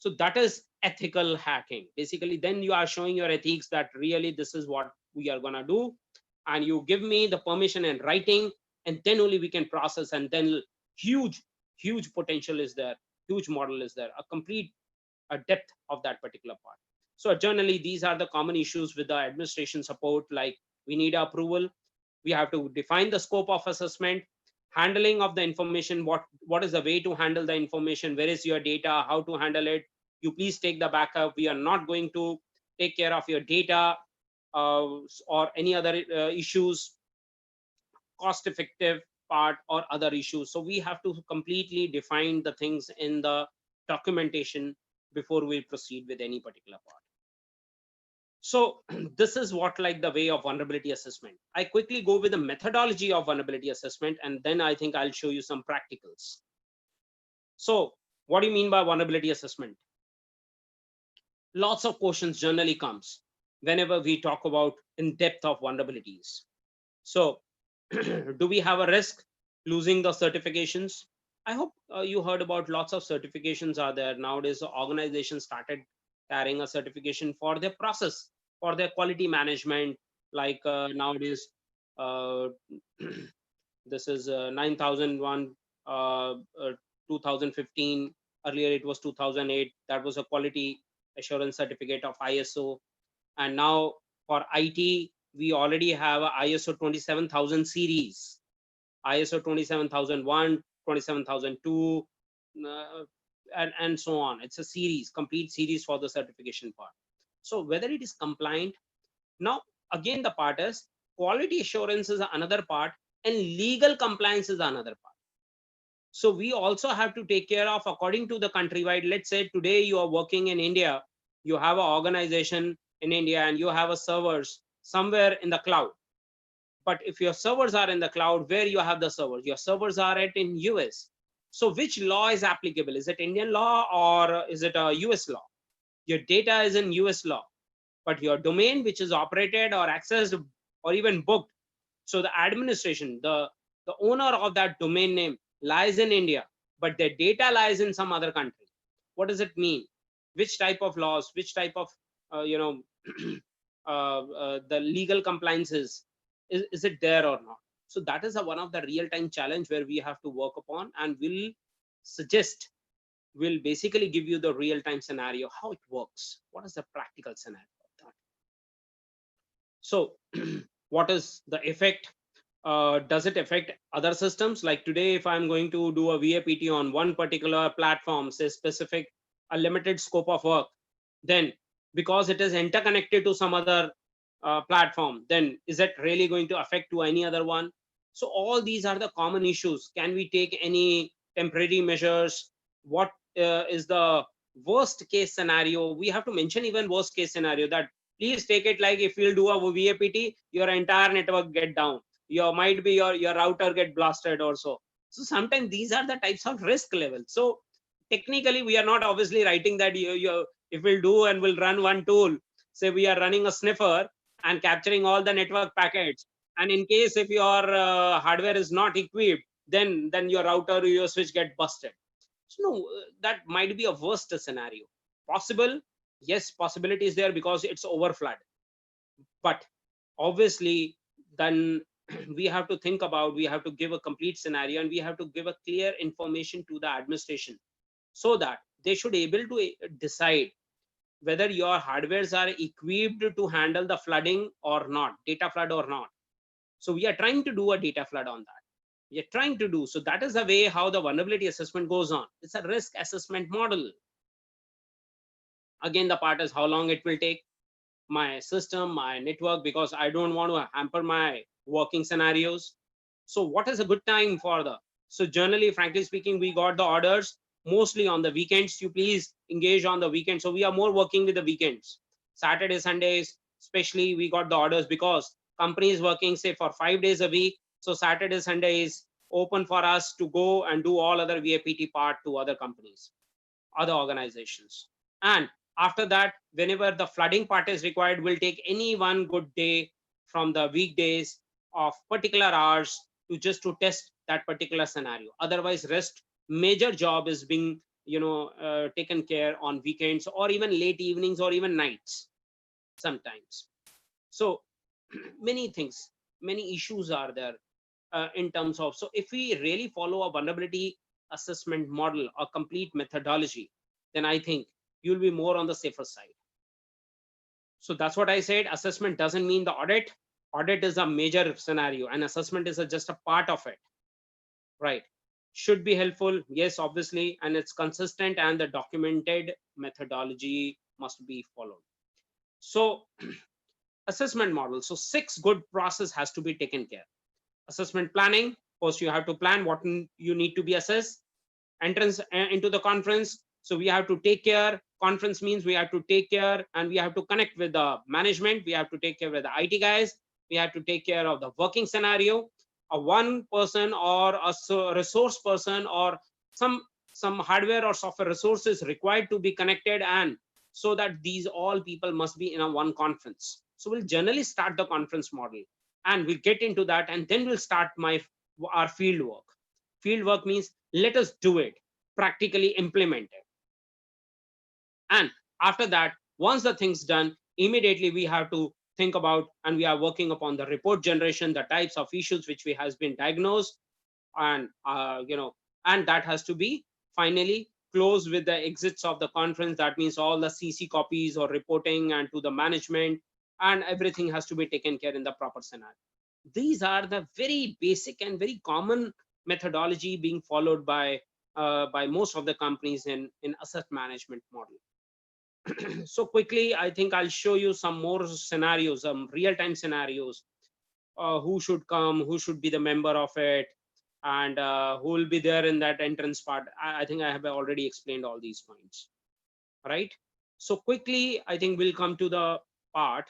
Speaker 11: So that is ethical hacking. Basically, then you are showing your ethics that really this is what we are going to do. And you give me the permission in writing, and then only we can process, and then huge potential is there, huge model is there, a complete depth of that particular part. So generally, these are the common issues with the administration support, like we need approval. We have to define the scope of assessment, handling of the information, what is the way to handle the information, where is your data, how to handle it. You please take the backup. We are not going to take care of your data or any other issues, cost effective part or other issues. So we have to completely define the things in the documentation before we proceed with any particular part. So this is what like the way of vulnerability assessment. I quickly go with the methodology of vulnerability assessment, and then I think I'll show you some practicals. So what do you mean by vulnerability assessment? Lots of questions generally comes whenever we talk about in depth of vulnerabilities. So do we have a risk losing the certifications? I hope you heard about lots of certifications are there. Nowadays, the organization started carrying a certification for their process, for their quality management, like nowadays, this is 9001, 2015, earlier it was 2008, that was a quality assurance certificate of ISO. And now for IT, we already have a ISO 27000 series, ISO 27001, 27002, and so on. It's a series, complete series for the certification part. So whether it is compliant, now again the part is quality assurance is another part and legal compliance is another part. So we also have to take care of according to the countrywide. Let's say today you are working in India, you have an organization in India and you have a servers somewhere in the cloud. But if your servers are in the cloud, where you have the servers? Your servers are in US. So which law is applicable? Is it Indian law or is it a US law? Your data is in US law, but your domain which is operated or accessed or even booked. So the administration, the owner of that domain name lies in India, but their data lies in some other country. What does it mean? Which type of laws, which type of the legal compliances, is it there or not? So that is one of the real-time challenge where we have to work upon, and will basically give you the real-time scenario, how it works. What is the practical scenario of that? So what is the effect? Does it affect other systems? Like today, if I'm going to do a VAPT on one particular platform, say specific, a limited scope of work, then because it is interconnected to some other platform, then is it really going to affect to any other one? So all these are the common issues. Can we take any temporary measures? What is the worst case scenario? We have to mention even worst case scenario, that please take it like if you'll do a VAPT, your entire network get down. Your might be your router get blasted also. So sometimes these are the types of risk levels. So technically, we are not obviously writing that if we'll do and we'll run one tool, say we are running a sniffer and capturing all the network packets. And in case if your hardware is not equipped, then your router or your switch get busted. So no, that might be a worst scenario. Possible, yes, possibility is there because it's overflood. But obviously, then we have to think about, we have to give a complete scenario, and we have to give a clear information to the administration, so that they should be able to decide whether your hardwares are equipped to handle the flooding or not, data flood or not. So we are trying to do a data flood on that. We are trying to do. So that is the way how the vulnerability assessment goes on. It's a risk assessment model. Again, the part is how long it will take my system, my network, because I don't want to hamper my working scenarios. So what is a good time for the, so generally, frankly speaking, we got the orders mostly on the weekends. You please engage on the weekends. So we are more working with the weekends, Saturdays, Sundays, especially we got the orders because company is working say for 5 days a week. So Saturday, Sunday is open for us to go and do all other VAPT part to other companies, other organizations. And after that, whenever the flooding part is required, we'll take any one good day from the weekdays of particular hours to test that particular scenario. Otherwise, rest major job is being taken care on weekends or even late evenings or even nights sometimes. So many things, many issues are there in terms of, so if we really follow a vulnerability assessment model or complete methodology, then I think you'll be more on the safer side. So that's what I said. Assessment doesn't mean the audit. Audit is a major scenario and assessment is just a part of it, right? Should be helpful, yes, obviously, and it's consistent and the documented methodology must be followed. So assessment model. So 6 good process has to be taken care. Assessment planning. First, you have to plan what you need to be assessed. Entrance into the conference. So we have to take care. Conference means we have to take care and we have to connect with the management. We have to take care with the IT guys. We have to take care of the working scenario. A one person or a resource person or some hardware or software resources required to be connected, and so that these all people must be in a one conference. So we'll generally start the conference model and we'll get into that, and then we'll start our field work. Field work means let us do it, practically implement it. And after that, once the thing's done, immediately we have to think about, and we are working upon the report generation, the types of issues which has been diagnosed, and and that has to be finally closed with the exits of the conference. That means all the CC copies or reporting and to the management, and everything has to be taken care in the proper scenario. These are the very basic and very common methodology being followed by most of the companies in asset management model. So quickly, I think I'll show you some more scenarios, some real-time scenarios. Who should come, who should be the member of it, and who will be there in that entrance part. I think I have already explained all these points, right? So quickly, I think we'll come to the part.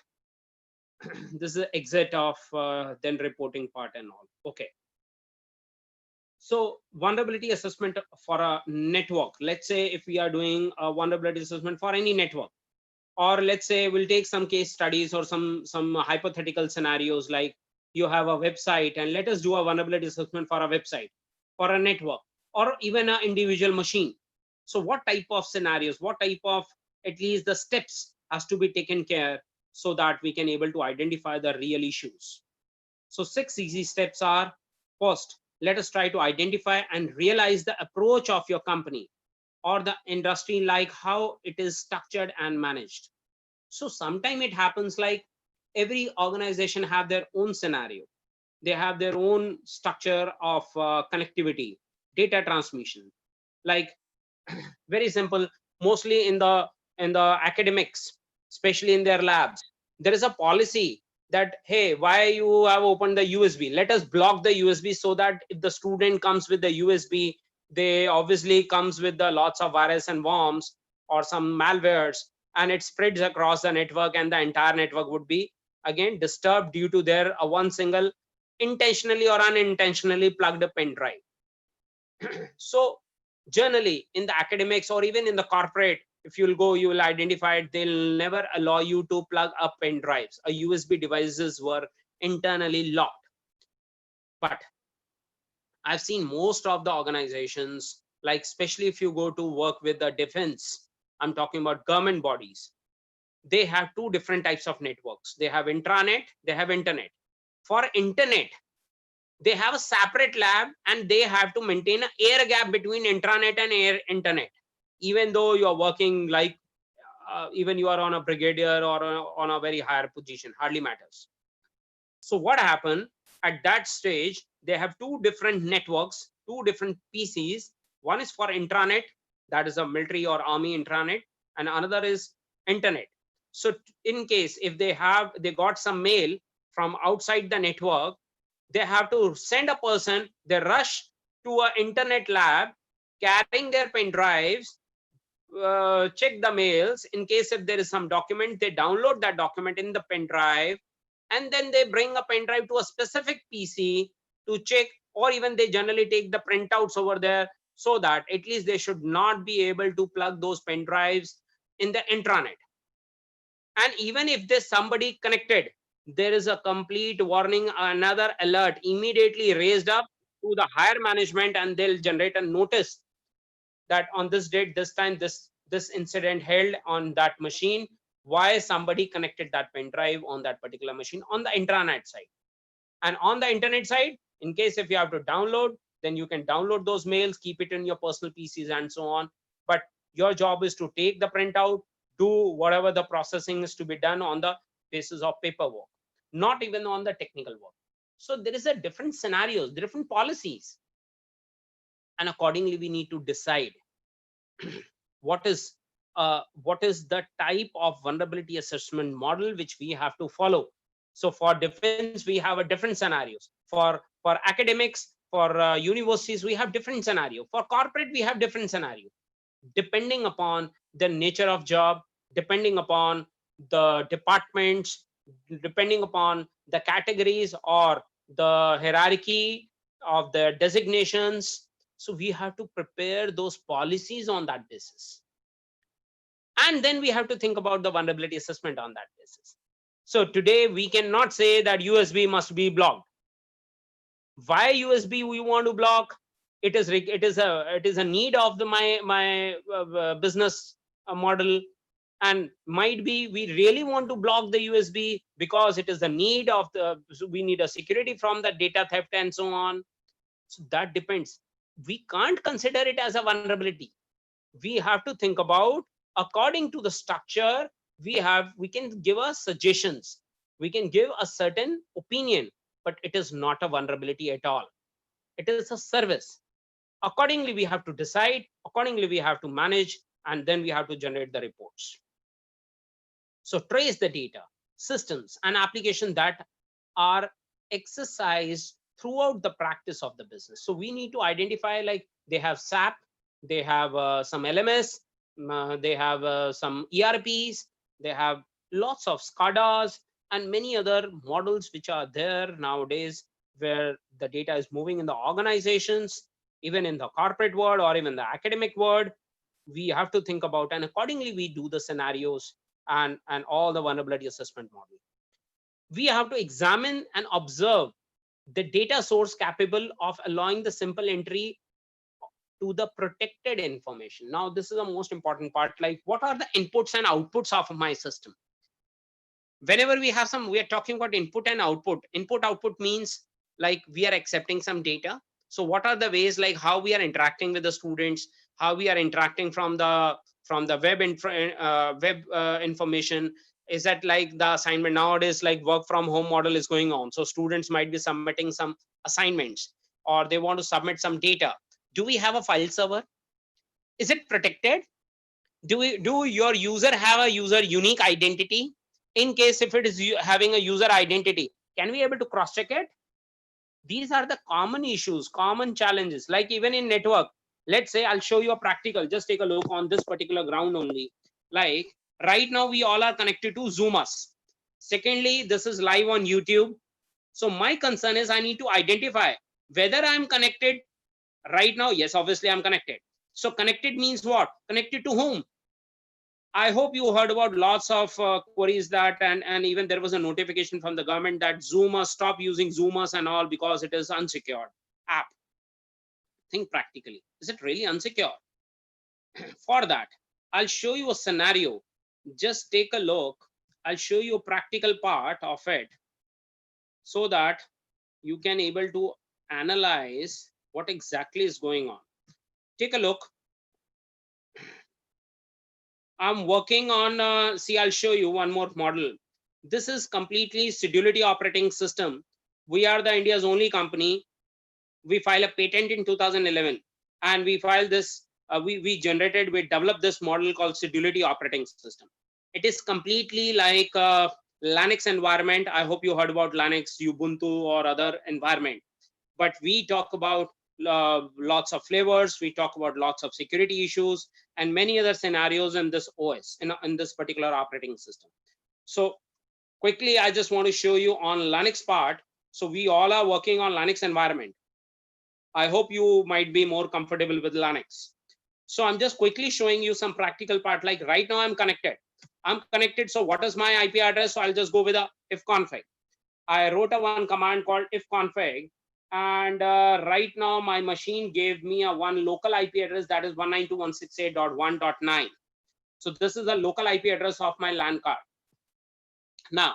Speaker 11: This is the exit of then reporting part and all. Okay. So vulnerability assessment for a network. Let's say if we are doing a vulnerability assessment for any network, Or let's say we'll take some case studies or some hypothetical scenarios, like you have a website and let us do a vulnerability assessment for a website, for a network, or even an individual machine. So what type of scenarios, what type of at least the steps has to be taken care so that we can able to identify the real issues. So 6 easy steps are: first, let us try to identify and realize the approach of your company or the industry, like how it is structured and managed. So sometimes it happens like every organization have their own scenario. They have their own structure of connectivity, data transmission. Like very simple, mostly in the academics, especially in their labs, there is a policy that, hey, why you have opened the USB? Let us block the USB so that if the student comes with the USB, they obviously comes with the lots of virus and worms or some malwares, and it spreads across the network, and the entire network would be again disturbed due to their one single intentionally or unintentionally plugged pen drive. So generally in the academics or even in the corporate, if you'll go, you will identify it, they'll never allow you to plug up pen drives. USB devices were internally locked. But I've seen most of the organizations, like especially if you go to work with the defense, I'm talking about government bodies, they have 2 different types of networks. They have intranet, they have internet. For internet, they have a separate lab and they have to maintain an air gap between intranet and internet, even though you are working like even you are on a brigadier or on a very higher position, hardly matters. So what happened at that stage, they have 2 different networks, 2 different PCs. One is for intranet, that is a military or army intranet, and another is internet. So in case if they got some mail from outside the network, they have to send a person, they rush to an internet lab carrying their pen drives, check the mails. In case if there is some document, they download that document in the pen drive, and then they bring a pen drive to a specific PC to check, or even they generally take the printouts over there, so that at least they should not be able to plug those pen drives in the intranet. And even if there's somebody connected, there is a complete warning, another alert immediately raised up to the higher management, and they'll generate a notice that on this date, this time, this incident held on that machine, why somebody connected that pen drive on that particular machine on the intranet side. And on the internet side, in case if you have to download, then you can download those mails, keep it in your personal PCs and so on. But your job is to take the printout, do whatever the processing is to be done on the basis of paperwork, not even on the technical work. So there is a different scenarios, different policies. And accordingly, we need to decide what is the type of vulnerability assessment model which we have to follow. So for defense, we have a different scenarios. For academics, for universities, we have different scenario. For corporate, we have different scenario, depending upon the nature of job, depending upon the departments, depending upon the categories or the hierarchy of the designations. So we have to prepare those policies on that basis. And then we have to think about the vulnerability assessment on that basis. So today we cannot say that USB must be blocked. Why USB we want to block? It is a need of the my business model, and might be we really want to block the USB because it is the need of we need a security from the data theft and so on. So that depends. We can't consider it as a vulnerability. We have to think about according to the structure we can give us suggestions, we can give a certain opinion, but it is not a vulnerability at all. It is a service. Accordingly, we have to decide, accordingly, we have to manage, and then we have to generate the reports. So trace the data, systems, and applications that are exercised throughout the practice of the business. So we need to identify, like they have SAP, they have some LMS, they have some ERPs, they have lots of SCADAs and many other models which are there nowadays, where the data is moving in the organizations, even in the corporate world or even the academic world. We have to think about, and accordingly we do the scenarios and all the vulnerability assessment model. We have to examine and observe the data source capable of allowing the simple entry to the protected information. Now, this is the most important part, like what are the inputs and outputs of my system? Whenever we have we are talking about input and output. Input output means like we are accepting some data. So what are the ways like how we are interacting with the students, how we are interacting from the web information? Is that like the assignment nowadays, like work from home model is going on. So students might be submitting some assignments or they want to submit some data. Do we have a file server? Is it protected? Do your user have a user unique identity? In case if it is having a user identity, can we able to cross check it? These are the common issues, common challenges. Like even in network, let's say I'll show you a practical, just take a look on this particular ground only. Like right now we all are connected to Zoomers. Secondly, this is live on YouTube. So my concern is I need to identify whether I'm connected right now. Yes, obviously I'm connected. So connected means what? Connected to whom? I hope you heard about lots of queries that, and even there was a notification from the government that Zoomers stop using Zoomers and all because it is unsecured app. Think practically, is it really unsecure? For that, I'll show you a scenario. Just take a look. I'll show you a practical part of it so that you can able to analyze what exactly is going on. Take a look. I'm working on, see, I'll show you one more model. This is completely Sedulity operating system. We are the India's only company. We filed a patent in 2011 and we filed this, we developed this model called Sedulity operating system. It is completely like a Linux environment. I hope you heard about Linux, Ubuntu or other environment, but we talk about lots of flavors. We talk about lots of security issues and many other scenarios in this OS, in this particular operating system. So quickly, I just want to show you on Linux part. So we all are working on Linux environment. I hope you might be more comfortable with Linux. So I'm just quickly showing you some practical part. Like right now I'm connected. So what is my IP address? So I'll just go with a ifconfig. I wrote a one command called ifconfig. And right now my machine gave me a one local IP address that is 192.168.1.9. So this is the local IP address of my LAN card. Now,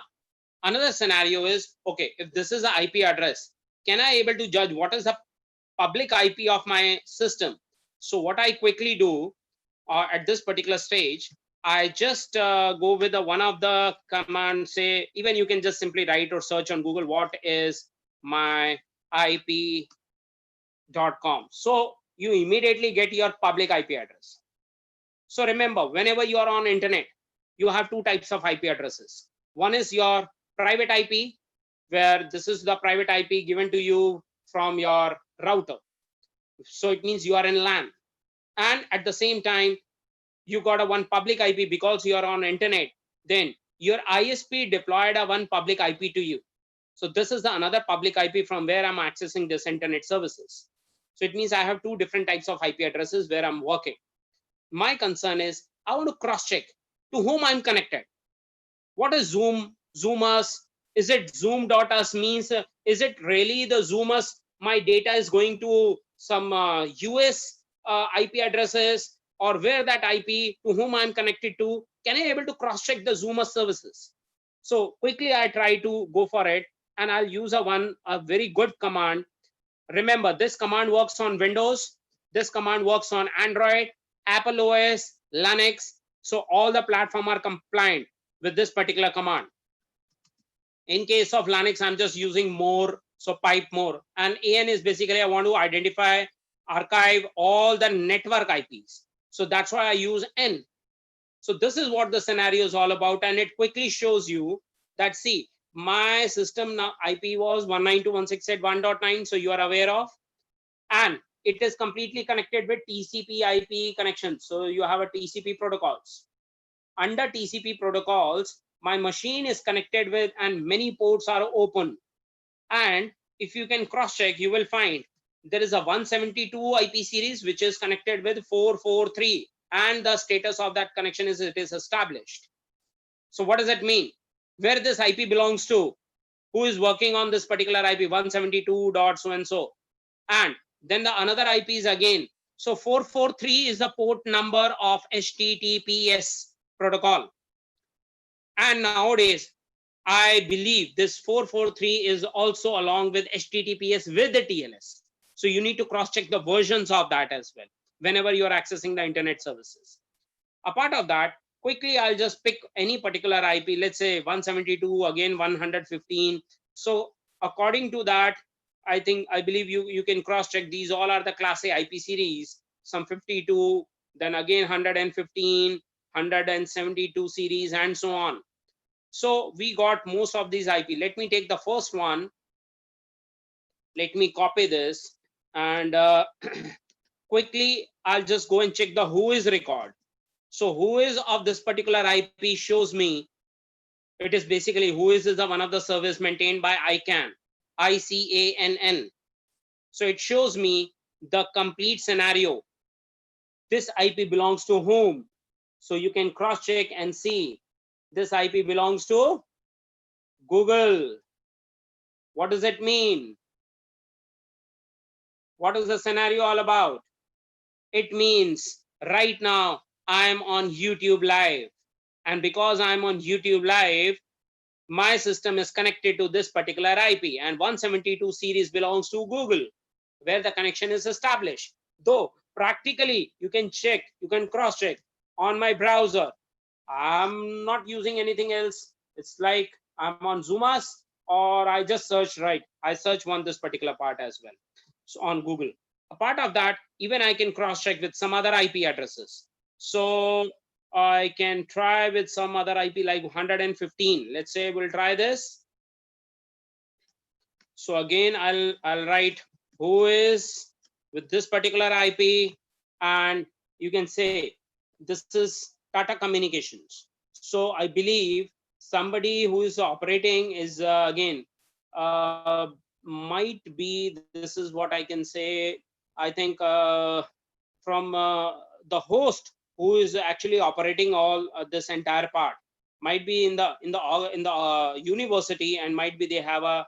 Speaker 11: another scenario is, okay, if this is the IP address, can I able to judge what is the public IP of my system? So what I quickly do at this particular stage, I just go with one of the commands, say, even you can just simply write or search on Google, what is my IP.com. So you immediately get your public IP address. So remember, whenever you are on internet, you have two types of IP addresses. One is your private IP, where this is the private IP given to you from your router. So it means you are in LAN. And at the same time, you got a one public IP because you are on internet. Then your ISP deployed a one public IP to you. So this is the another public IP from where I'm accessing this internet services. So it means I have two different types of IP addresses where I'm working. My concern is I want to cross check to whom I'm connected. What is Zoomers? Is it Zoom.us means, is it really the Zoomers? My data is going to some US IP addresses, or where that IP to whom I'm connected to? Can I able to cross check the Zoomer services? So quickly I try to go for it. And I'll use a very good command. Remember, this command works on Windows. This command works on Android, Apple OS, Linux. So all the platform are compliant with this particular command. In case of Linux, I'm just using more, so pipe more. And AN is basically, I want to identify, archive all the network IPs. So that's why I use N. So this is what the scenario is all about. And it quickly shows you that, see, my system now IP was 192.168.1.9, so you are aware of, and it is completely connected with TCP IP connection. So you have a TCP protocols. Under TCP protocols, my machine is connected with, and many ports are open. And if you can cross check, you will find there is a 172 IP series which is connected with 443, and the status of that connection is it is established. So what does that mean? Where this IP belongs to? Who is working on this particular IP 172 dot so and so, and then the another IP is again. So 443 is the port number of HTTPS protocol. And nowadays, I believe this 443 is also along with HTTPS with the TLS. So you need to cross-check the versions of that as well whenever you're accessing the internet services. Apart of that, quickly, I'll just pick any particular IP, let's say 172, again 115. So according to that, I believe you can cross-check. These all are the Class A IP series, some 52, then again 115, 172 series, and so on. So we got most of these IP. Let me take the first one. Let me copy this, and quickly, I'll just go and check the who is record. So who is of this particular IP shows me, it is basically who is the one of the service maintained by ICANN, ICANN. So it shows me the complete scenario. This IP belongs to whom? So you can cross check and see this IP belongs to Google. What does it mean? What is the scenario all about? It means right now I am on YouTube Live, and because I'm on YouTube Live, my system is connected to this particular IP, and 172 series belongs to Google, where the connection is established. Though practically you can check, you can cross check on my browser. I'm not using anything else. It's like I'm on Zoomas, or I just search, right? I search this particular part as well. So on Google. Apart of that, even I can cross check with some other IP addresses. So I can try with some other IP like 115. Let's say we'll try this. So again, I'll write who is with this particular IP, and you can say this is Tata Communications. So I believe somebody who is operating is again might be, this is what I can say. I think from the host who is actually operating all this entire part might be in the university, and might be they have a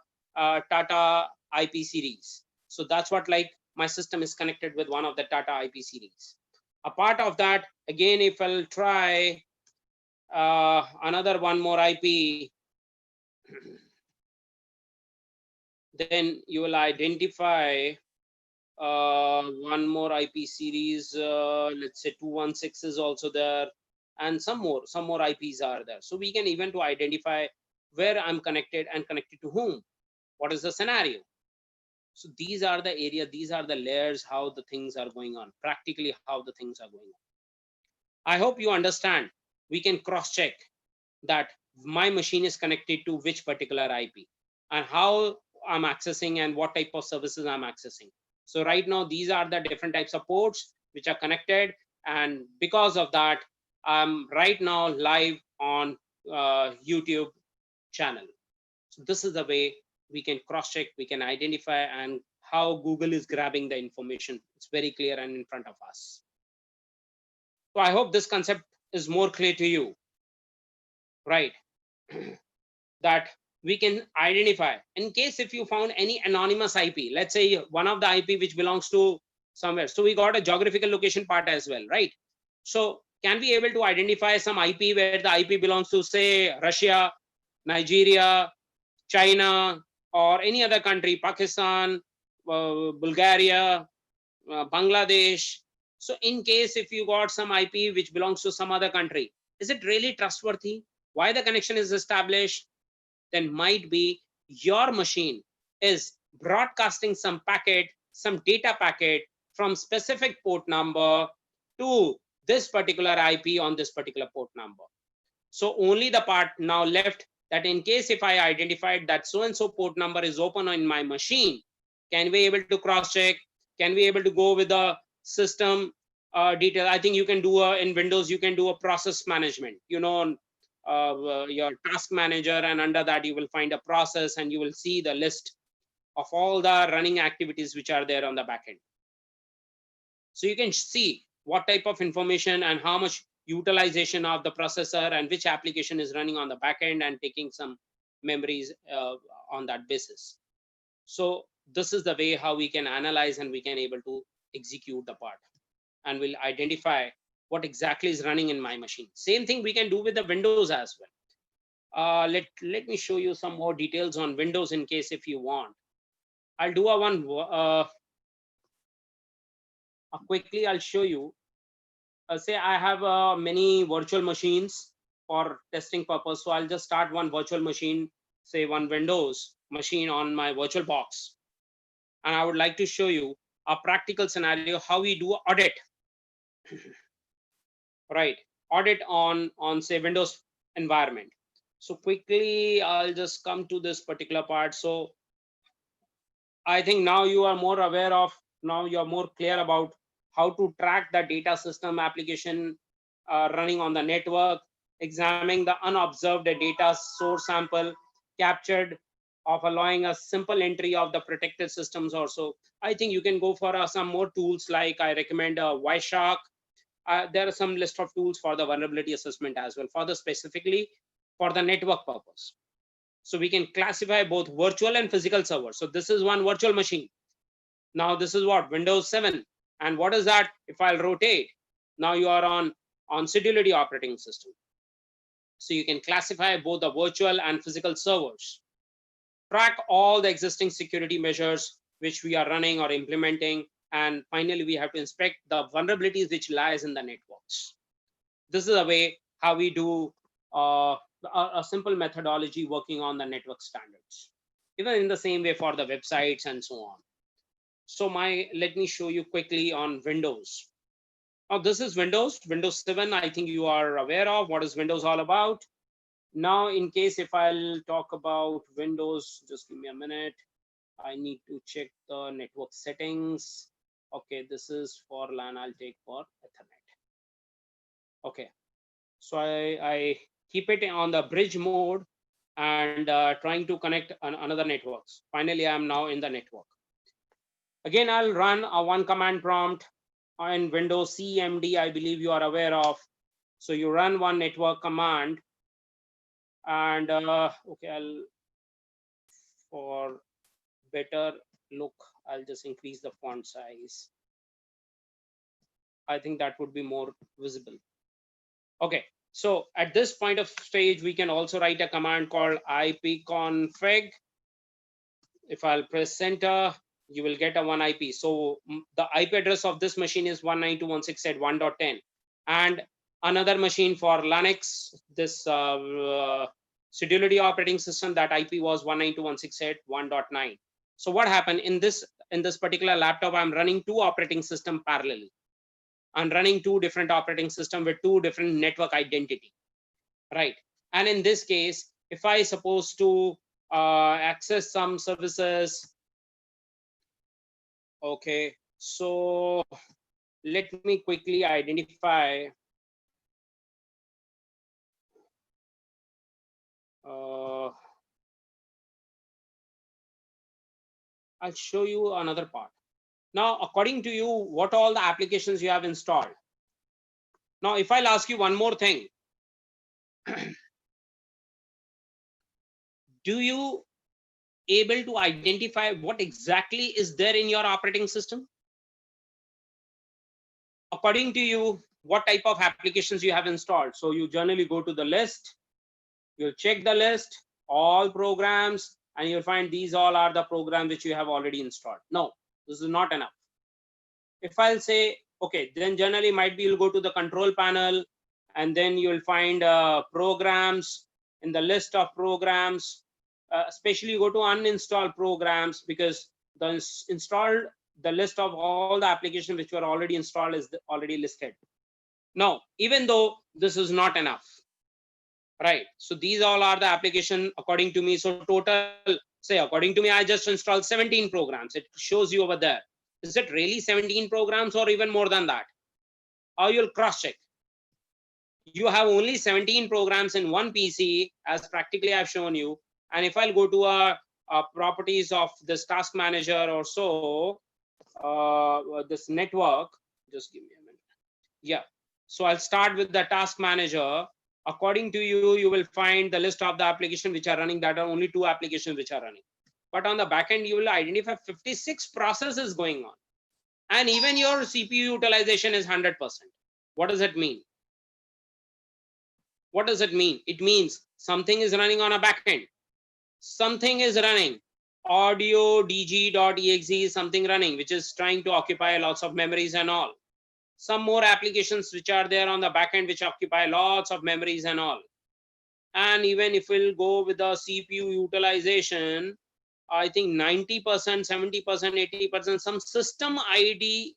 Speaker 11: Tata IP series. So that's what, like, my system is connected with one of the Tata IP series. A part of that, again, if I'll try another one more IP, then you will identify one more IP series. Let's say 216 is also there, and some more IPs are there. So we can even to identify where I'm connected and connected to whom. What is the scenario? So these are the area, these are the layers, how the things are going on, practically how the things are going on. I hope you understand. We can cross check that my machine is connected to which particular IP and how I'm accessing and what type of services I'm accessing. So right now, these are the different types of ports which are connected. And because of that, I'm right now live on YouTube channel. So this is the way we can cross check, we can identify, and how Google is grabbing the information. It's very clear and in front of us. So I hope this concept is more clear to you, right? That we can identify in case if you found any anonymous IP, let's say one of the IP which belongs to somewhere. So we got a geographical location part as well, right? So can we able to identify some IP where the IP belongs to, say, Russia, Nigeria, China, or any other country, Pakistan, Bulgaria, Bangladesh. So in case if you got some IP which belongs to some other country, is it really trustworthy? Why the connection is established? Then might be your machine is broadcasting some packet, some data packet from specific port number to this particular IP on this particular port number. So only the part now left, that in case if I identified that so-and-so port number is open in my machine, can we able to cross check? Can we able to go with the system detail? I think you can do in Windows, you can do a process management, you know, your task manager, and under that you will find a process, and you will see the list of all the running activities which are there on the back end. So you can see what type of information and how much utilization of the processor and which application is running on the back end and taking some memories on that basis. So this is the way how we can analyze and we can able to execute the part, and we'll identify what exactly is running in my machine. Same thing we can do with the Windows as well. Let me show you some more details on Windows in case if you want. I'll do a one quickly. I'll show you. Say I have many virtual machines for testing purpose. So I'll just start one virtual machine, say one Windows machine on my virtual box. And I would like to show you a practical scenario how we do audit. Right, audit on say Windows environment. So quickly I'll just come to this particular part. So I think now you are more aware of, now you're more clear about how to track the data system application running on the network, examining the unobserved data source sample captured of allowing a simple entry of the protected systems also. I think you can go for some more tools, like I recommend Wireshark. There are some list of tools for the vulnerability assessment as well, for the specifically for the network purpose. So we can classify both virtual and physical servers. So this is one virtual machine. Now this is what, Windows 7. And what is that? If I'll rotate, now you are on Sedulity operating system. So you can classify both the virtual and physical servers. Track all the existing security measures which we are running or implementing. And finally, we have to inspect the vulnerabilities which lies in the networks. This is a way how we do a simple methodology working on the network standards. Even in the same way for the websites and so on. So let me show you quickly on Windows. Now this is Windows 7. I think you are aware of what is Windows all about. Now, in case if I'll talk about Windows, just give me a minute. I need to check the network settings. Okay, this is for LAN. I'll take for Ethernet. Okay, so I keep it on the bridge mode and trying to connect another networks. Finally, I'm now in the network. Again, I'll run a one command prompt in Windows CMD. I believe you are aware of. So you run one network command. And okay, for better look, I'll just increase the font size. I think that would be more visible. Okay, so at this point of stage, we can also write a command called ipconfig. If I'll press enter, you will get a one IP. So the IP address of this machine is 192.168.1.10, and another machine for Linux, this Sedulity operating system, that IP was 192.168.1.9. So what happened in this particular laptop? I'm running two operating systems parallelly. I'm running two different operating systems with two different network identity, right? And in this case, if I supposed to access some services, okay, so let me quickly identify. I'll show you another part. Now, according to you, what all the applications you have installed? Now, if I'll ask you one more thing, do you able to identify what exactly is there in your operating system? According to you, what type of applications you have installed? So you generally go to the list, you'll check the list, all programs, and you'll find these all are the programs which you have already installed. No, this is not enough. If I'll say, okay, then generally might be you'll go to the control panel, and then you'll find programs. In the list of programs, especially you go to uninstall programs, because the list of all the applications which were already installed is already listed. Now, even though this is not enough, right? So these all are the application according to me. So total, say according to me, I just installed 17 programs. It shows you over there. Is it really 17 programs or even more than that? Or you'll cross check. You have only 17 programs in one PC, as practically I've shown you. And if I'll go to a properties of this task manager or so, this network, just give me a minute. Yeah. So I'll start with the task manager. According to you, you will find the list of the applications which are running. That are only 2 applications which are running. But on the back end, you will identify 56 processes going on. And even your CPU utilization is 100%. What does it mean? What does it mean? It means something is running on a back end. Something is running. Audio dg.exe, something running, which is trying to occupy lots of memories and all. Some more applications which are there on the back end, which occupy lots of memories and all. And even if we'll go with the CPU utilization, I think 90%, 70%, 80%, some system ID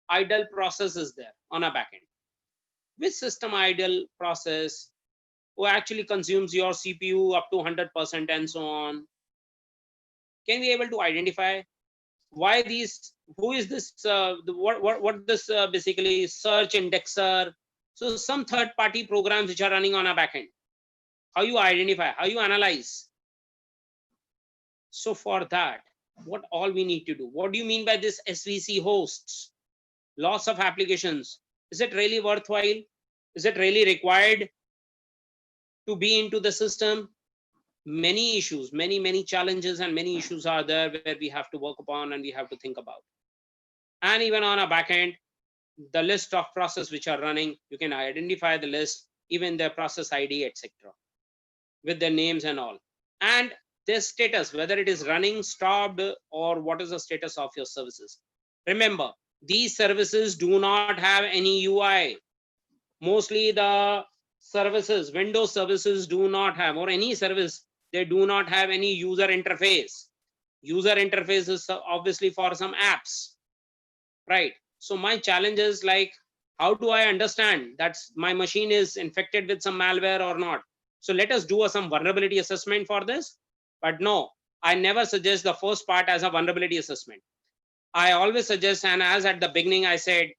Speaker 11: idle process is there on a back end. Which system idle process who actually consumes your CPU up to 100% and so on? Can we able to identify why these, who is this, what this basically search indexer? So some third-party programs which are running on a backend. How you identify, how you analyze? So for that, what all we need to do? What do you mean by this SVC hosts? Lots of applications. Is it really worthwhile? Is it really required to be into the system? Many issues, many challenges and many issues are there where we have to work upon and we have to think about. And even on a backend, the list of processes which are running, you can identify the list, even their process ID, etc., with their names and all. And their status, whether it is running, stopped, or what is the status of your services. Remember, these services do not have any UI. Mostly the services, Windows services do not have, or any service, they do not have any user interface. User interface is obviously for some apps, right? So my challenge is like, how do I understand that my machine is infected with some malware or not? So let us do some vulnerability assessment for this. But no, I never suggest the first part as a vulnerability assessment. I always suggest, and as at the beginning I said,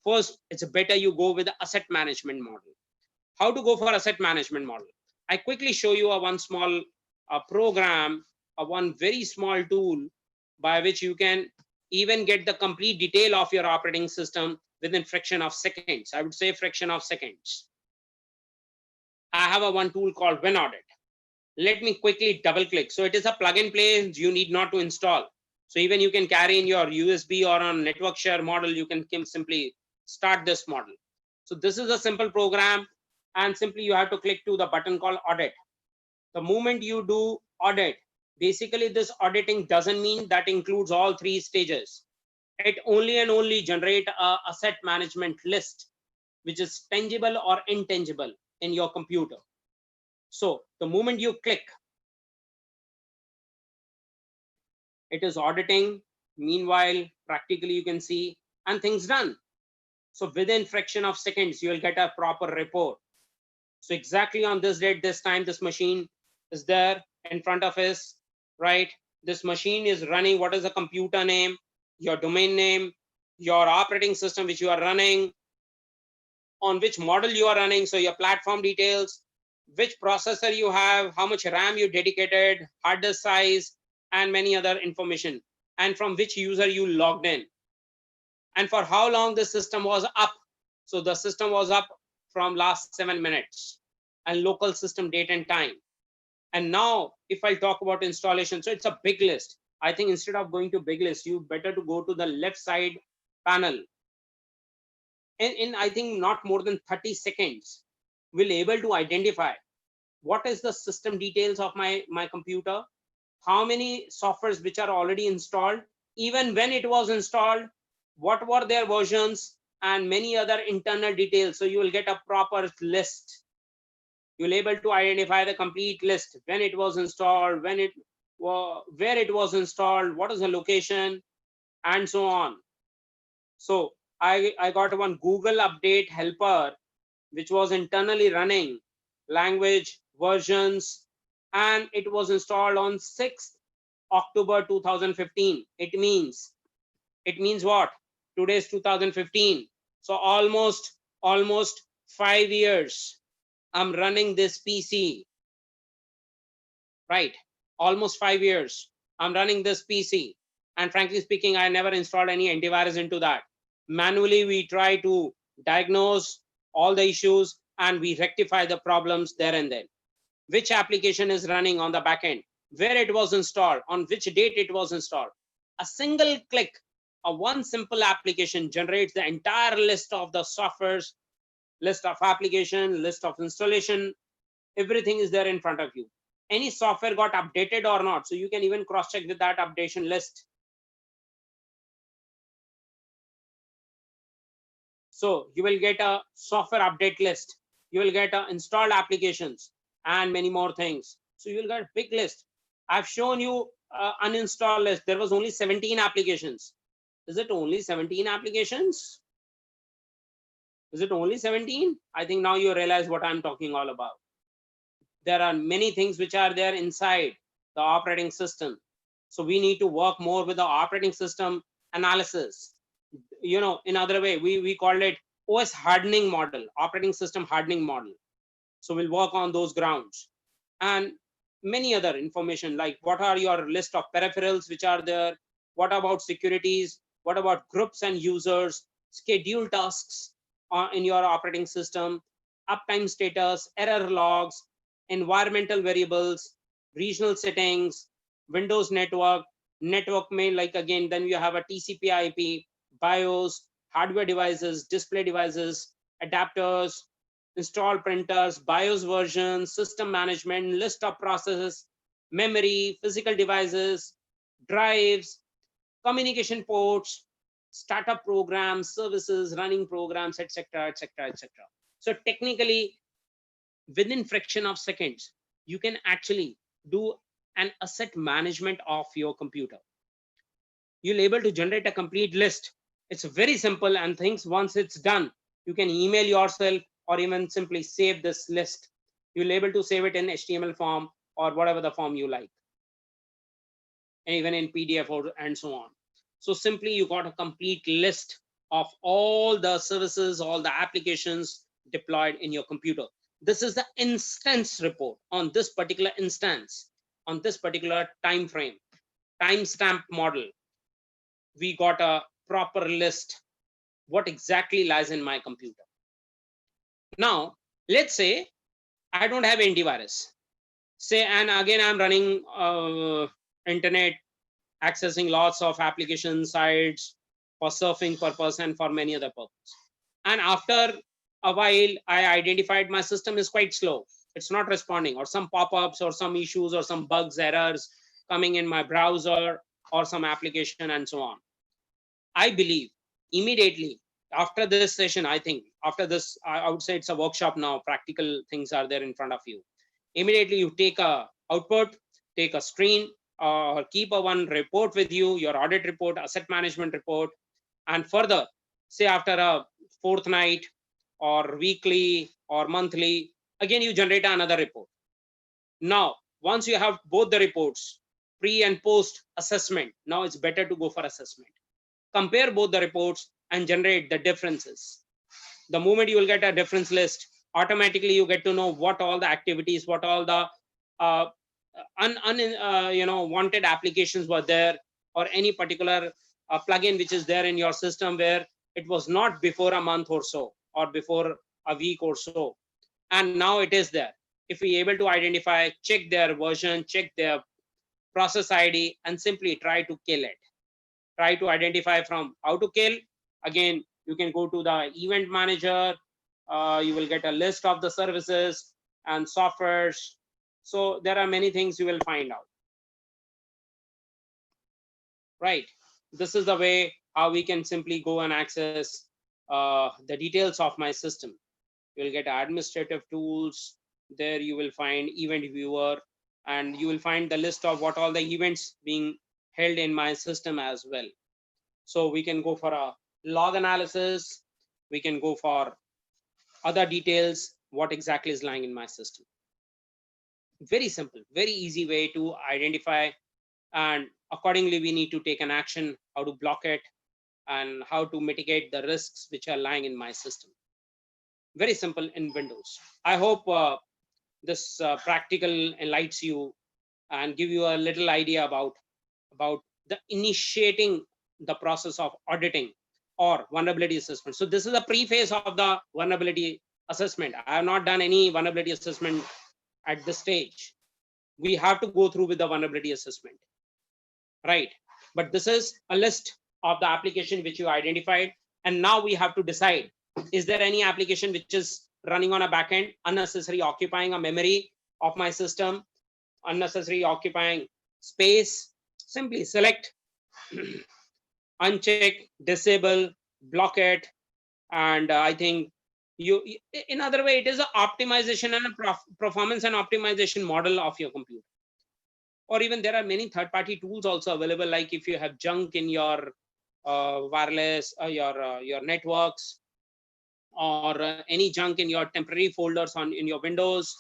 Speaker 11: first, it's better you go with the asset management model. How to go for asset management model? I quickly show you a one small program, one very small tool by which you can even get the complete detail of your operating system within fraction of seconds. I would say fraction of seconds. I have a one tool called WinAudit. Let me quickly double click. So it is a plug and play, you need not to install. So even you can carry in your USB or on network share model, you can simply start this model. So this is a simple program, and simply you have to click to the button called audit. The moment you do audit, basically this auditing doesn't mean that includes all 3 stages. It only and only generate a asset management list, which is tangible or intangible in your computer. So the moment you click, it is auditing. Meanwhile, practically you can see, and things done. So within fraction of seconds, you will get a proper report. So exactly on this date, this time, this machine is there in front of us, right? This machine is running. What is the computer name, your domain name, your operating system which you are running, on which model you are running. So your platform details, which processor you have, how much RAM you dedicated, hard disk size, and many other information, and from which user you logged in, and for how long the system was up. So the system was up from last 7 minutes, and local system date and time. And now if I talk about installation, so it's a big list. I think instead of going to big list, you better to go to the left side panel. In I think not more than 30 seconds, we'll able to identify what is the system details of my computer, how many softwares which are already installed, even when it was installed, what were their versions, and many other internal details. So you will get a proper list. You'll able to identify the complete list, when it was installed, when it where it was installed, what is the location, and so on. So I got one Google update helper, which was internally running, language, versions, and it was installed on 6th October 2015. It means what? Today is 2015. So almost 5 years I'm running this PC, right? Almost 5 years I'm running this PC. And frankly speaking, I never installed any antivirus into that. Manually, we try to diagnose all the issues, and we rectify the problems there and then. Which application is running on the back end, where it was installed, on which date it was installed. A single click of one simple application generates the entire list of the softwares, list of application, list of installation. Everything is there in front of you. Any software got updated or not, so you can even cross check with that updation list. So you will get a software update list, you will get installed applications and many more things. So you will get a big list. I've shown you uninstall list. There was only 17 applications. Is it only 17 applications? Is it only 17? I think now you realize what I'm talking all about. There are many things which are there inside the operating system. So we need to work more with the operating system analysis. You know, in other way, we call it OS hardening model, operating system hardening model. So we'll work on those grounds. And many other information, like what are your list of peripherals which are there, what about securities, what about groups and users, schedule tasks in your operating system, uptime status, error logs, environmental variables, regional settings, Windows network, network mail, like again, then you have a TCP IP, BIOS, hardware devices, display devices, adapters, install printers, BIOS versions, system management, list of processes, memory, physical devices, drives, communication ports, startup programs, services, running programs, etc., etc., etc. So technically, within fraction of seconds, you can actually do an asset management of your computer. You'll able to generate a complete list. It's very simple, and things once it's done, you can email yourself or even simply save this list. You'll able to save it in HTML form or whatever the form you like, and even in PDF or and so on. So simply you got a complete list of all the services, all the applications deployed in your computer. This is the instance report on this particular instance, on this particular time frame, timestamp model. We got a proper list, what exactly lies in my computer. Now, let's say I don't have antivirus. Say, and again, I'm running internet, accessing lots of application sites for surfing purpose and for many other purposes. And after a while, I identified my system is quite slow. It's not responding, or some pop-ups or some issues or some bugs, errors coming in my browser or some application and so on. I believe immediately after this session, I think after this, I would say it's a workshop now, practical things are there in front of you. Immediately you take a output, take a screen, or keep a one report with you, your audit report, asset management report, and further, say after a fortnight or weekly or monthly, again you generate another report. Now, once you have both the reports, pre and post assessment, now it's better to go for assessment. Compare both the reports and generate the differences. The moment you will get a difference list, automatically you get to know what all the activities, what all the wanted applications were there, or any particular plugin which is there in your system where it was not before a month or so, or before a week or so, and now it is there. If we able to identify, check their version, check their process ID, and simply try to kill it. Try to identify from how to kill. Again, you can go to the event manager. You will get a list of the services and softwares. So there are many things you will find out. Right. This is the way how we can simply go and access the details of my system. You will get administrative tools. There you will find event viewer, and you will find the list of what all the events being held in my system as well. So we can go for a log analysis. We can go for other details, what exactly is lying in my system. Very simple, very easy way to identify, and accordingly we need to take an action, how to block it and how to mitigate the risks which are lying in my system. Very simple in Windows. I hope this practical enlightens you and give you a little idea about the initiating the process of auditing or vulnerability assessment. So this is a preface of the vulnerability assessment. I have not done any vulnerability assessment at this stage. We have to go through with the vulnerability assessment, right? But this is a list of the application which you identified. And now we have to decide, is there any application which is running on a backend, unnecessarily occupying a memory of my system, unnecessarily occupying space? Simply select, uncheck, disable, block it. And I think in other way, it is an optimization and a performance and optimization model of your computer. Or even there are many third-party tools also available, like if you have junk in your wireless, your networks, or any junk in your temporary folders in your Windows,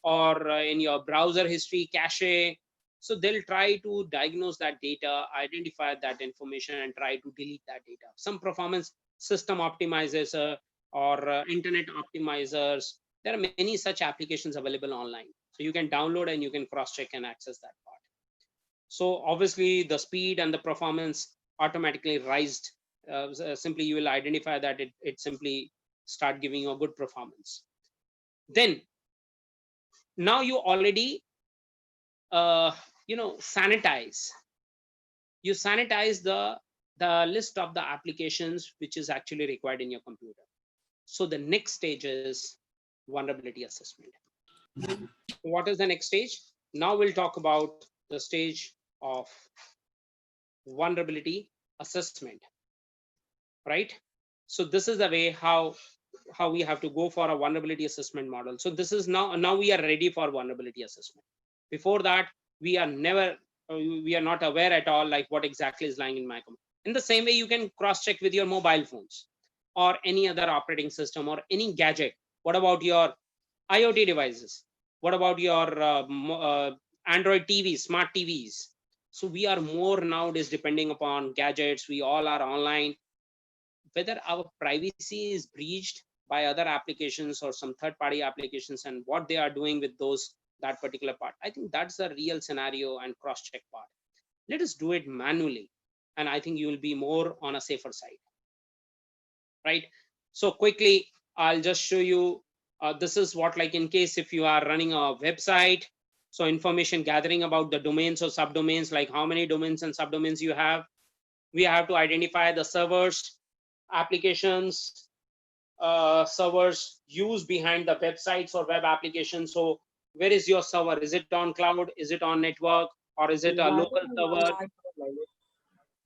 Speaker 11: or in your browser history cache. So they'll try to diagnose that data, identify that information, and try to delete that data. Some performance system optimizers or internet optimizers. There are many such applications available online. So you can download and you can cross-check and access that part. So obviously the speed and the performance automatically raised. Simply you will identify that it simply start giving you a good performance. Then now you already sanitize. You sanitize the list of the applications which is actually required in your computer. So the next stage is vulnerability assessment. What is the next stage? Now we'll talk about the stage of vulnerability assessment, right? So this is the way how we have to go for a vulnerability assessment model. So this is now we are ready for vulnerability assessment. Before that, we are not aware at all like what exactly is lying in my computer. In the same way, you can cross-check with your mobile phones or any other operating system or any gadget. What about your IoT devices? What about your Android TVs, smart TVs? So we are more nowadays depending upon gadgets. We all are online. Whether our privacy is breached by other applications or some third-party applications and what they are doing with that particular part. I think that's the real scenario and cross-check part. Let us do it manually. And I think you will be more on a safer side, right? So quickly, I'll just show you, this is what, like in case if you are running a website, so information gathering about the domains or subdomains, like how many domains and subdomains you have. We have to identify the servers, applications, servers used behind the websites or web applications. So where is your server? Is it on cloud? Is it on network? Or is it a local server?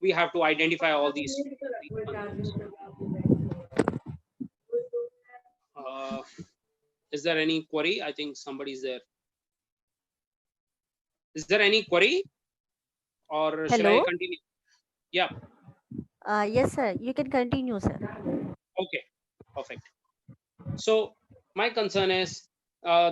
Speaker 11: We have to identify all these. Is there any query? I think somebody's there. Is there any query? Or should I continue? Yeah.
Speaker 3: Yes, sir. You can continue, sir.
Speaker 11: Okay, perfect. So my concern is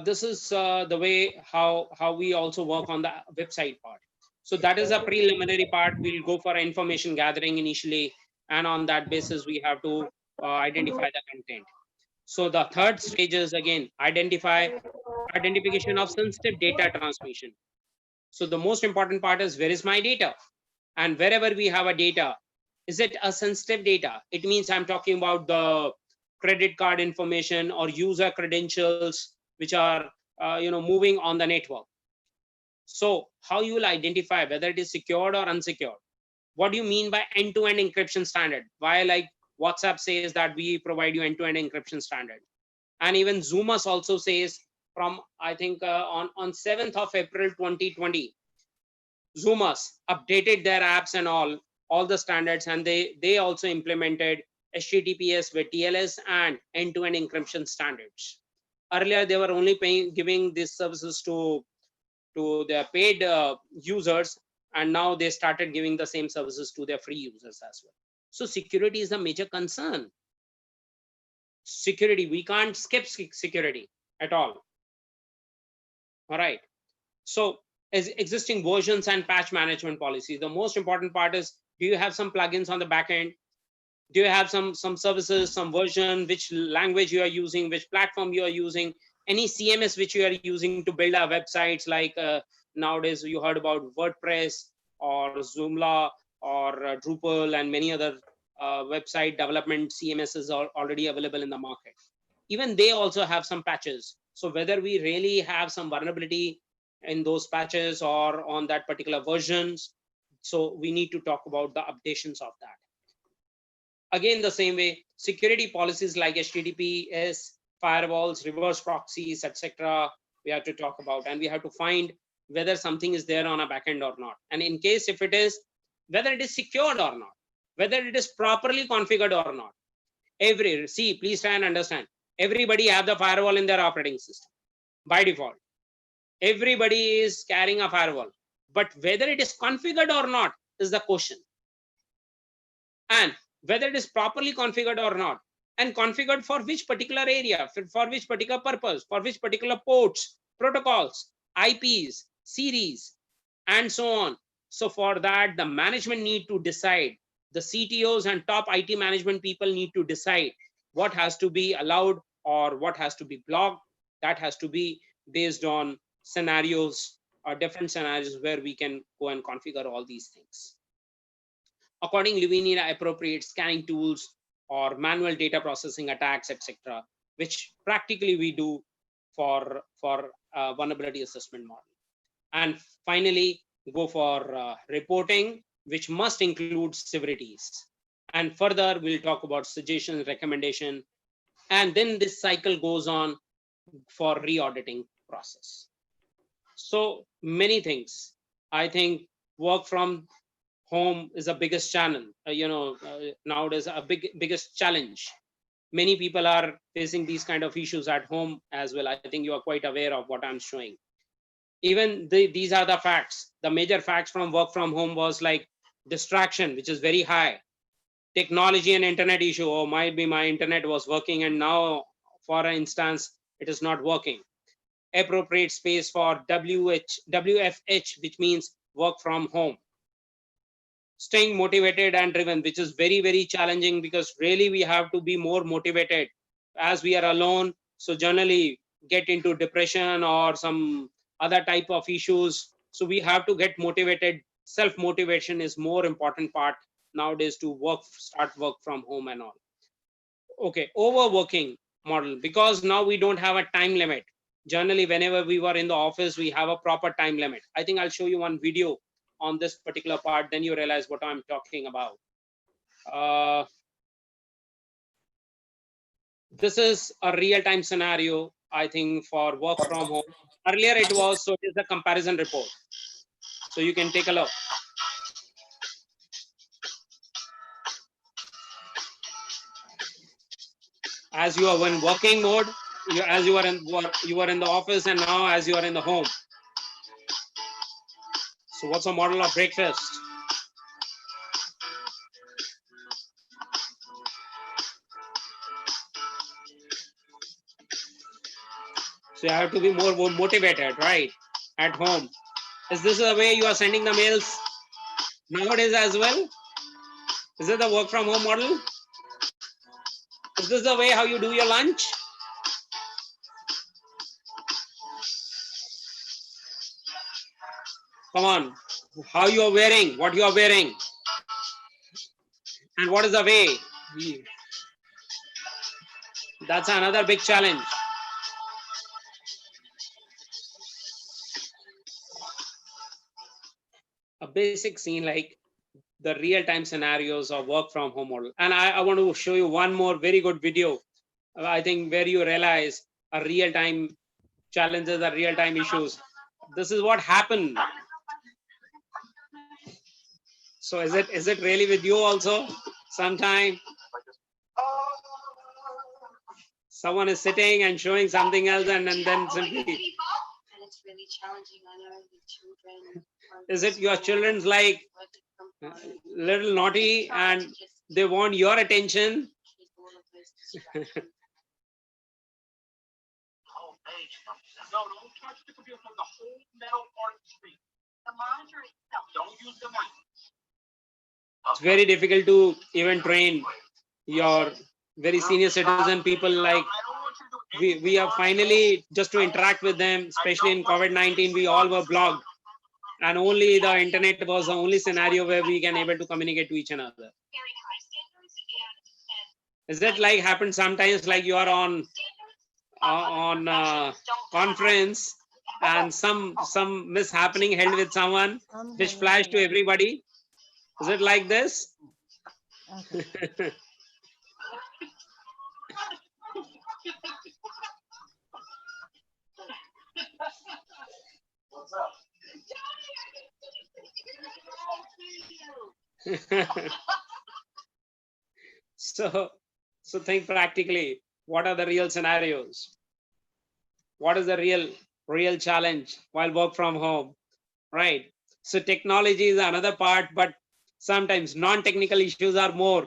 Speaker 11: this is the way how we also work on the website part. So that is a preliminary part. We'll go for information gathering initially, and on that basis we have to identify the content. So the third stage is again identification of sensitive data transmission. So the most important part is where is my data, and wherever we have a data, is it a sensitive data? It means I'm talking about the credit card information or user credentials which are moving on the network. So how you will identify whether it is secured or unsecured? What do you mean by end-to-end encryption standard? Why, like WhatsApp says that we provide you end-to-end encryption standard, and even Zoomus also says from I think on 7th of April 2020, Zoomus updated their apps and all the standards, and they also implemented HTTPS with TLS and end-to-end encryption standards. Earlier, they were only giving these services to their paid users, and now they started giving the same services to their free users as well. So security is a major concern. Security, we can't skip security at all. All right. So as existing versions and patch management policies, the most important part is, do you have some plugins on the back end? Do you have some services, some version, which language you are using, which platform you are using, any CMS which you are using to build our websites, like nowadays you heard about WordPress or Joomla or Drupal and many other website development CMS are already available in the market. Even they also have some patches. So whether we really have some vulnerability in those patches or on that particular versions, so we need to talk about the updations of that. Again, the same way, security policies like HTTPS, firewalls, reverse proxies, etc. we have to talk about, and we have to find whether something is there on a backend or not. And in case if it is, whether it is secured or not, whether it is properly configured or not. Please try and understand. Everybody have the firewall in their operating system by default. Everybody is carrying a firewall, but whether it is configured or not is the question. And whether it is properly configured or not, and configured for which particular area, for which particular purpose, for which particular ports, protocols, IPs, series, and so on. So for that, the management need to decide. The CTOs and top IT management people need to decide what has to be allowed or what has to be blocked. That has to be based on scenarios or different scenarios where we can go and configure all these things. Accordingly, we need appropriate scanning tools or manual data processing attacks, etc., which practically we do for vulnerability assessment model. And finally, go for reporting, which must include severities. And further, we'll talk about suggestions, recommendation, and then this cycle goes on for re-auditing process. So many things. I think work from home is the biggest channel, nowadays a biggest challenge. Many people are facing these kind of issues at home as well. I think you are quite aware of what I'm showing. Even these are the facts. The major facts from work from home was like distraction, which is very high. Technology and internet issue, or might be my internet was working and now, for instance, it is not working. Appropriate space for WFH, which means work from home. Staying motivated and driven, which is very, very challenging because really we have to be more motivated as we are alone. So generally get into depression or some other type of issues. So we have to get motivated. Self-motivation is more important part nowadays to start work from home and all. Okay, overworking model, because now we don't have a time limit. Generally, whenever we were in the office, we have a proper time limit. I think I'll show you one video on this particular part, then you realize what I'm talking about. This is a real-time scenario, I think, for work from home. Earlier it was, so it is a comparison report. So you can take a look. As you are in working mode, as you are in the office, and now as you are in the home. So what's a model of breakfast? So you have to be more motivated, right? At home. Is this the way you are sending the mails nowadays as well? Is it the work from home model? Is this the way how you do your lunch? Come on, how you are wearing, what you are wearing, and what is the way? That's another big challenge. A basic scene like the real-time scenarios of work from home model. And I want to show you one more very good video, I think, where you realize a real-time challenges, are real-time issues. This is what happened. So is it really with you also? Sometime someone is sitting and showing something else, and then simply.
Speaker 13: And it's really challenging. I know the children.
Speaker 11: Is it your children's like little naughty and they want your attention? It's very difficult to even train your very senior citizen people. Like we are finally just to interact with them, especially in COVID-19, we all were blocked. And only the internet was the only scenario where we can able to communicate to each another. Is it like happens sometimes, like you are on conference and some mishappening held with someone, which flash to everybody? Is it like this?
Speaker 3: Okay.
Speaker 11: So think practically. What are the real scenarios? What is the real challenge while work from home, right? So technology is another part, but sometimes non-technical issues are more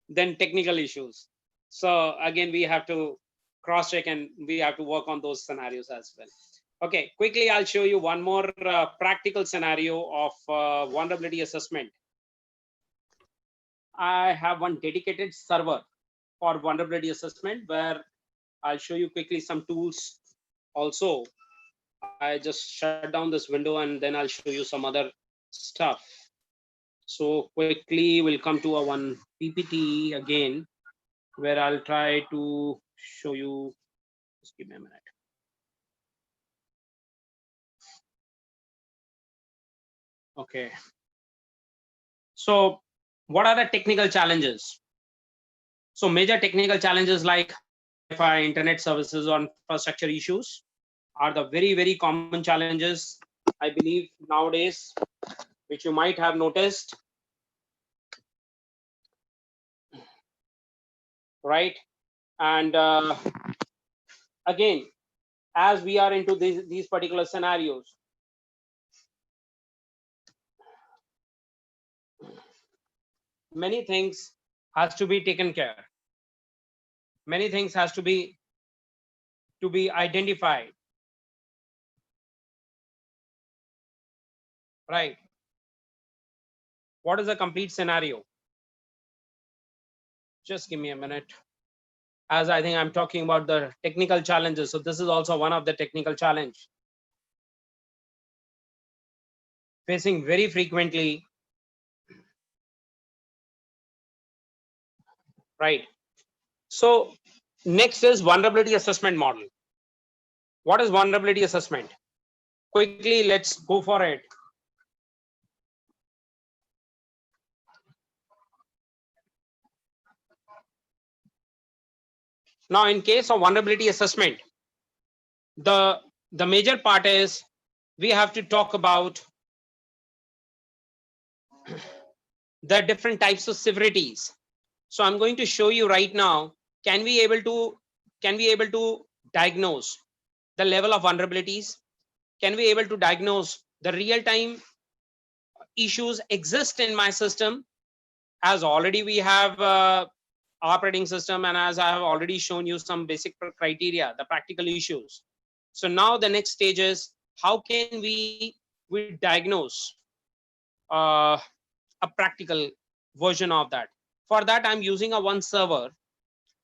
Speaker 11: than technical issues. So again, we have to cross-check and we have to work on those scenarios as well. Okay, quickly, I'll show you one more practical scenario of vulnerability assessment. I have one dedicated server for vulnerability assessment where I'll show you quickly some tools also. I just shut down this window and then I'll show you some other stuff. So quickly we'll come to a one PPT again, where I'll try to show you. Just give me a minute. Okay. So what are the technical challenges? So major technical challenges like Wi-Fi, internet services, or infrastructure issues are the very common challenges, I believe, nowadays, which you might have noticed, right? And again, as we are into these particular scenarios, many things has to be taken care. Many things has to be identified, right? What is the complete scenario? Just give me a minute, as I think I'm talking about the technical challenges. So this is also one of the technical challenge facing very frequently, right? So next is vulnerability assessment model. What is vulnerability assessment? Quickly, let's go for it. Now, in case of vulnerability assessment, the major part is we have to talk about the different types of severities. So I'm going to show you right now, can we able to diagnose the level of vulnerabilities? Can we able to diagnose the real-time issues exist in my system? As already we have operating system, and as I have already shown you some basic criteria, the practical issues. So now the next stage is how can we diagnose a practical version of that. For that, I'm using a one server,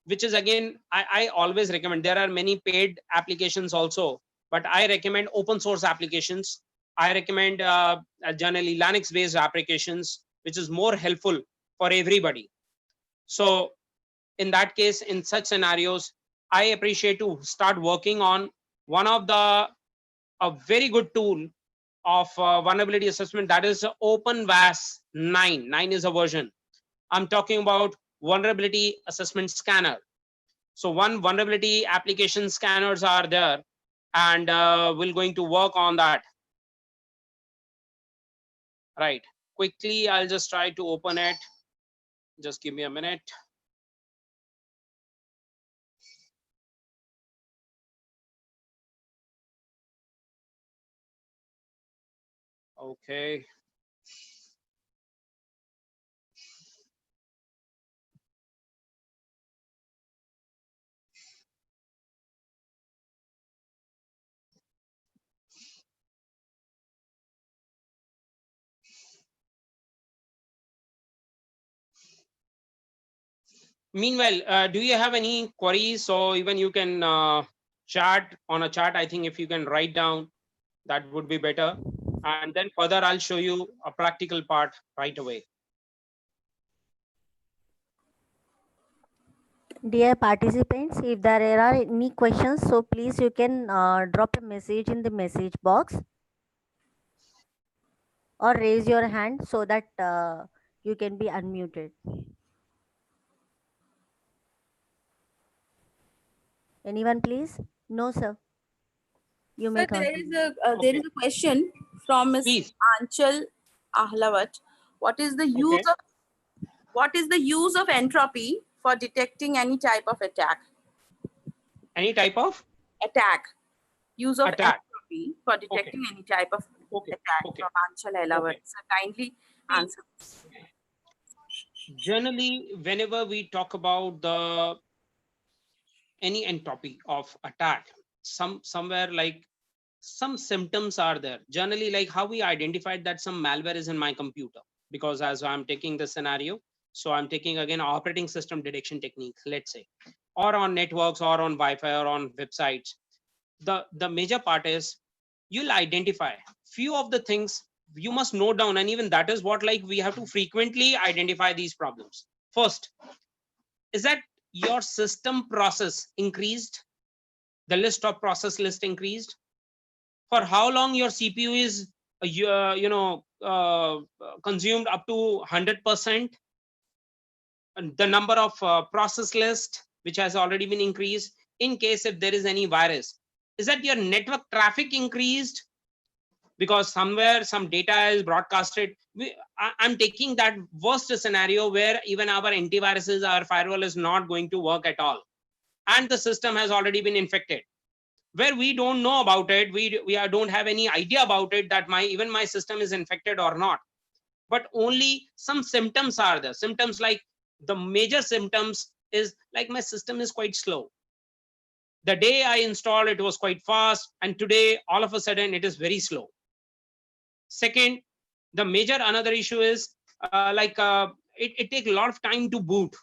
Speaker 11: which is again, I always recommend. There are many paid applications also, but I recommend open source applications. I recommend generally Linux based applications, which is more helpful for everybody. So in that case, in such scenarios, I appreciate to start working on one of a very good tool of vulnerability assessment, that is OpenVAS 9. 9 is a version. I'm talking about vulnerability assessment scanner. So one vulnerability application scanners are there, and we're going to work on that. Right. Quickly, I'll just try to open it. Just give me a minute. Okay. Meanwhile, do you have any queries? So even you can chat on a chat. I think if you can write down, that would be better. And then further, I'll show you a practical part right away.
Speaker 3: Dear participants, if there are any questions, so please you can drop a message in the message box or raise your hand so that you can be unmuted. Anyone, please? No, sir. You may
Speaker 2: Sir, there is
Speaker 3: continue.
Speaker 2: a question from Ms.
Speaker 11: Please.
Speaker 2: Anchal Ahlawat. What is the use of entropy for detecting any type of attack?
Speaker 11: Any type of
Speaker 2: Attack. Use of
Speaker 11: attack.
Speaker 2: entropy for detecting any type of attack from Anchal Ahlawat.
Speaker 11: Okay.
Speaker 2: So kindly answer.
Speaker 11: Generally, whenever we talk about any entropy of attack, somewhere like some symptoms are there. Generally, like how we identified that some malware is in my computer, because as I'm taking the scenario, so I'm taking again operating system detection techniques, let's say, or on networks or on Wi-Fi or on websites. The major part is you'll identify few of the things you must note down, and even that is what like we have to frequently identify these problems. First is that your system process increased, the list of process list increased. For how long your CPU is consumed up to 100%, and the number of process list which has already been increased. In case if there is any virus, is that your network traffic increased because somewhere some data is broadcasted. I'm taking that worst scenario where even our antiviruses, our firewall is not going to work at all, and the system has already been infected, where we don't know about it, we don't have any idea about it, that even my system is infected or not, but only some symptoms are there. Symptoms like the major symptoms is like my system is quite slow. The day I installed it was quite fast, and today all of a sudden it is very slow. Second, the major another issue is it takes a lot of time to boot.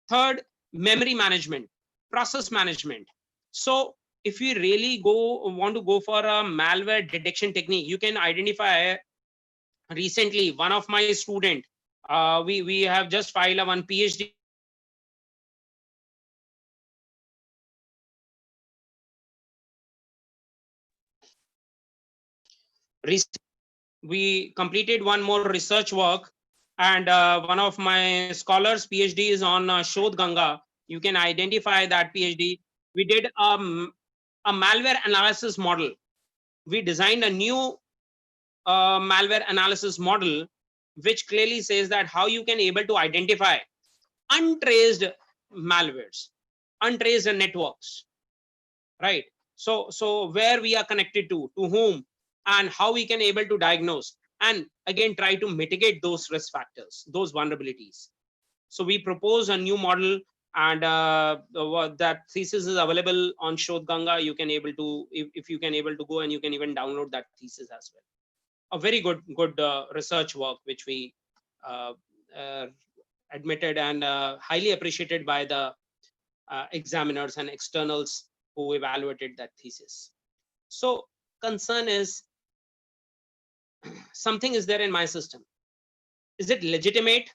Speaker 11: Third, memory management, process management. So if you really want to go for a malware detection technique, you can identify. Recently, one of my student, we have just filed one PhD. We completed one more research work, and one of my scholars PhD is on Shodh Ganga. You can identify that PhD. We did a malware analysis model. We designed a new malware analysis model which clearly says that how you can able to identify untraced malwares, untraced networks, right? So where we are connected to whom, and how we can able to diagnose and again try to mitigate those risk factors, those vulnerabilities. So we propose a new model, and that thesis is available on Shodh Ganga. You can able to, if you can able to go, and you can even download that thesis as well. A very good research work which we admitted and highly appreciated by the examiners and externals who evaluated that thesis. So concern is something is there in my system. Is it legitimate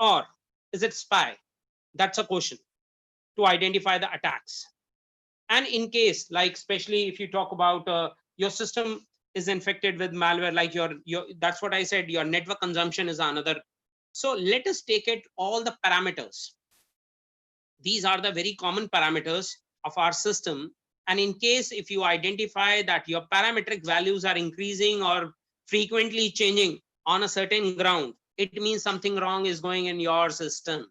Speaker 11: or is it spy? That's a question to identify the attacks. And in case, like especially if you talk about your system is infected with malware, like your that's what I said, your network consumption is another. So let us take it all the parameters. These are the very common parameters of our system. And in case if you identify that your parametric values are increasing or frequently changing on a certain ground, it means something wrong is going in your system.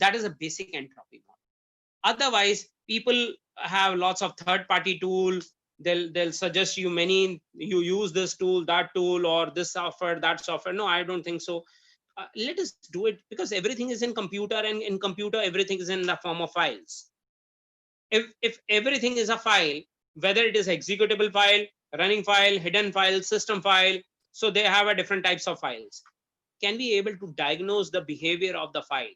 Speaker 11: That is a basic entropy model. Otherwise, people have lots of third-party tools. They'll suggest you many, you use this tool, that tool, or this software, that software. No, I don't think so. Let us do it, because everything is in computer, and in computer, everything is in the form of files. If everything is a file, whether it is executable file, running file, hidden file, system file, so they have a different types of files. Can we able to diagnose the behavior of the file?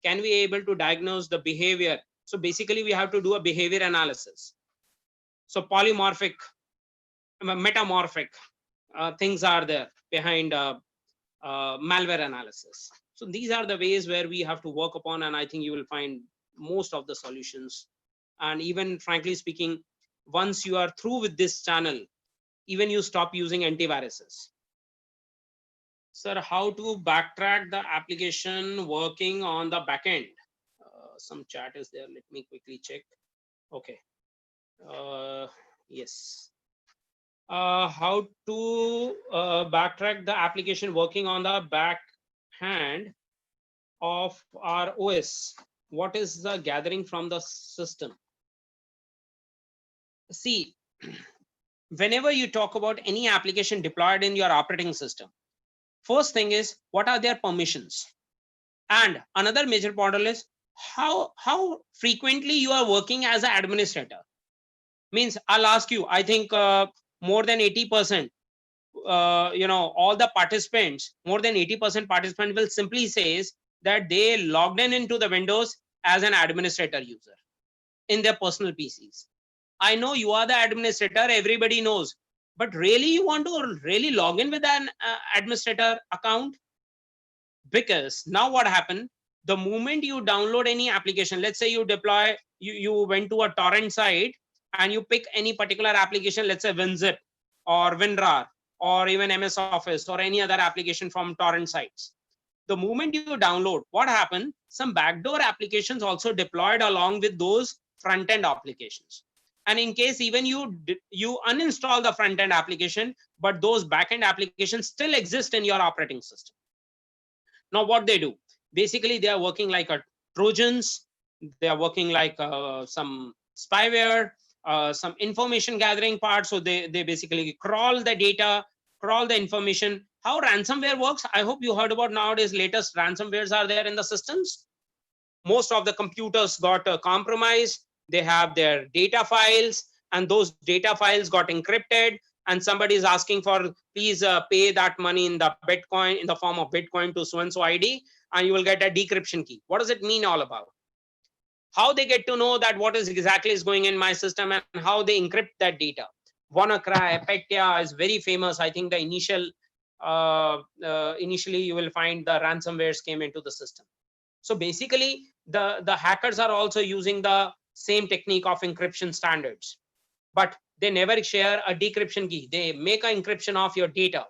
Speaker 11: Can we able to diagnose the behavior? So basically we have to do a behavior analysis. So polymorphic, metamorphic things are there behind malware analysis. So these are the ways where we have to work upon, and I think you will find most of the solutions. And even frankly speaking, once you are through with this channel, even you stop using antiviruses. Sir, how to backtrack the application working on the backend? Some chat is there. Let me quickly check. Okay. Yes. How to backtrack the application working on the back hand of our OS? What is the gathering from the system? See, whenever you talk about any application deployed in your operating system, first thing is, what are their permissions? And another major model is how frequently you are working as an administrator. Means I'll ask you, I think more than 80%, all the participants, more than 80% participant will simply says that they logged into the Windows as an administrator user in their personal PCs. I know you are the administrator, everybody knows, but really you want to really log in with an administrator account? Because now what happened, the moment you download any application, let's say you deploy, you went to a torrent site and you pick any particular application, let's say WinZip or WinRAR or even MS Office or any other application from torrent sites. The moment you download, what happened? Some backdoor applications also deployed along with those front-end applications. And in case even you uninstall the front-end application, but those back-end applications still exist in your operating system. Now what they do? Basically, they are working like a Trojans. They are working like some spyware, some information gathering part. So they basically crawl the data, crawl the information. How ransomware works? I hope you heard about nowadays latest ransomwares are there in the systems. Most of the computers got compromised. They have their data files, and those data files got encrypted. And somebody is asking for, please pay that money in the Bitcoin, in the form of Bitcoin to so-and-so ID, and you will get a decryption key. What does it mean all about? How they get to know that what is exactly is going in my system and how they encrypt that data. WannaCry, Petya is very famous. I think the initially you will find the ransomwares came into the system. So basically the hackers are also using the same technique of encryption standards, but they never share a decryption key. They make an encryption of your data.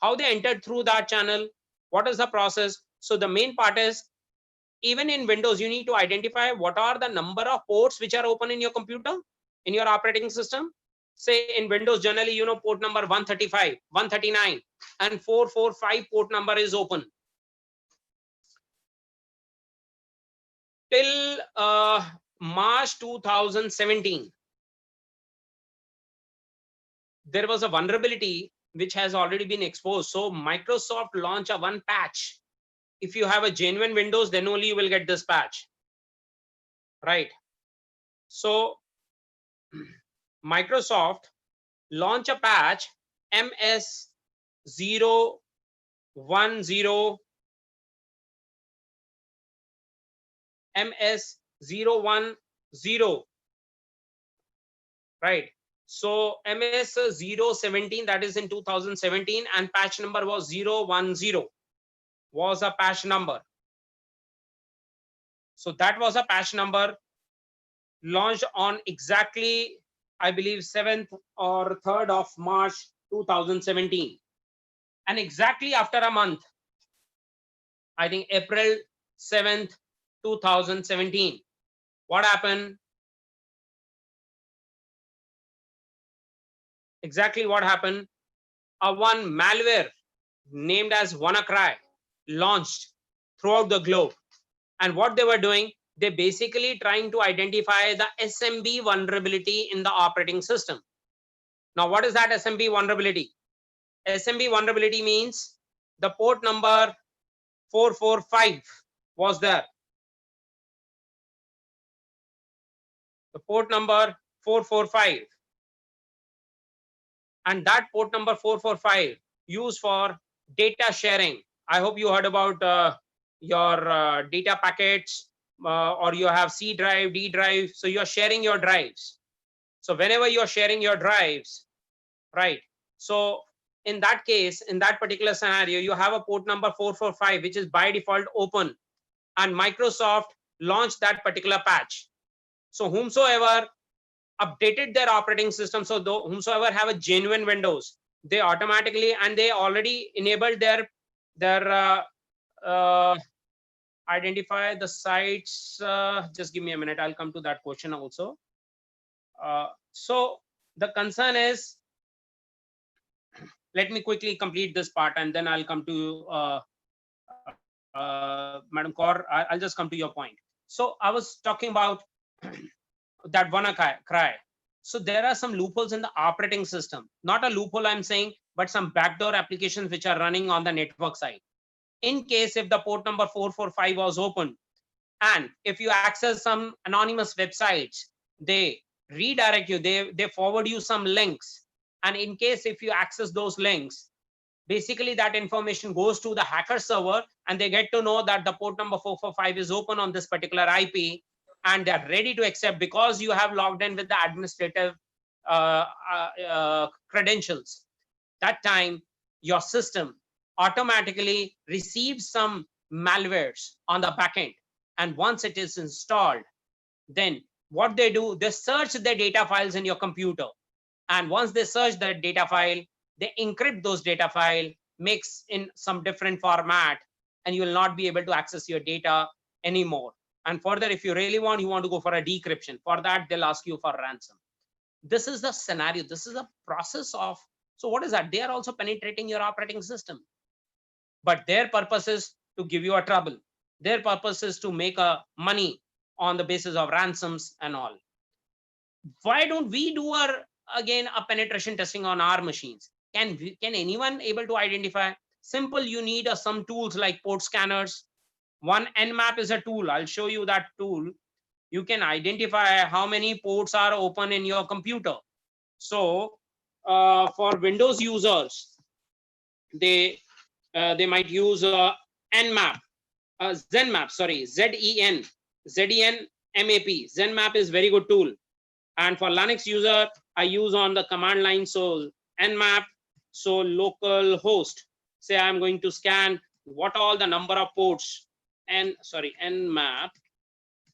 Speaker 11: How they entered through that channel, what is the process? So the main part is, even in Windows, you need to identify what are the number of ports which are open in your computer, in your operating system. Say in Windows, generally, port number 135, 139, and 445 port number is open. Till March 2017, there was a vulnerability which has already been exposed. So Microsoft launched a one patch. If you have a genuine Windows, then only you will get this patch, right? So Microsoft launched a patch MS010 MS010, right? So MS017, that is in 2017, and patch number was 010 was a patch number. So that was a patch number launched on exactly, I believe, 7th or 3rd of March 2017. And exactly after a month, I think April 7th, 2017, what happened? Exactly what happened? One malware named as WannaCry launched throughout the globe. And what they were doing, they basically trying to identify the SMB vulnerability in the operating system. Now, what is that SMB vulnerability? SMB vulnerability means the port number 445 was there. The port number 445. And that port number 445 used for data sharing. I hope you heard about your data packets, or you have C drive, D drive. So you're sharing your drives. So whenever you're sharing your drives, right? So in that case, in that particular scenario, you have a port number 445, which is by default open, and Microsoft launched that particular patch. So whomsoever updated their operating system, so whomsoever have a genuine Windows, they automatically, and they already enabled their identify the sites. Just give me a minute, I'll come to that question also. So the concern is, let me quickly complete this part and then I'll come to Madam Kaur. I'll just come to your point. So I was talking about that WannaCry. So there are some loopholes in the operating system, not a loophole I'm saying, but some backdoor applications which are running on the network side. In case if the port number 445 was open, and if you access some anonymous websites, they redirect you, they forward you some links. And in case if you access those links, basically that information goes to the hacker server and they get to know that the port number 445 is open on this particular IP, and they're ready to accept because you have logged in with the administrative credentials. That time your system automatically receives some malwares on the backend, and once it is installed, then what they do, they search the data files in your computer, and once they search the data file, they encrypt those data file, mix in some different format, and you will not be able to access your data anymore. And further, if you really want, you want to go for a decryption. For that, they'll ask you for ransom. This is the scenario. This is a process of, so what is that? They are also penetrating your operating system, but their purpose is to give you a trouble. Their purpose is to make a money on the basis of ransoms and all. Why don't we do again a penetration testing on our machines? Can anyone able to identify? Simple, you need some tools like port scanners. One Nmap is a tool. I'll show you that tool. You can identify how many ports are open in your computer. So for Windows users, they might use Nmap, Zenmap, sorry, ZenMap. Zenmap is very good tool. And for Linux user, I use on the command line. So Nmap, so local host. Say I'm going to scan what all the number of ports, Nmap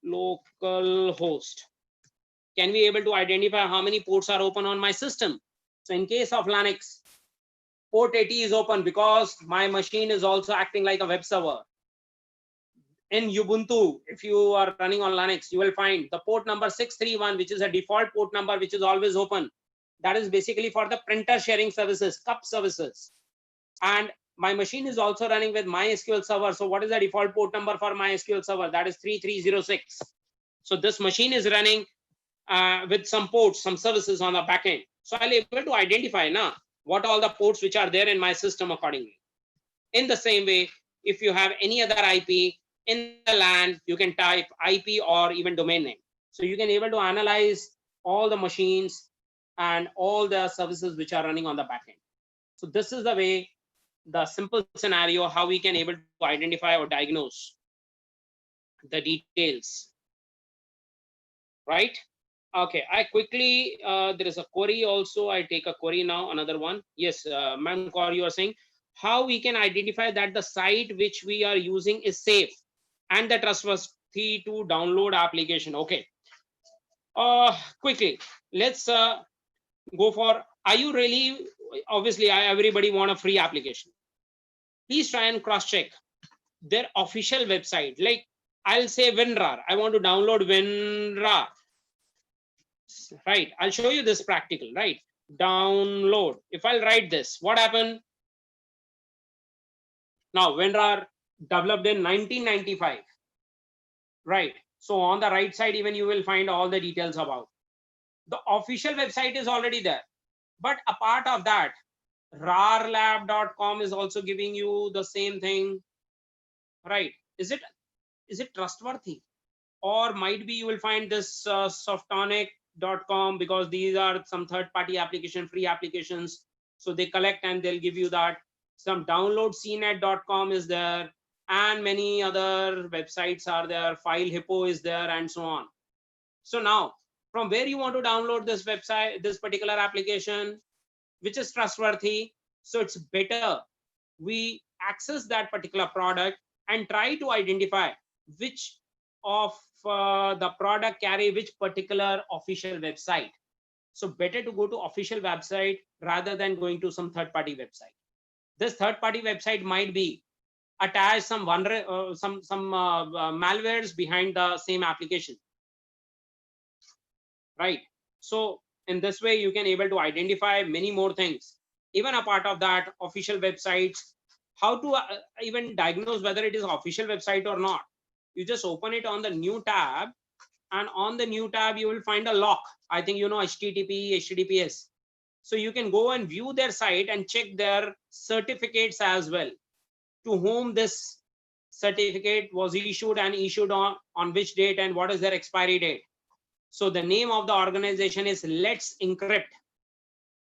Speaker 11: local host. Can we able to identify how many ports are open on my system? So in case of Linux, port 80 is open because my machine is also acting like a web server. In Ubuntu, if you are running on Linux, you will find the port number 631, which is a default port number, which is always open. That is basically for the printer sharing services, CUP services. And my machine is also running with MySQL server. So what is the default port number for MySQL server? That is 3306. So this machine is running with some ports, some services on the backend. So I'll be able to identify now what all the ports which are there in my system accordingly. In the same way, if you have any other IP in the LAN, you can type IP or even domain name. So you can able to analyze all the machines and all the services which are running on the backend. So this is the way, the simple scenario, how we can able to identify or diagnose the details, right? Okay, I quickly, there is a query also. I take a query now, another one. Yes, Ma'am Kaur, you are saying how we can identify that the site which we are using is safe and the trustworthy to download application. Okay, quickly, let's go for, are you really, obviously everybody want a free application. Please try and cross check their official website. Like I'll say WinRAR, I want to download WinRAR. Right, I'll show you this practical, right? Download. If I'll write this, what happened? Now, WinRAR developed in 1995, right? So on the right side, even you will find all the details about. The official website is already there. But a part of that, rarlab.com is also giving you the same thing, right? Is it trustworthy? Or might be you will find this softonic.com, because these are some third-party application, free applications. So they collect and they'll give you that. Some downloadcnet.com is there, and many other websites are there. FileHippo is there, and so on. So now, from where you want to download this website, this particular application, which is trustworthy, So it's better we access that particular product and try to identify which of the product carry which particular official website. So better to go to official website rather than going to some third-party website. This third-party website might be attach some malwares behind the same application, right? So in this way you can able to identify many more things. Even a part of that, official websites, how to even diagnose whether it is official website or not. You just open it on the new tab, and on the new tab you will find a lock. I think you know HTTP, HTTPS. So you can go and view their site and check their certificates as well, to whom this certificate was issued and issued on which date and what is their expiry date. So the name of the organization is Let's Encrypt,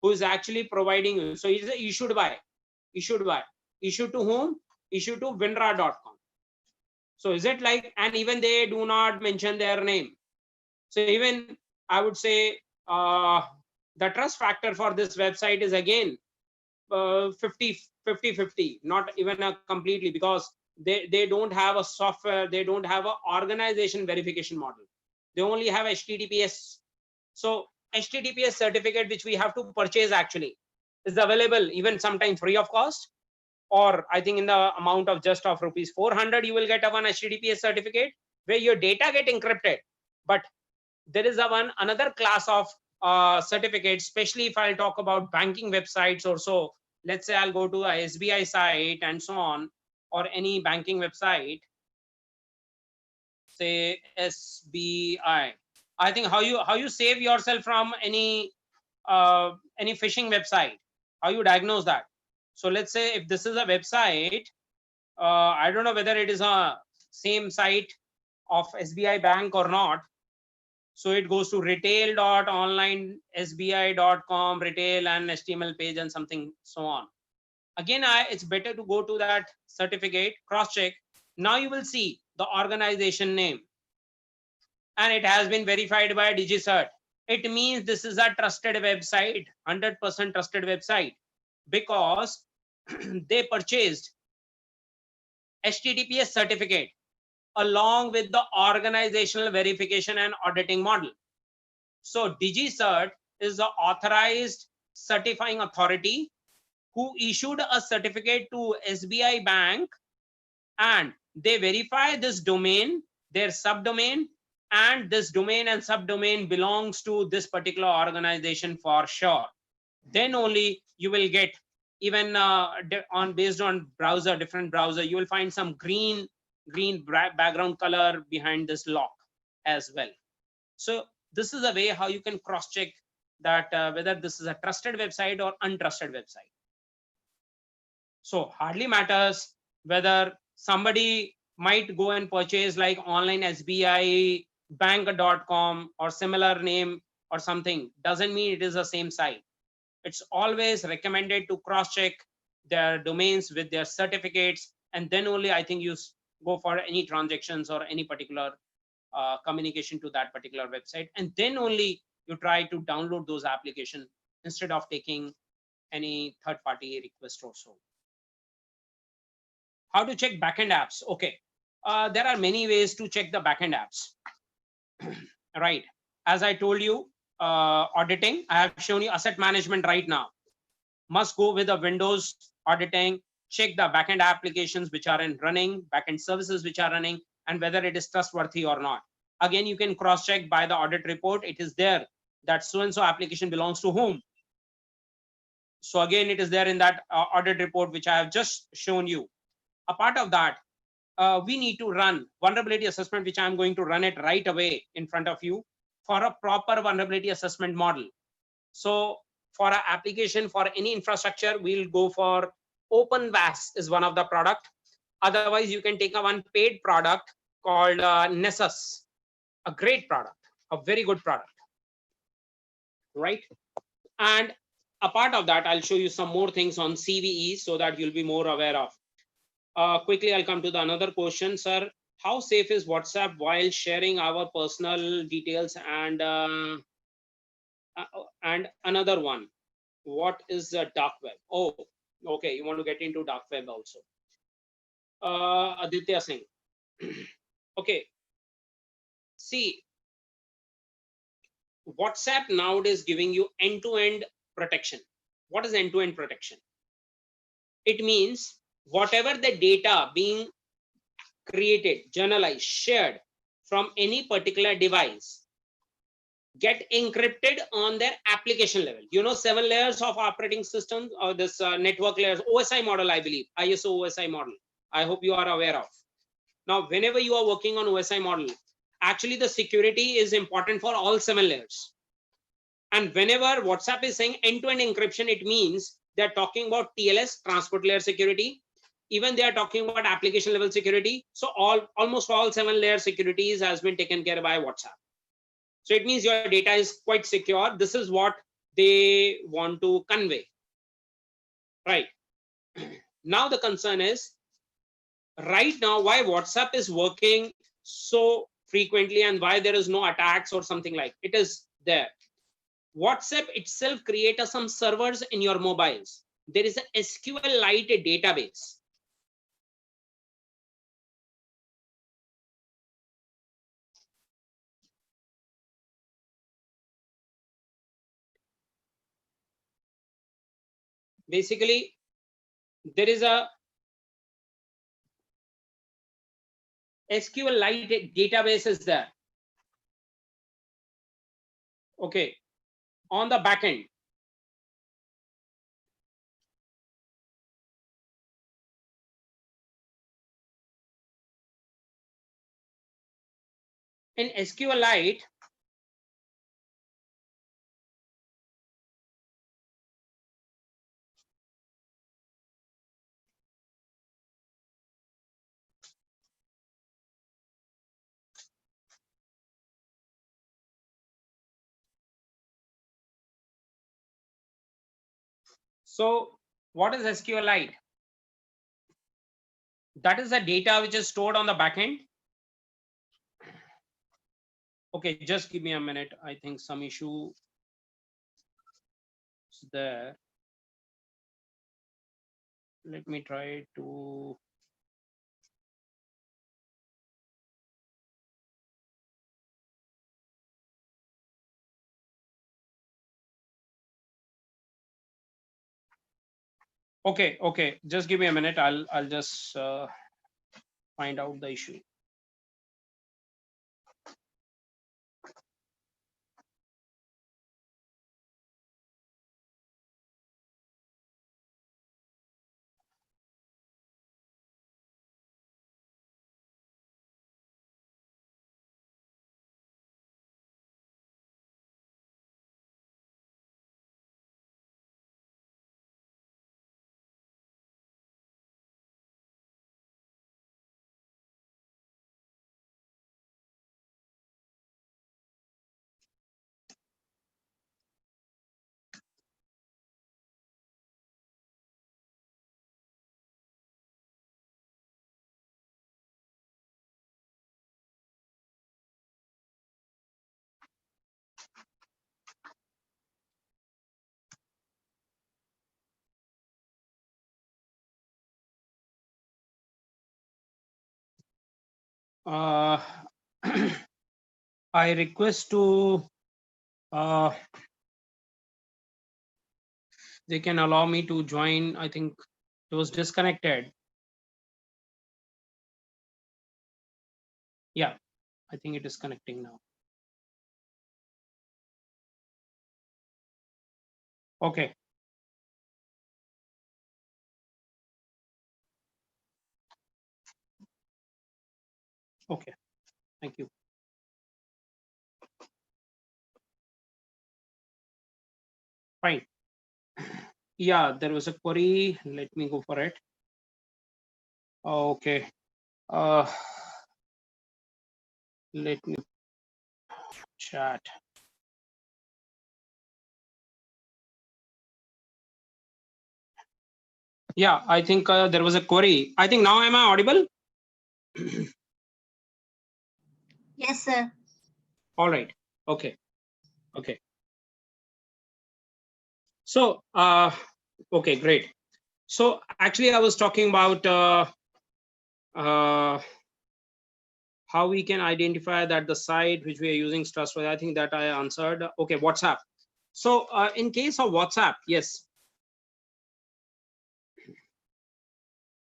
Speaker 11: who is actually providing you. So it's issued by, issued to whom? Issued to winra.com. So is it like, and even they do not mention their name. So even I would say the trust factor for this website is again 50-50, not even a completely, because they don't have a software, they don't have an organization verification model. They only have HTTPS. So HTTPS certificate, which we have to purchase actually, is available even sometimes free of cost, or I think in the amount of just of rupees 400, you will get a one HTTPS certificate where your data get encrypted. But there is another class of certificates, especially if I'll talk about banking websites or so. Let's say I'll go to a SBI site and so on, or any banking website, say SBI. I think how you save yourself from any phishing website, how you diagnose that. So let's say if this is a website, I don't know whether it is a same site of SBI Bank or not. So it goes to retail.onlinesbi.com, retail and HTML page and something so on. Again, it's better to go to that certificate, cross-check. Now you will see the organization name, and it has been verified by DigiCert. It means this is a trusted website, 100% trusted website, because they purchased HTTPS certificate along with the organizational verification and auditing model. So DigiCert is the authorized certifying authority who issued a certificate to SBI Bank, and they verify this domain, their subdomain, and this domain and subdomain belongs to this particular organization for sure. Then only you will get, even based on browser, different browser, you will find some green background color behind this lock as well. So this is a way how you can cross check that whether this is a trusted website or untrusted website. So hardly matters whether somebody might go and purchase like online SBI bank.com or similar name or something, doesn't mean it is the same site. It's always recommended to cross check their domains with their certificates, and then only I think you go for any transactions or any particular communication to that particular website, and then only you try to download those applications instead of taking any third-party request or so. How to check backend apps? Okay, there are many ways to check the backend apps. Right, as I told you, auditing, I have shown you asset management right now. Must go with the Windows auditing, check the backend applications which are running, backend services which are running, and whether it is trustworthy or not. Again, you can cross check by the audit report. It is there that so-and-so application belongs to whom. So again, it is there in that audit report which I have just shown you. A part of that, we need to run vulnerability assessment, which I'm going to run it right away in front of you for a proper vulnerability assessment model. So for an application, for any infrastructure, we'll go for OpenVAS is one of the product. Otherwise, you can take a one paid product called Nessus, a great product, a very good product, right? And a part of that, I'll show you some more things on CVE so that you'll be more aware of. Quickly, I'll come to the another question, sir. How safe is WhatsApp while sharing our personal details? And another one, what is the dark web? Oh, Okay, you want to get into dark web also. Aditya Singh. Okay. See, WhatsApp nowadays giving you end-to-end protection. What is end-to-end protection? It means whatever the data being created, journalized, shared from any particular device get encrypted on their application level. You know, 7 layers of operating systems or this network layers, OSI model, I believe, ISO OSI model. I hope you are aware of. Now, whenever you are working on OSI model, actually the security is important for all 7 layers. And whenever WhatsApp is saying end-to-end encryption, it means they're talking about TLS, transport layer security. Even they are talking about application level security. So almost all 7 layer securities has been taken care of by WhatsApp. So it means your data is quite secure. This is what they want to convey, right? Now the concern is, right now, why WhatsApp is working so frequently and why there is no attacks or something like it is there. WhatsApp itself creates some servers in your mobiles. There is a SQLite database. Basically, there is a SQLite database is there. Okay, on the back end. In SQLite, so what is SQLite? That is the data which is stored on the back end. Okay, just give me a minute. I think some issue is there. Let me try to. Okay, just give me a minute. I'll just find out the issue. I request to they can allow me to join. I think it was disconnected. Yeah, I think it is connecting now. Okay. Okay, thank you. Fine. Yeah, there was a query. Let me go for it. Okay. Let me chat. Yeah, I think there was a query. I think now am I audible?
Speaker 14: Yes, sir.
Speaker 11: All right. Okay. Okay. So, okay, great. So actually, I was talking about how we can identify that the site which we are using is trustworthy. I think that I answered. Okay, WhatsApp. So in case of WhatsApp, yes.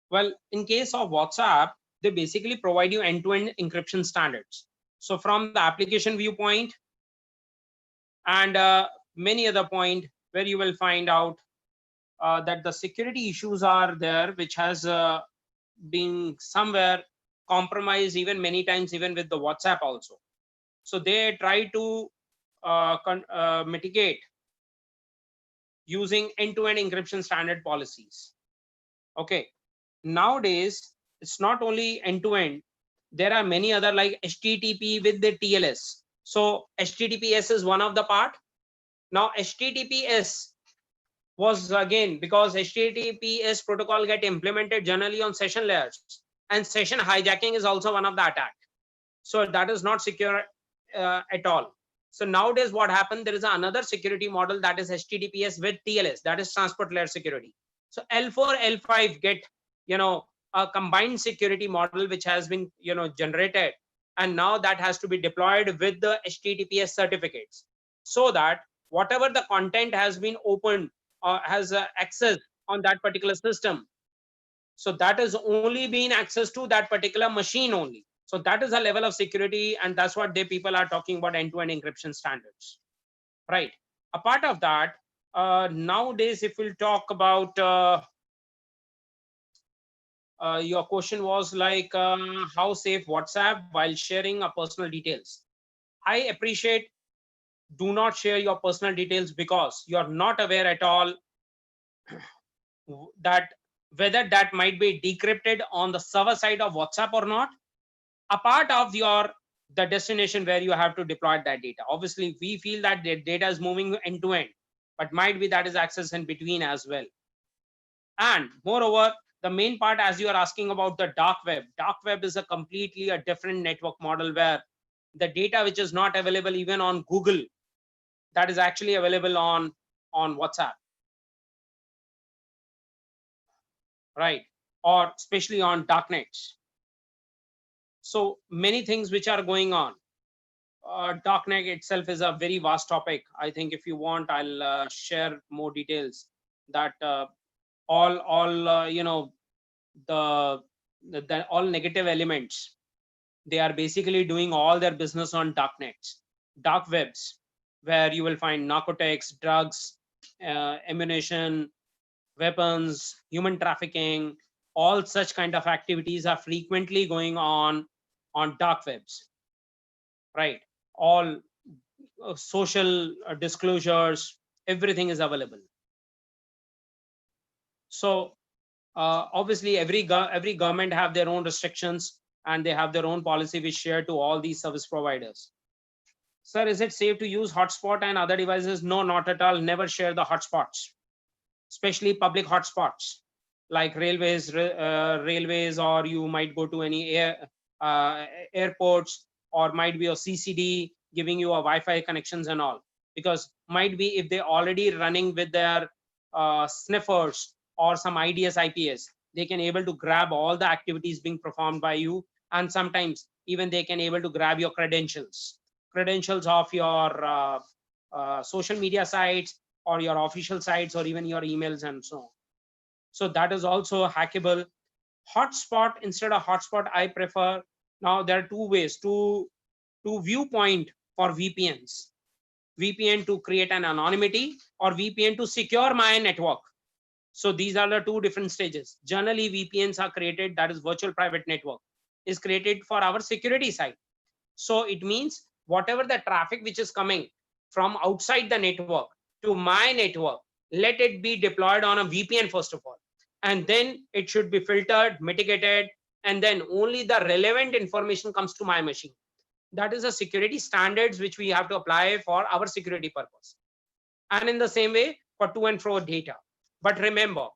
Speaker 11: Well, in case of WhatsApp, they basically provide you end-to-end encryption standards. So from the application viewpoint and many other point where you will find out that the security issues are there, which has been somewhere compromised even many times, even with the WhatsApp also. So they try to mitigate using end-to-end encryption standard policies. Okay, nowadays it's not only end-to-end, there are many other like HTTP with the TLS. So HTTPS is one of the part. Now HTTPS was again because HTTPS protocol get implemented generally on session layers, and session hijacking is also one of the attack. So that is not secure at all. So nowadays what happened, there is another security model that is HTTPS with TLS, that is transport layer security. So L4, L5 get, you know, a combined security model which has been, you know, generated, and now that has to be deployed with the HTTPS certificates, so that whatever the content has been opened or has access on that particular system, so that is only being access to that particular machine only. So that is a level of security, and that's what they people are talking about end-to-end encryption standards, right? Apart of that, nowadays, if we'll talk about your question was like how safe WhatsApp while sharing our personal details. I appreciate, do not share your personal details because you're not aware at all that whether that might be decrypted on the server side of WhatsApp or not, a part of the destination where you have to deploy that data. Obviously, we feel that the data is moving end to end, but might be that is access in between as well. And moreover, the main part, as you are asking about the dark web is a completely a different network model where the data which is not available even on Google, that is actually available on WhatsApp, right? Or especially on darknets. So many things which are going on. Darknet itself is a very vast topic. I think if you want, I'll share more details that all you know, the all negative elements, they are basically doing all their business on darknets, dark webs, where you will find narcotics, drugs, ammunition, weapons, human trafficking, all such kind of activities are frequently going on dark webs, right? All social disclosures, everything is available. So obviously every government have their own restrictions, and they have their own policy which share to all these service providers. Sir, is it safe to use hotspot and other devices? No, not at all. Never share the hotspots, especially public hotspots like railways, or you might go to any airports, or might be a CCD giving you a Wi-Fi connections and all, because might be if they're already running with their sniffers or some IDS, IPS, they can able to grab all the activities being performed by you, and sometimes even they can able to grab your credentials of your social media sites or your official sites or even your emails and so on. So that is also hackable. Hotspot, instead of hotspot, I prefer, now there are two ways to viewpoint for VPNs. VPN to create an anonymity, or VPN to secure my network. So these are the two different stages. Generally, VPNs are created, that is virtual private network, is created for our security side. So it means whatever the traffic which is coming from outside the network to my network, let it be deployed on a VPN first of all, and then it should be filtered, mitigated, and then only the relevant information comes to my machine. That is a security standards which we have to apply for our security purpose. And in the same way for to and fro data. But remember,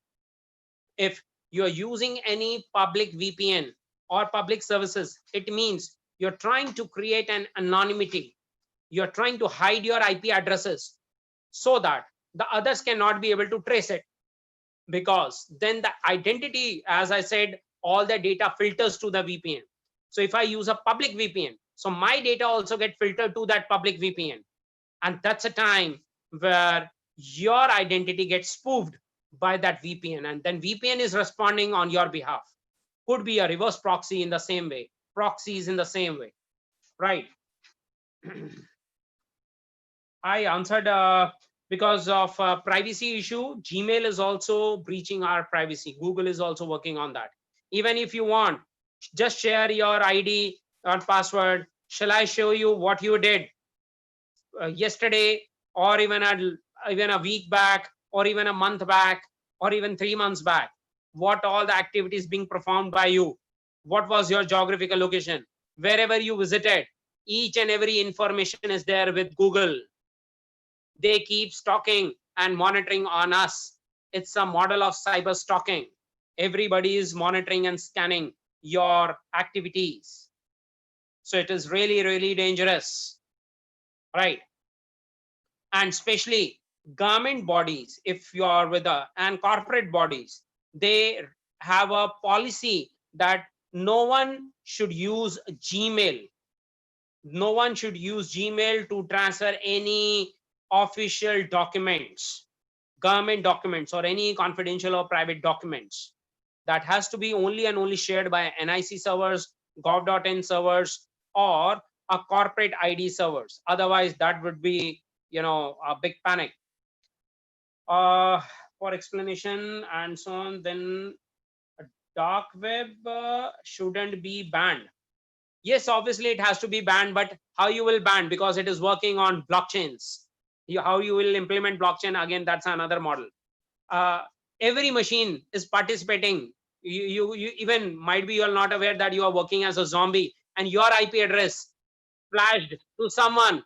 Speaker 11: if you're using any public VPN or public services, it means you're trying to create an anonymity. You're trying to hide your IP addresses so that the others cannot be able to trace it. because then the identity, as I said, all the data filters to the VPN. So if I use a public VPN, so my data also get filtered to that public VPN. And that's a time where your identity gets spoofed by that VPN, and then VPN is responding on your behalf. Could be a reverse proxy in the same way, proxies in the same way, right? I answered because of privacy issue. Gmail is also breaching our privacy. Google is also working on that. Even if you want, just share your ID or password. Shall I show you what you did yesterday, or even a week back, or even a month back, or even 3 months back? What all the activities being performed by you? What was your geographical location? Wherever you visited, each and every information is there with Google. They keep stalking and monitoring on us. It's a model of cyber stalking. Everybody is monitoring and scanning your activities. So it is really, really dangerous, right? And especially government bodies, if you are with and corporate bodies, they have a policy that no one should use Gmail. No one should use Gmail to transfer any official documents, government documents, or any confidential or private documents. That has to be only and only shared by NIC servers, gov.in servers, or a corporate ID servers. Otherwise, that would be, a big panic. For explanation and so on, then dark web shouldn't be banned. Yes, obviously it has to be banned, but how you will ban? Because it is working on blockchains. How you will implement blockchain, again, that's another model. Every machine is participating. You even might be, you're not aware that you are working as a zombie, and your IP address flashed to someone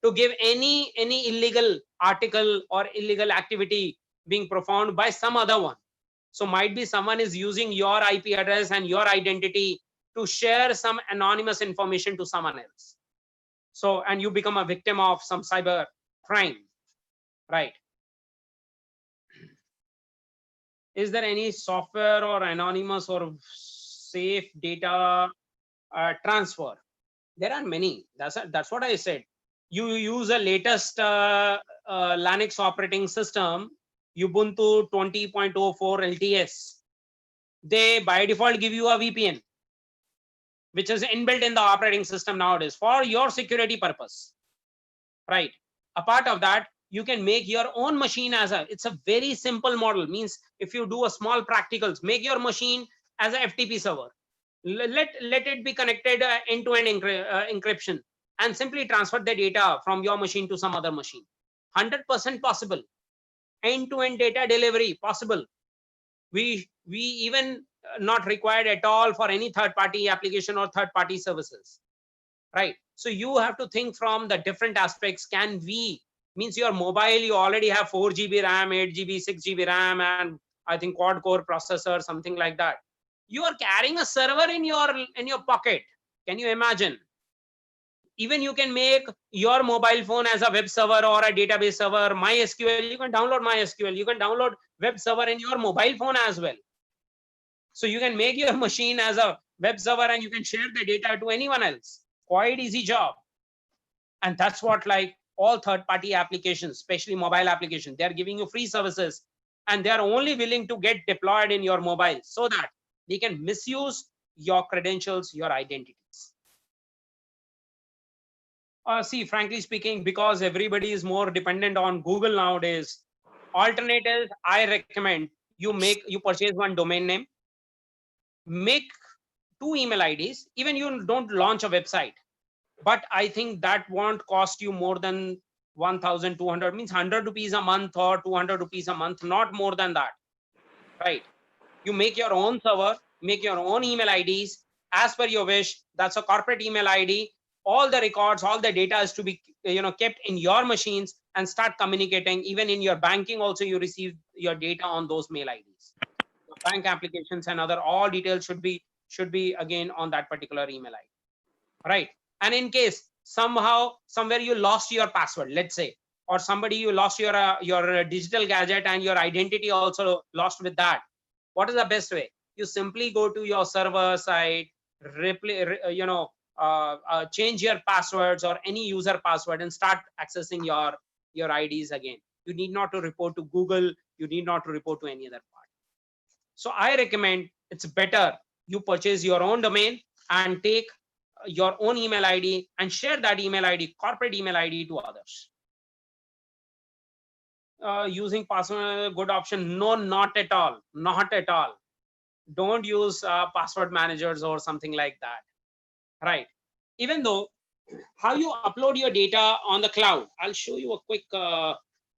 Speaker 11: to give any illegal article or illegal activity being performed by some other one. So might be someone is using your IP address and your identity to share some anonymous information to someone else. So, and you become a victim of some cyber crime, right? Is there any software or anonymous or safe data transfer? There are many. That's what I said. You use a latest Linux operating system, Ubuntu 20.04 LTS. They by default give you a VPN, which is inbuilt in the operating system nowadays for your security purpose, right? Apart of that, you can make your own machine it's a very simple model. Means if you do a small practicals, make your machine as a FTP server. Let it be connected end-to-end encryption, and simply transfer the data from your machine to some other machine. 100% possible. End-to-end data delivery possible. We even not required at all for any third-party application or third-party services, right? So you have to think from the different aspects. Can we, means your mobile, you already have 4 GB RAM, 8 GB, 6 GB RAM, and I think quad core processor, something like that. You are carrying a server in your pocket. Can you imagine? Even you can make your mobile phone as a web server or a database server. MySQL, you can download MySQL. You can download web server in your mobile phone as well. So you can make your machine as a web server and you can share the data to anyone else. Quite easy job. And that's what, like, all third-party applications, especially mobile applications, they are giving you free services, and they are only willing to get deployed in your mobile so that they can misuse your credentials, your identities. See, frankly speaking, because everybody is more dependent on Google nowadays, alternatives, I recommend you purchase one domain name, make 2 email IDs, even you don't launch a website. But I think that won't cost you more than 1,200, means 100 rupees a month or 200 rupees a month, not more than that, right? You make your own server, make your own email IDs as per your wish. That's a corporate email ID. All the records, all the data is to be kept in your machines and start communicating. Even in your banking also, you receive your data on those mail IDs. Your bank applications and other all details should be again on that particular email ID, right? And in case somehow somewhere you lost your password, let's say or somebody you lost your digital gadget and your identity also lost with that, what is the best way? You simply go to your server side, change your passwords or any user password and start accessing your IDs again. You need not to report to Google. You need not to report to any other part. So I recommend it's better you purchase your own domain and take your own email ID and share that email ID, corporate email ID, to others. Using password, good option? No, not at all. Not at all. Don't use password managers or something like that. Right. Even though how you upload your data on the cloud, I'll show you a quick.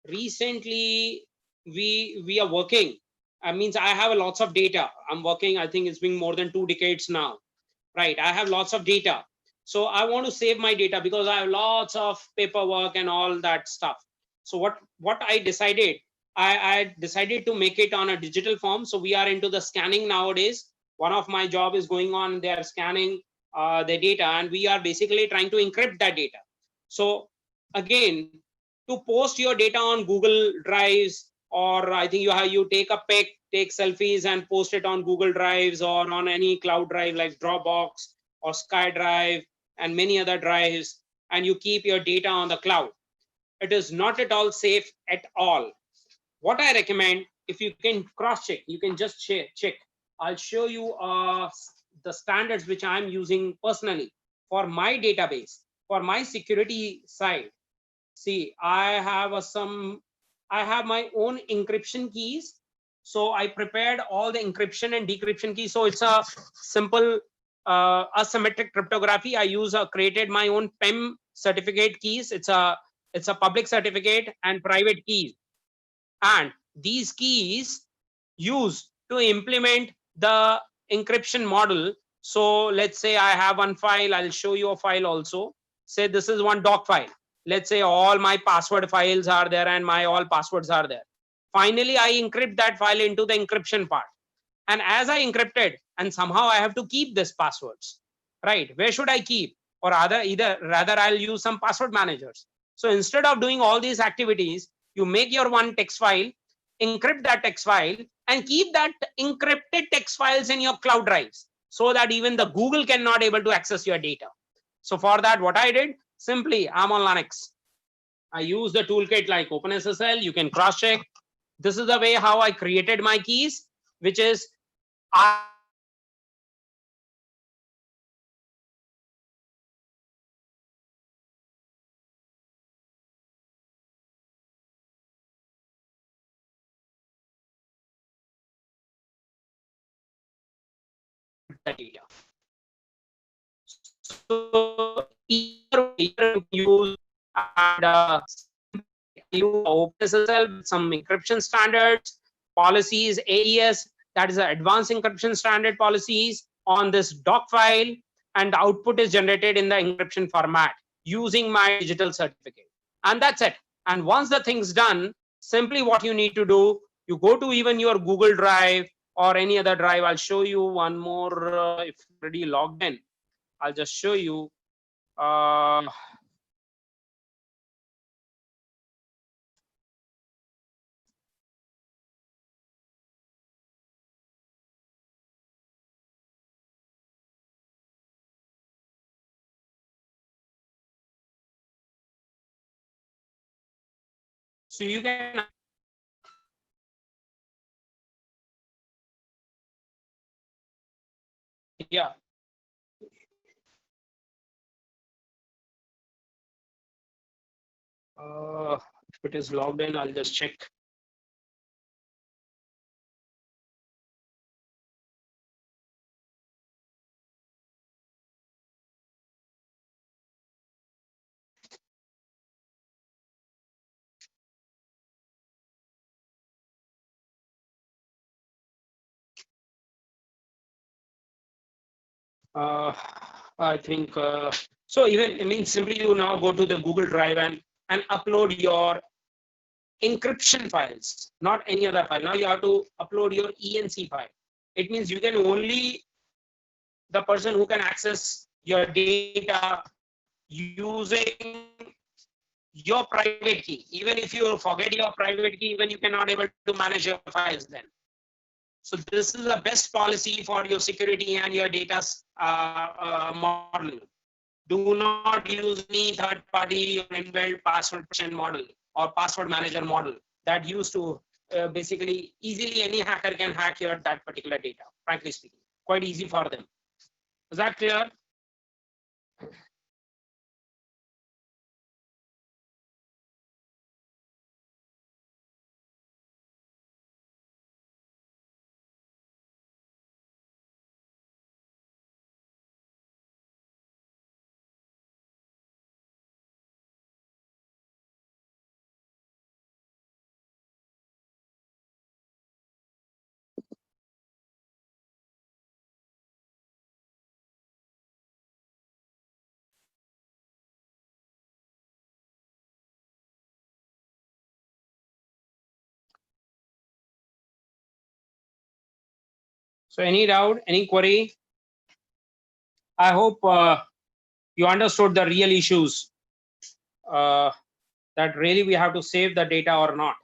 Speaker 11: Recently, we are working. I means I have lots of data. I'm working. I think it's been more than 2 decades now. Right. I have lots of data. So I want to save my data because I have lots of paperwork and all that stuff. So what I decided, I decided to make it on a digital form. So we are into the scanning nowadays. One of my job is going on. They are scanning the data, and we are basically trying to encrypt that data. So again, to post your data on Google Drives, or I think you take a pic, take selfies and post it on Google Drives or on any cloud drive like Dropbox or SkyDrive and many other drives, and you keep your data on the cloud. It is not at all safe at all. What I recommend, if you can cross-check, you can just check. I'll show you the standards which I'm using personally for my database, for my security side. See, I have my own encryption keys. So I prepared all the encryption and decryption keys. So it's a simple asymmetric cryptography. I created my own PEM certificate keys. It's a public certificate and private keys. And these keys used to implement the encryption model. So let's say I have one file. I'll show you a file also. Say this is one doc file. Let's say all my password files are there and my all passwords are there. Finally, I encrypt that file into the encryption part. And as I encrypted, and somehow I have to keep this passwords, right? Where should I keep? Or rather I'll use some password managers. So instead of doing all these activities, you make your one text file, encrypt that text file, and keep that encrypted text files in your cloud drives so that even the Google cannot able to access your data. So for that, what I did, simply I'm on Linux. I use the toolkit like OpenSSL. You can cross check. This is the way how I created my keys, which is the data. So either you OpenSSL with some encryption standards, policies, AES, that is the advanced encryption standard policies on this doc file, and the output is generated in the encryption format using my digital certificate. And that's it. And once the thing's done, simply what you need to do, you go to even your Google Drive or any other drive. I'll show you one more if already logged in. I'll just show you. So you can yeah. If it is logged in, I'll just check. I think so. Even it means simply you now go to the Google Drive and upload your encryption files, not any other file. Now you have to upload your ENC file. It means you can only the person who can access your data using your private key. Even if you forget your private key, even you cannot able to manage your files then. So this is the best policy for your security and your data model. Do not use any third party or inbuilt password protection model or password manager model that used to basically easily any hacker can hack your that particular data, frankly speaking, quite easy for them. Is that clear? So any doubt, any query? I hope you understood the real issues that really we have to save the data or not.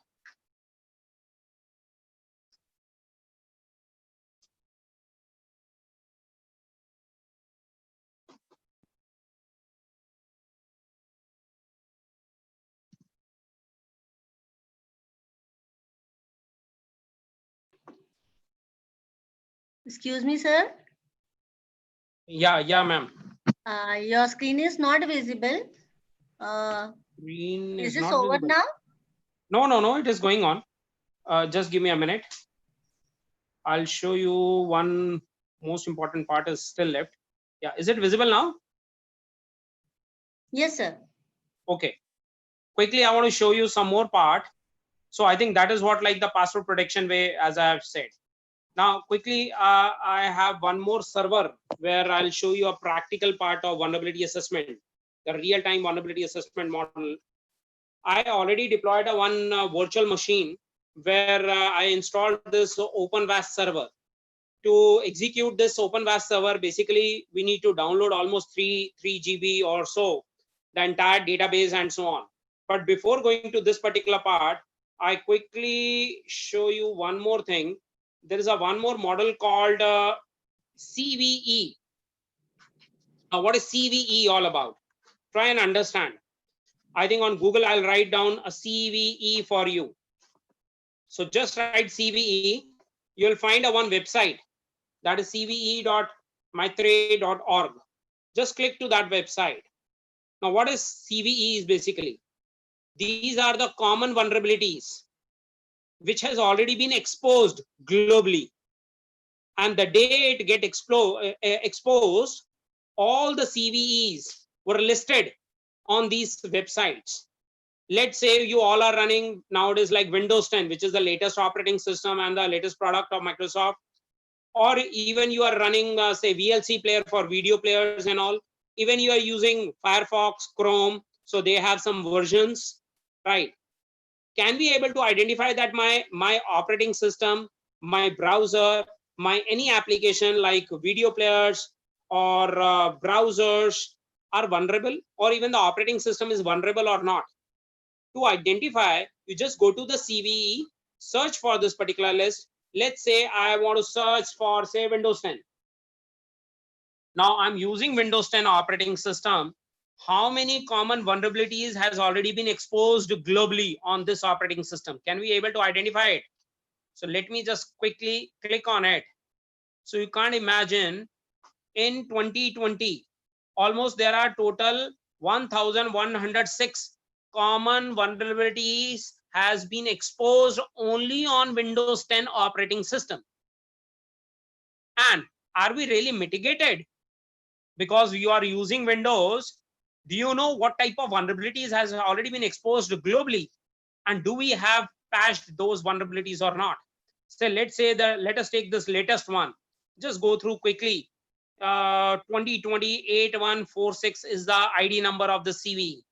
Speaker 14: Excuse me, sir.
Speaker 11: Yeah, ma'am.
Speaker 14: Your screen is not visible.
Speaker 11: Green
Speaker 14: Is
Speaker 11: is
Speaker 14: this
Speaker 11: not
Speaker 14: over
Speaker 11: visible.
Speaker 14: now?
Speaker 11: No, it is going on. Just give me a minute. I'll show you one most important part is still left. Yeah, is it visible now?
Speaker 14: Yes, sir.
Speaker 11: Okay. Quickly, I want to show you some more part. So I think that is what like the password protection way, as I have said. Now, quickly, I have one more server where I'll show you a practical part of vulnerability assessment, the real-time vulnerability assessment model. I already deployed a one virtual machine where I installed this OpenVAS server. To execute this OpenVAS server, basically, we need to download almost 3 GB or so, the entire database and so on. But before going to this particular part, I quickly show you one more thing. There is a one more model called CVE. Now, what is CVE all about? Try and understand. I think on Google, I'll write down a CVE for you. So just write CVE. You'll find a one website that is cve.maitrey.org. Just click to that website. Now, what is CVE is basically? These are the common vulnerabilities which has already been exposed globally. And the day it get exposed, all the CVEs were listed on these websites. Let's say you all are running nowadays like Windows 10, which is the latest operating system and the latest product of Microsoft, or even you are running say VLC player for video players and all. Even you are using Firefox, Chrome, so they have some versions, right? Can we able to identify that my operating system, my browser, my any application like video players or browsers are vulnerable, or even the operating system is vulnerable or not? To identify, you just go to the CVE, search for this particular list. Let's say I want to search for say Windows 10. Now I'm using Windows 10 operating system. How many common vulnerabilities has already been exposed globally on this operating system? Can we able to identify it? So let me just quickly click on it. So you can't imagine in 2020, almost there are total 1,106 common vulnerabilities has been exposed only on Windows 10 operating system. And are we really mitigated? Because you are using Windows, do you know what type of vulnerabilities has already been exposed globally? And do we have patched those vulnerabilities or not? So let's say that, let us take this latest one. Just go through quickly. 2020-8146 is the ID number of the CVE,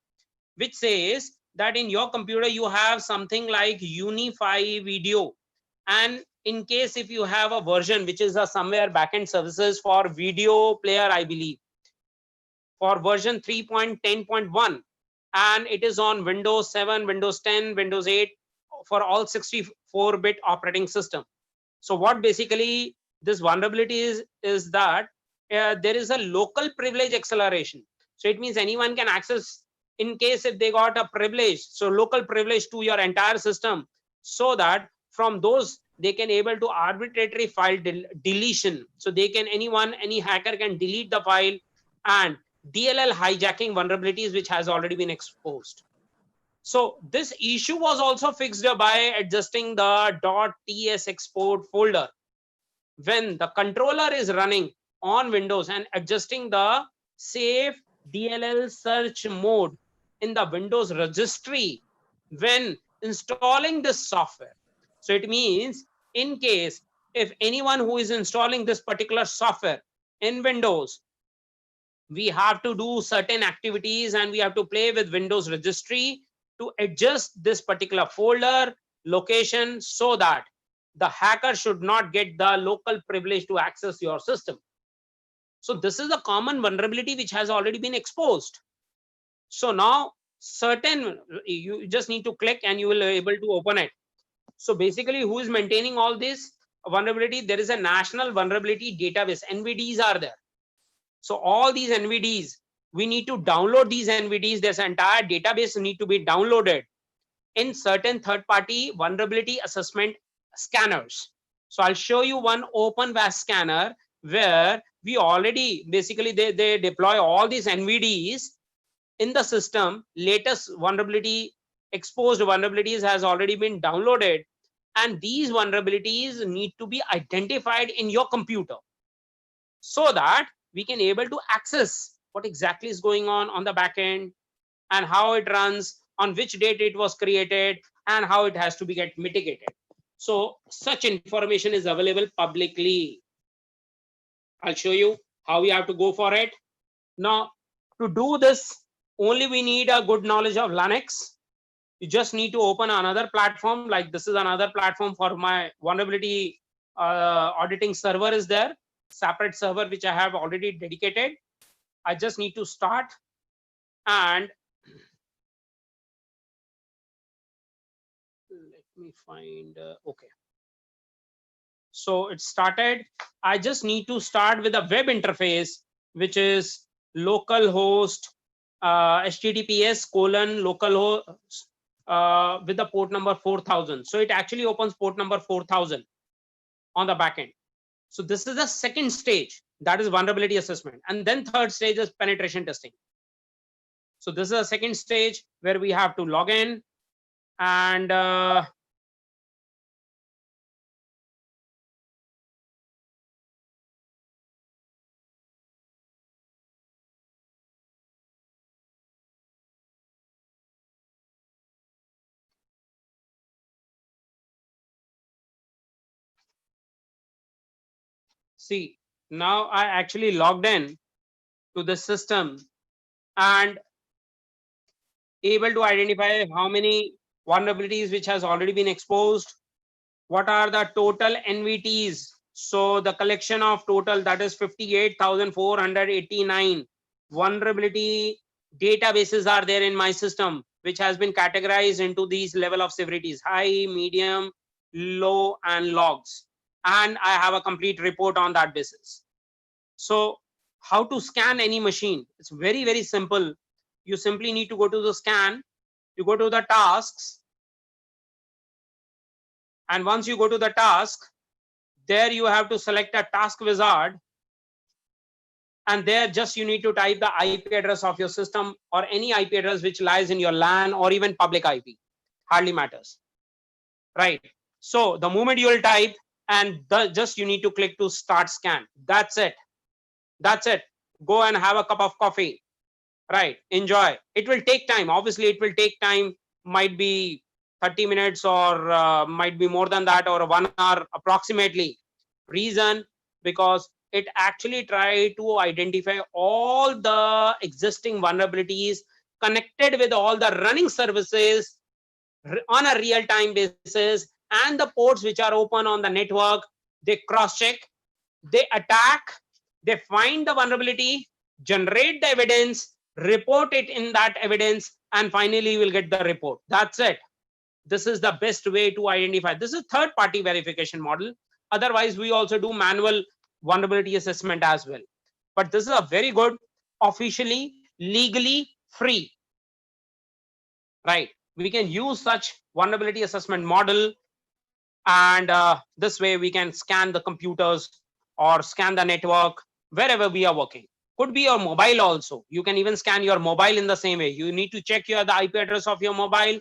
Speaker 11: which says that in your computer you have something like Unify Video. And in case if you have a version which is a somewhere backend services for video player, I believe, for version 3.10.1, and it is on Windows 7, Windows 10, Windows 8 for all 64-bit operating system. So what basically this vulnerability is that there is a local privilege acceleration. So it means anyone can access in case if they got a privilege, so local privilege to your entire system, so that from those they can able to arbitrary file deletion. So they can any hacker can delete the file, and DLL hijacking vulnerabilities which has already been exposed. So this issue was also fixed by adjusting the .ts export folder. When the controller is running on Windows and adjusting the safe DLL search mode in the Windows registry when installing this software. So it means in case if anyone who is installing this particular software in Windows, we have to do certain activities and we have to play with Windows registry to adjust this particular folder location so that the hacker should not get the local privilege to access your system. So this is a common vulnerability which has already been exposed. So now you just need to click and you will be able to open it. So basically who is maintaining all this vulnerability? There is a national vulnerability database, NVDs are there. So all these NVDs, we need to download these NVDs. This entire database need to be downloaded in certain third-party vulnerability assessment scanners. So I'll show you one OpenVAS scanner where we already basically they deploy all these NVDs in the system. Latest vulnerability, exposed vulnerabilities has already been downloaded, and these vulnerabilities need to be identified in your computer so that we can able to access what exactly is going on the back end and how it runs, on which date it was created, and how it has to be get mitigated. So such information is available publicly. I'll show you how we have to go for it. Now, to do this, only we need a good knowledge of Linux. You just need to open another platform, like this is another platform for my vulnerability auditing server is there, separate server which I have already dedicated. I just need to start and let me find, okay. So it started. I just need to start with a web interface, which is localhost https://localhost with the port number 4000. So it actually opens port number 4000 on the backend. So this is the second stage, that is vulnerability assessment. And then third stage is penetration testing. So this is the second stage where we have to log in and see, now I actually logged in to the system and able to identify how many vulnerabilities which has already been exposed, what are the total NVTs. So the collection of total, that is 58,489 vulnerability databases are there in my system, which has been categorized into these level of severities: high, medium, low, and logs. And I have a complete report on that basis. So how to scan any machine? It's very, very simple. You simply need to go to the scan, you go to the tasks, and once you go to the task, there you have to select a task wizard, and there just you need to type the IP address of your system or any IP address which lies in your LAN or even public IP, hardly matters, right? So the moment you will type, and just you need to click to start scan. That's it. That's it. Go and have a cup of coffee, right? Enjoy. It will take time. Obviously, it will take time, might be 30 minutes or might be more than that, or 1 hour approximately. Reason, because it actually try to identify all the existing vulnerabilities connected with all the running services on a real-time basis, and the ports which are open on the network. They cross-check, they attack, they find the vulnerability, generate the evidence, report it in that evidence, and finally you will get the report. That's it. This is the best way to identify. This is third-party verification model. Otherwise, we also do manual vulnerability assessment as well. But this is a very good, officially, legally free. Right? We can use such vulnerability assessment model, and this way we can scan the computers or scan the network wherever we are working. Could be your mobile also. You can even scan your mobile in the same way. You need to check the IP address of your mobile,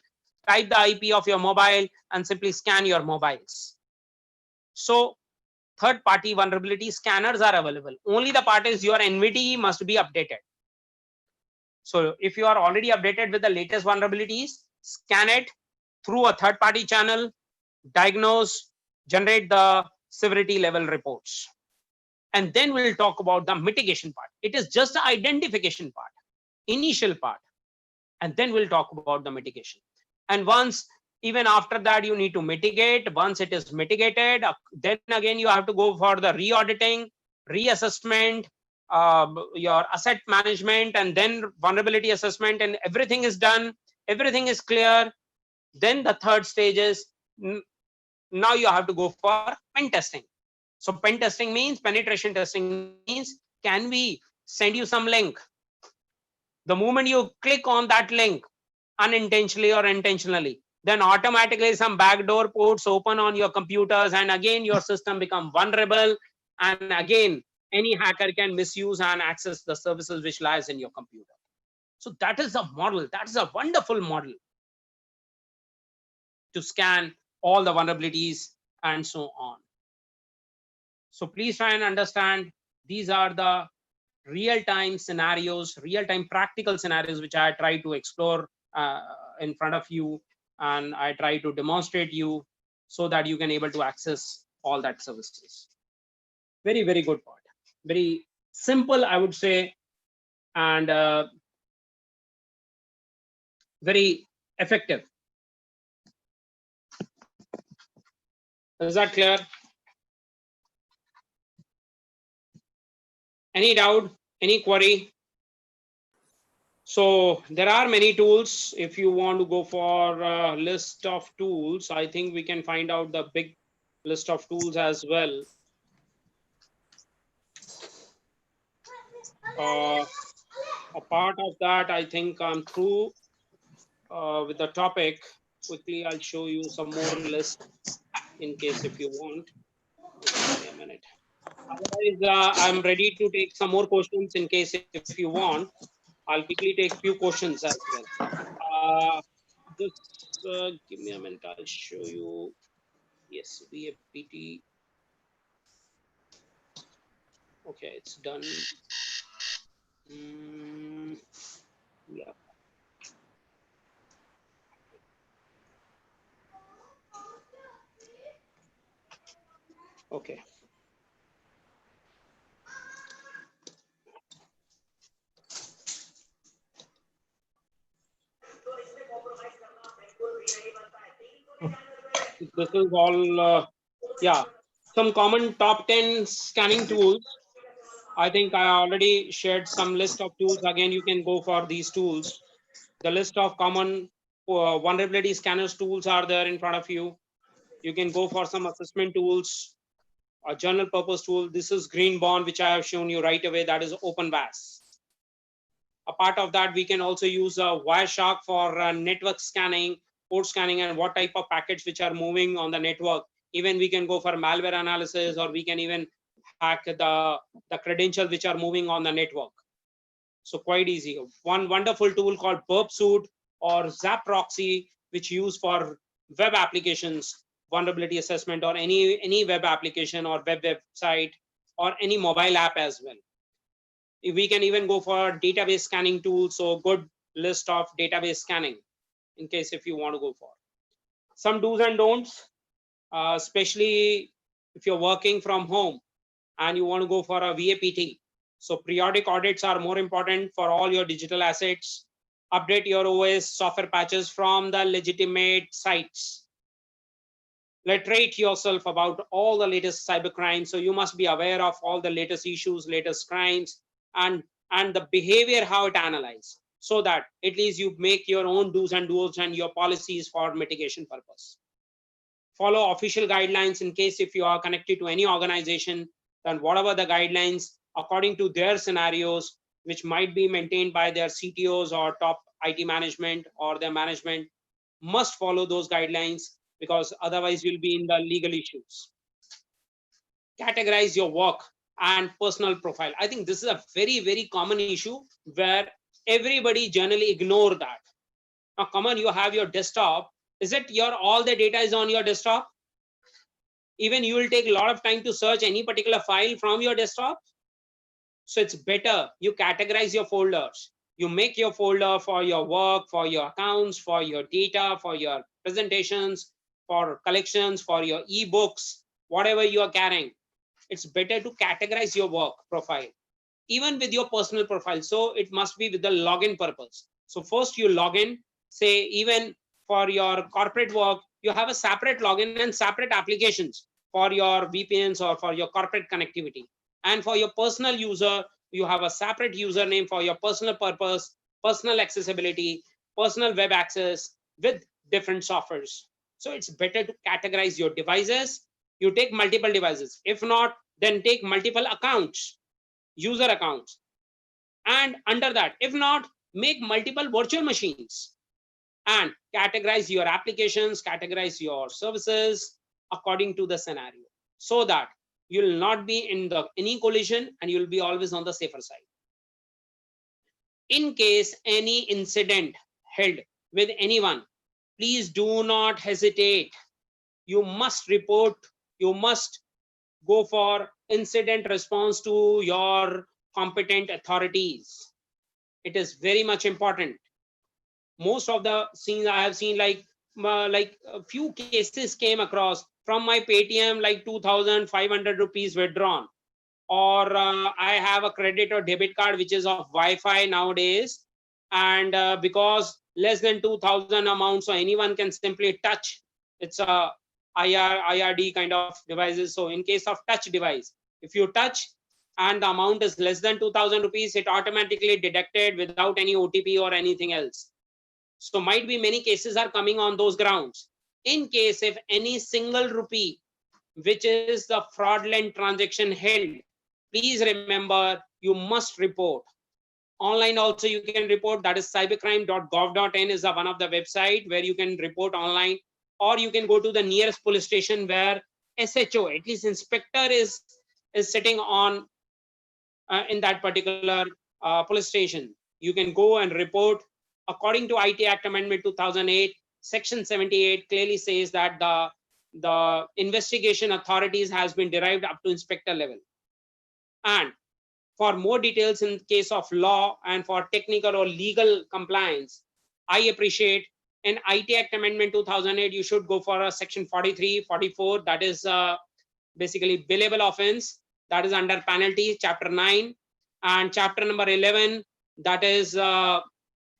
Speaker 11: type the IP of your mobile, and simply scan your mobiles. So third-party vulnerability scanners are available. Only the part is your NVTE must be updated. So if you are already updated with the latest vulnerabilities, scan it through a third-party channel, diagnose, generate the severity level reports. And then we'll talk about the mitigation part. It is just the identification part, initial part. And then we'll talk about the mitigation. And once, even after that, you need to mitigate. Once it is mitigated, then again, you have to go for the re-auditing, reassessment, your asset management, and then vulnerability assessment, and everything is done. Everything is clear. Then the third stage is, now you have to go for pen testing. So pen testing means, penetration testing means, can we send you some link? The moment you click on that link, unintentionally or intentionally, then automatically some backdoor ports open on your computers, and again your system become vulnerable, and again any hacker can misuse and access the services which lies in your computer. So that is a model. That is a wonderful model to scan all the vulnerabilities and so on. So please try and understand, these are the real-time scenarios, real-time practical scenarios which I try to explore in front of you, and I try to demonstrate you so that you can able to access all that services. Very, very good part. Very simple, I would say, and very effective. Is that clear? Any doubt, any query? So there are many tools. If you want to go for a list of tools, I think we can find out the big list of tools as well. A part of that, I think I'm through with the topic. Quickly, I'll show you some more lists in case if you want. Give me a minute. Otherwise, I'm ready to take some more questions in case if you want. I'll quickly take few questions as well. Just give me a minute. I'll show you. Yes, VAPT. Okay, it's done. Yeah. Okay. This is all, yeah, some common top 10 scanning tools. I think I already shared some list of tools. Again, you can go for these tools. The list of common vulnerability scanners tools are there in front of you. You can go for some assessment tools, a general purpose tool. This is Greenbond, which I have shown you right away. That is OpenVAS. A part of that, we can also use Wireshark for network scanning, port scanning, and what type of packets which are moving on the network. Even we can go for malware analysis, or we can even hack the credentials which are moving on the network. So quite easy. One wonderful tool called Burpsuit or ZapProxy, which use for web applications, vulnerability assessment, or any web application or website or any mobile app as well. We can even go for database scanning tools. So good list of database scanning in case if you want to go for. Some do's and don'ts, especially if you're working from home and you want to go for a VAPT. So periodic audits are more important for all your digital assets. Update your OS software patches from the legitimate sites. Literate yourself about all the latest cyber crimes. So you must be aware of all the latest issues, latest crimes, and and the behavior, how it analyzes, so that at least you make your own do's and don'ts and your policies for mitigation purpose. Follow official guidelines in case if you are connected to any organization, then whatever the guidelines according to their scenarios, which might be maintained by their CTOs or top IT management or their management, must follow those guidelines, because otherwise you'll be in the legal issues. Categorize your work and personal profile. I think this is a very, very common issue where everybody generally ignore that. Now, come on, you have your desktop. Is it your all the data is on your desktop? Even you will take a lot of time to search any particular file from your desktop. So it's better you categorize your folders. You make your folder for your work, for your accounts, for your data, for your presentations, for collections, for your ebooks, whatever you are carrying. It's better to categorize your work profile, even with your personal profile. So it must be with the login purpose. So first you log in, say even for your corporate work, you have a separate login and separate applications for your VPNs or for your corporate connectivity. And for your personal user, you have a separate username for your personal purpose, personal accessibility, personal web access with different softwares. So it's better to categorize your devices. You take multiple devices. If not, then take multiple accounts, user accounts. And under that, if not, make multiple virtual machines and categorize your applications, categorize your services according to the scenario, so that you will not be in any collision and you will be always on the safer side. In case any incident held with anyone, please do not hesitate. You must report, you must go for incident response to your competent authorities. It is very much important. Most of the scenes I have seen, like a few cases came across from my Paytm, like 2,500 rupees withdrawn, or I have a credit or debit card which is of Wi-Fi nowadays, and because less than 2,000 amount, so anyone can simply touch. It's a IRD kind of devices. So in case of touch device, if you touch and the amount is less than 2,000 rupees, it automatically deducted without any OTP or anything else. So might be many cases are coming on those grounds. In case if any single rupee, which is the fraudulent transaction held, please remember you must report. Online also you can report, that is cybercrime.gov.in is one of the website where you can report online, or you can go to the nearest police station where SHO, at least inspector is sitting on in that particular police station. You can go and report. According to IT Act Amendment 2008, Section 78 clearly says that the investigation authorities has been derived up to inspector level. And for more details in case of law and for technical or legal compliance, I appreciate in IT Act Amendment 2008, you should go for a Section 43, 44, that is basically billable offense, that is under penalty, Chapter 9, and Chapter number 11, that is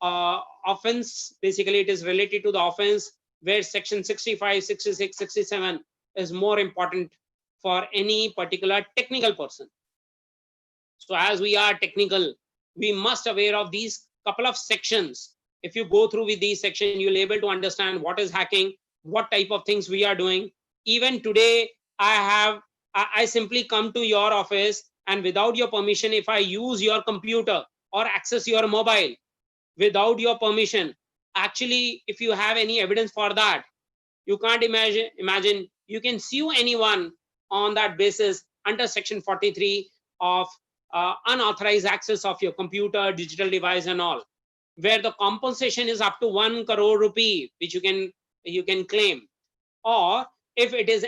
Speaker 11: offense. Basically, it is related to the offense, where Section 65, 66, 67 is more important for any particular technical person. So as we are technical, we must aware of these couple of sections. If you go through with these sections, you'll be able to understand what is hacking, what type of things we are doing. Even today, I simply come to your office, and without your permission, if I use your computer or access your mobile without your permission, actually, if you have any evidence for that, you can't imagine you can sue anyone on that basis under Section 43 of unauthorized access of your computer, digital device and all, where the compensation is up to 1 crore rupee, which you can claim. Or if it is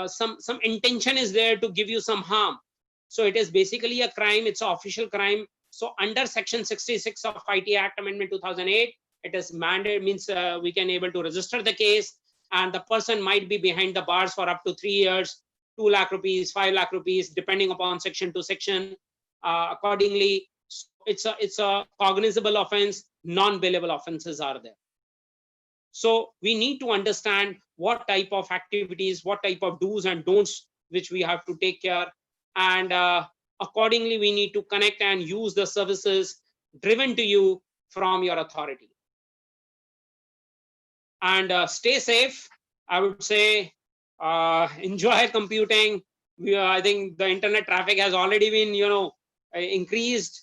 Speaker 11: some intention is there to give you some harm, so it is basically a crime. It's an official crime. So under Section 66 of IT Act Amendment 2008, it is mandated, means we can able to register the case, and the person might be behind the bars for up to 3 years, 2 lakh rupees, 5 lakh rupees, depending upon section to section. Accordingly, it's a cognizable offense. Non-billable offenses are there. So we need to understand what type of activities, what type of do's and don'ts which we have to take care. And accordingly, we need to connect and use the services driven to you from your authority. And stay safe. I would say enjoy computing. I think the internet traffic has already been, increased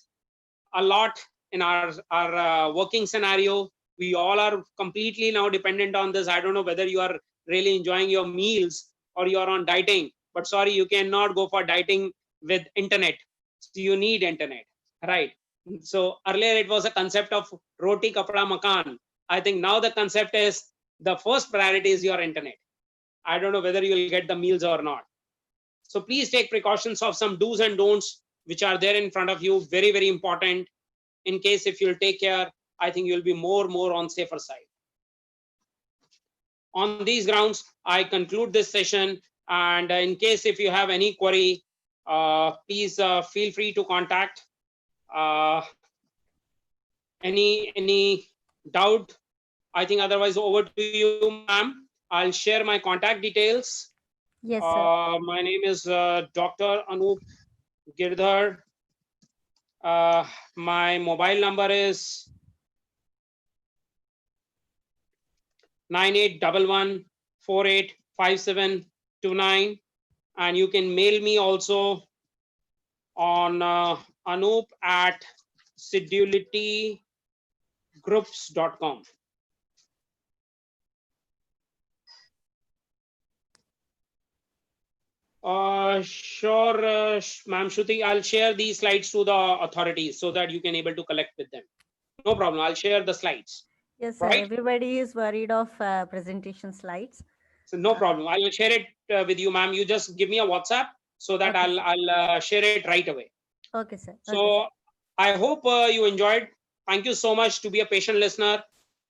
Speaker 11: a lot in our working scenario. We all are completely now dependent on this. I don't know whether you are really enjoying your meals or you are on dieting, but sorry, you cannot go for dieting with internet. So you need internet, right? So earlier it was a concept of roti kapda makan. I think now the concept is the first priority is your internet. I don't know whether you will get the meals or not. So please take precautions of some do's and don'ts which are there in front of you. Very, very important. In case if you'll take care, I think you'll be more on safer side. On these grounds, I conclude this session. And in case if you have any query, please feel free to contact. Any doubt? I think otherwise over to you, ma'am. I'll share my contact details.
Speaker 3: Yes, sir.
Speaker 11: My name is Dr. Anup Girdhar. My mobile number is 9811485729, and you can mail me also on anup@sidulitygroups.com. Sure, ma'am Shruti, I'll share these slides to the authorities so that you can able to collect with them. No problem, I'll share the slides.
Speaker 3: Yes, sir.
Speaker 11: Right?
Speaker 3: Everybody is worried of presentation slides.
Speaker 11: So no problem, I will share it with you, ma'am. You just give me a WhatsApp so that
Speaker 3: Okay,
Speaker 11: I'll share it right away.
Speaker 3: Okay, sir.
Speaker 11: So I hope you enjoyed. Thank you so much to be a patient listener.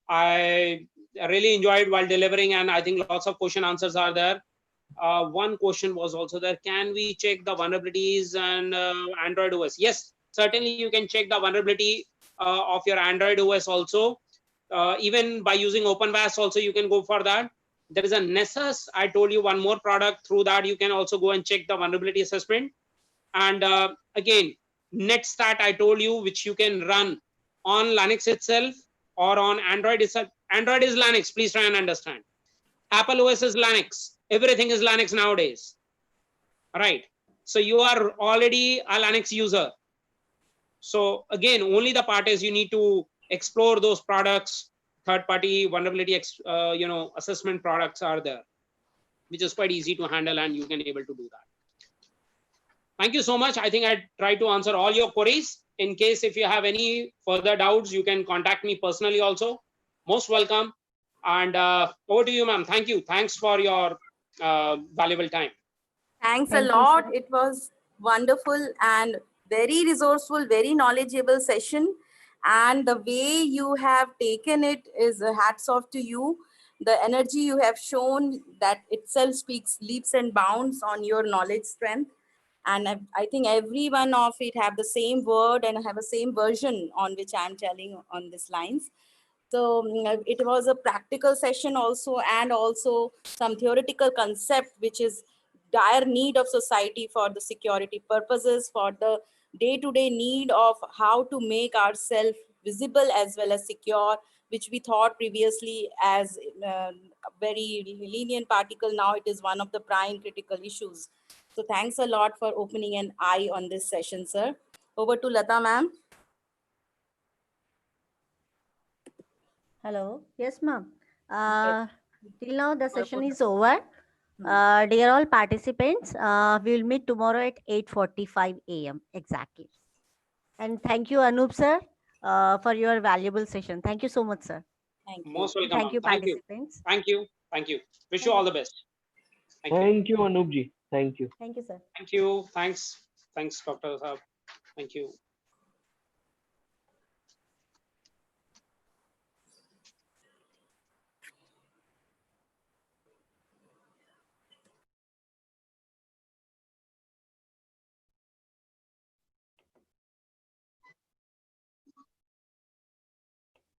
Speaker 11: I really enjoyed while delivering, and I think lots of question answers are there. One question was also there. Can we check the vulnerabilities and Android OS? Yes, certainly you can check the vulnerability of your Android OS also. Even by using OpenVAS also you can go for that. There is a Nessus. I told you one more product. Through that you can also go and check the vulnerability assessment. And again, NetStat I told you, which you can run on Linux itself or on Android itself. Android is Linux, please try and understand. Apple OS is Linux. Everything is Linux nowadays. All right. So you are already a Linux user. So again, only the part is you need to explore those products. Third-party vulnerability, assessment products are there, which is quite easy to handle, and you can able to do that. Thank you so much. I think I tried to answer all your queries. In case if you have any further doubts, you can contact me personally also. Most welcome. And over to you, ma'am. Thank you. Thanks for your valuable time.
Speaker 2: Thanks
Speaker 3: Thank
Speaker 2: a
Speaker 3: you,
Speaker 2: lot.
Speaker 3: sir.
Speaker 2: It was wonderful and very resourceful, very knowledgeable session. And the way you have taken it is a hats off to you. The energy you have shown, that itself speaks leaps and bounds on your knowledge strength. And I think every one of it have the same word and have the same version on which I'm telling on these lines. So it was a practical session also, and also some theoretical concept, which is dire need of society for the security purposes, for the day-to-day need of how to make ourselves visible as well as secure, which we thought previously as a very lenient particle. Now it is one of the prime critical issues. So thanks a lot for opening an eye on this session, sir. Over to Lata, ma'am.
Speaker 3: Hello. Yes, ma'am. Till now the session is over. Dear all participants, we will meet tomorrow at 8:45 a.m. exactly. And thank you, Anup sir, for your valuable session. Thank you so much, sir.
Speaker 2: Thank you.
Speaker 11: Most welcome.
Speaker 3: Thank you,
Speaker 11: Thank you.
Speaker 3: participants.
Speaker 11: Thank you. Thank you. Wish you all the best.
Speaker 5: Thank you, Anupji. Thank you.
Speaker 3: Thank you, sir.
Speaker 11: Thank you. Thanks. Thanks, Dr. Saab. Thank you.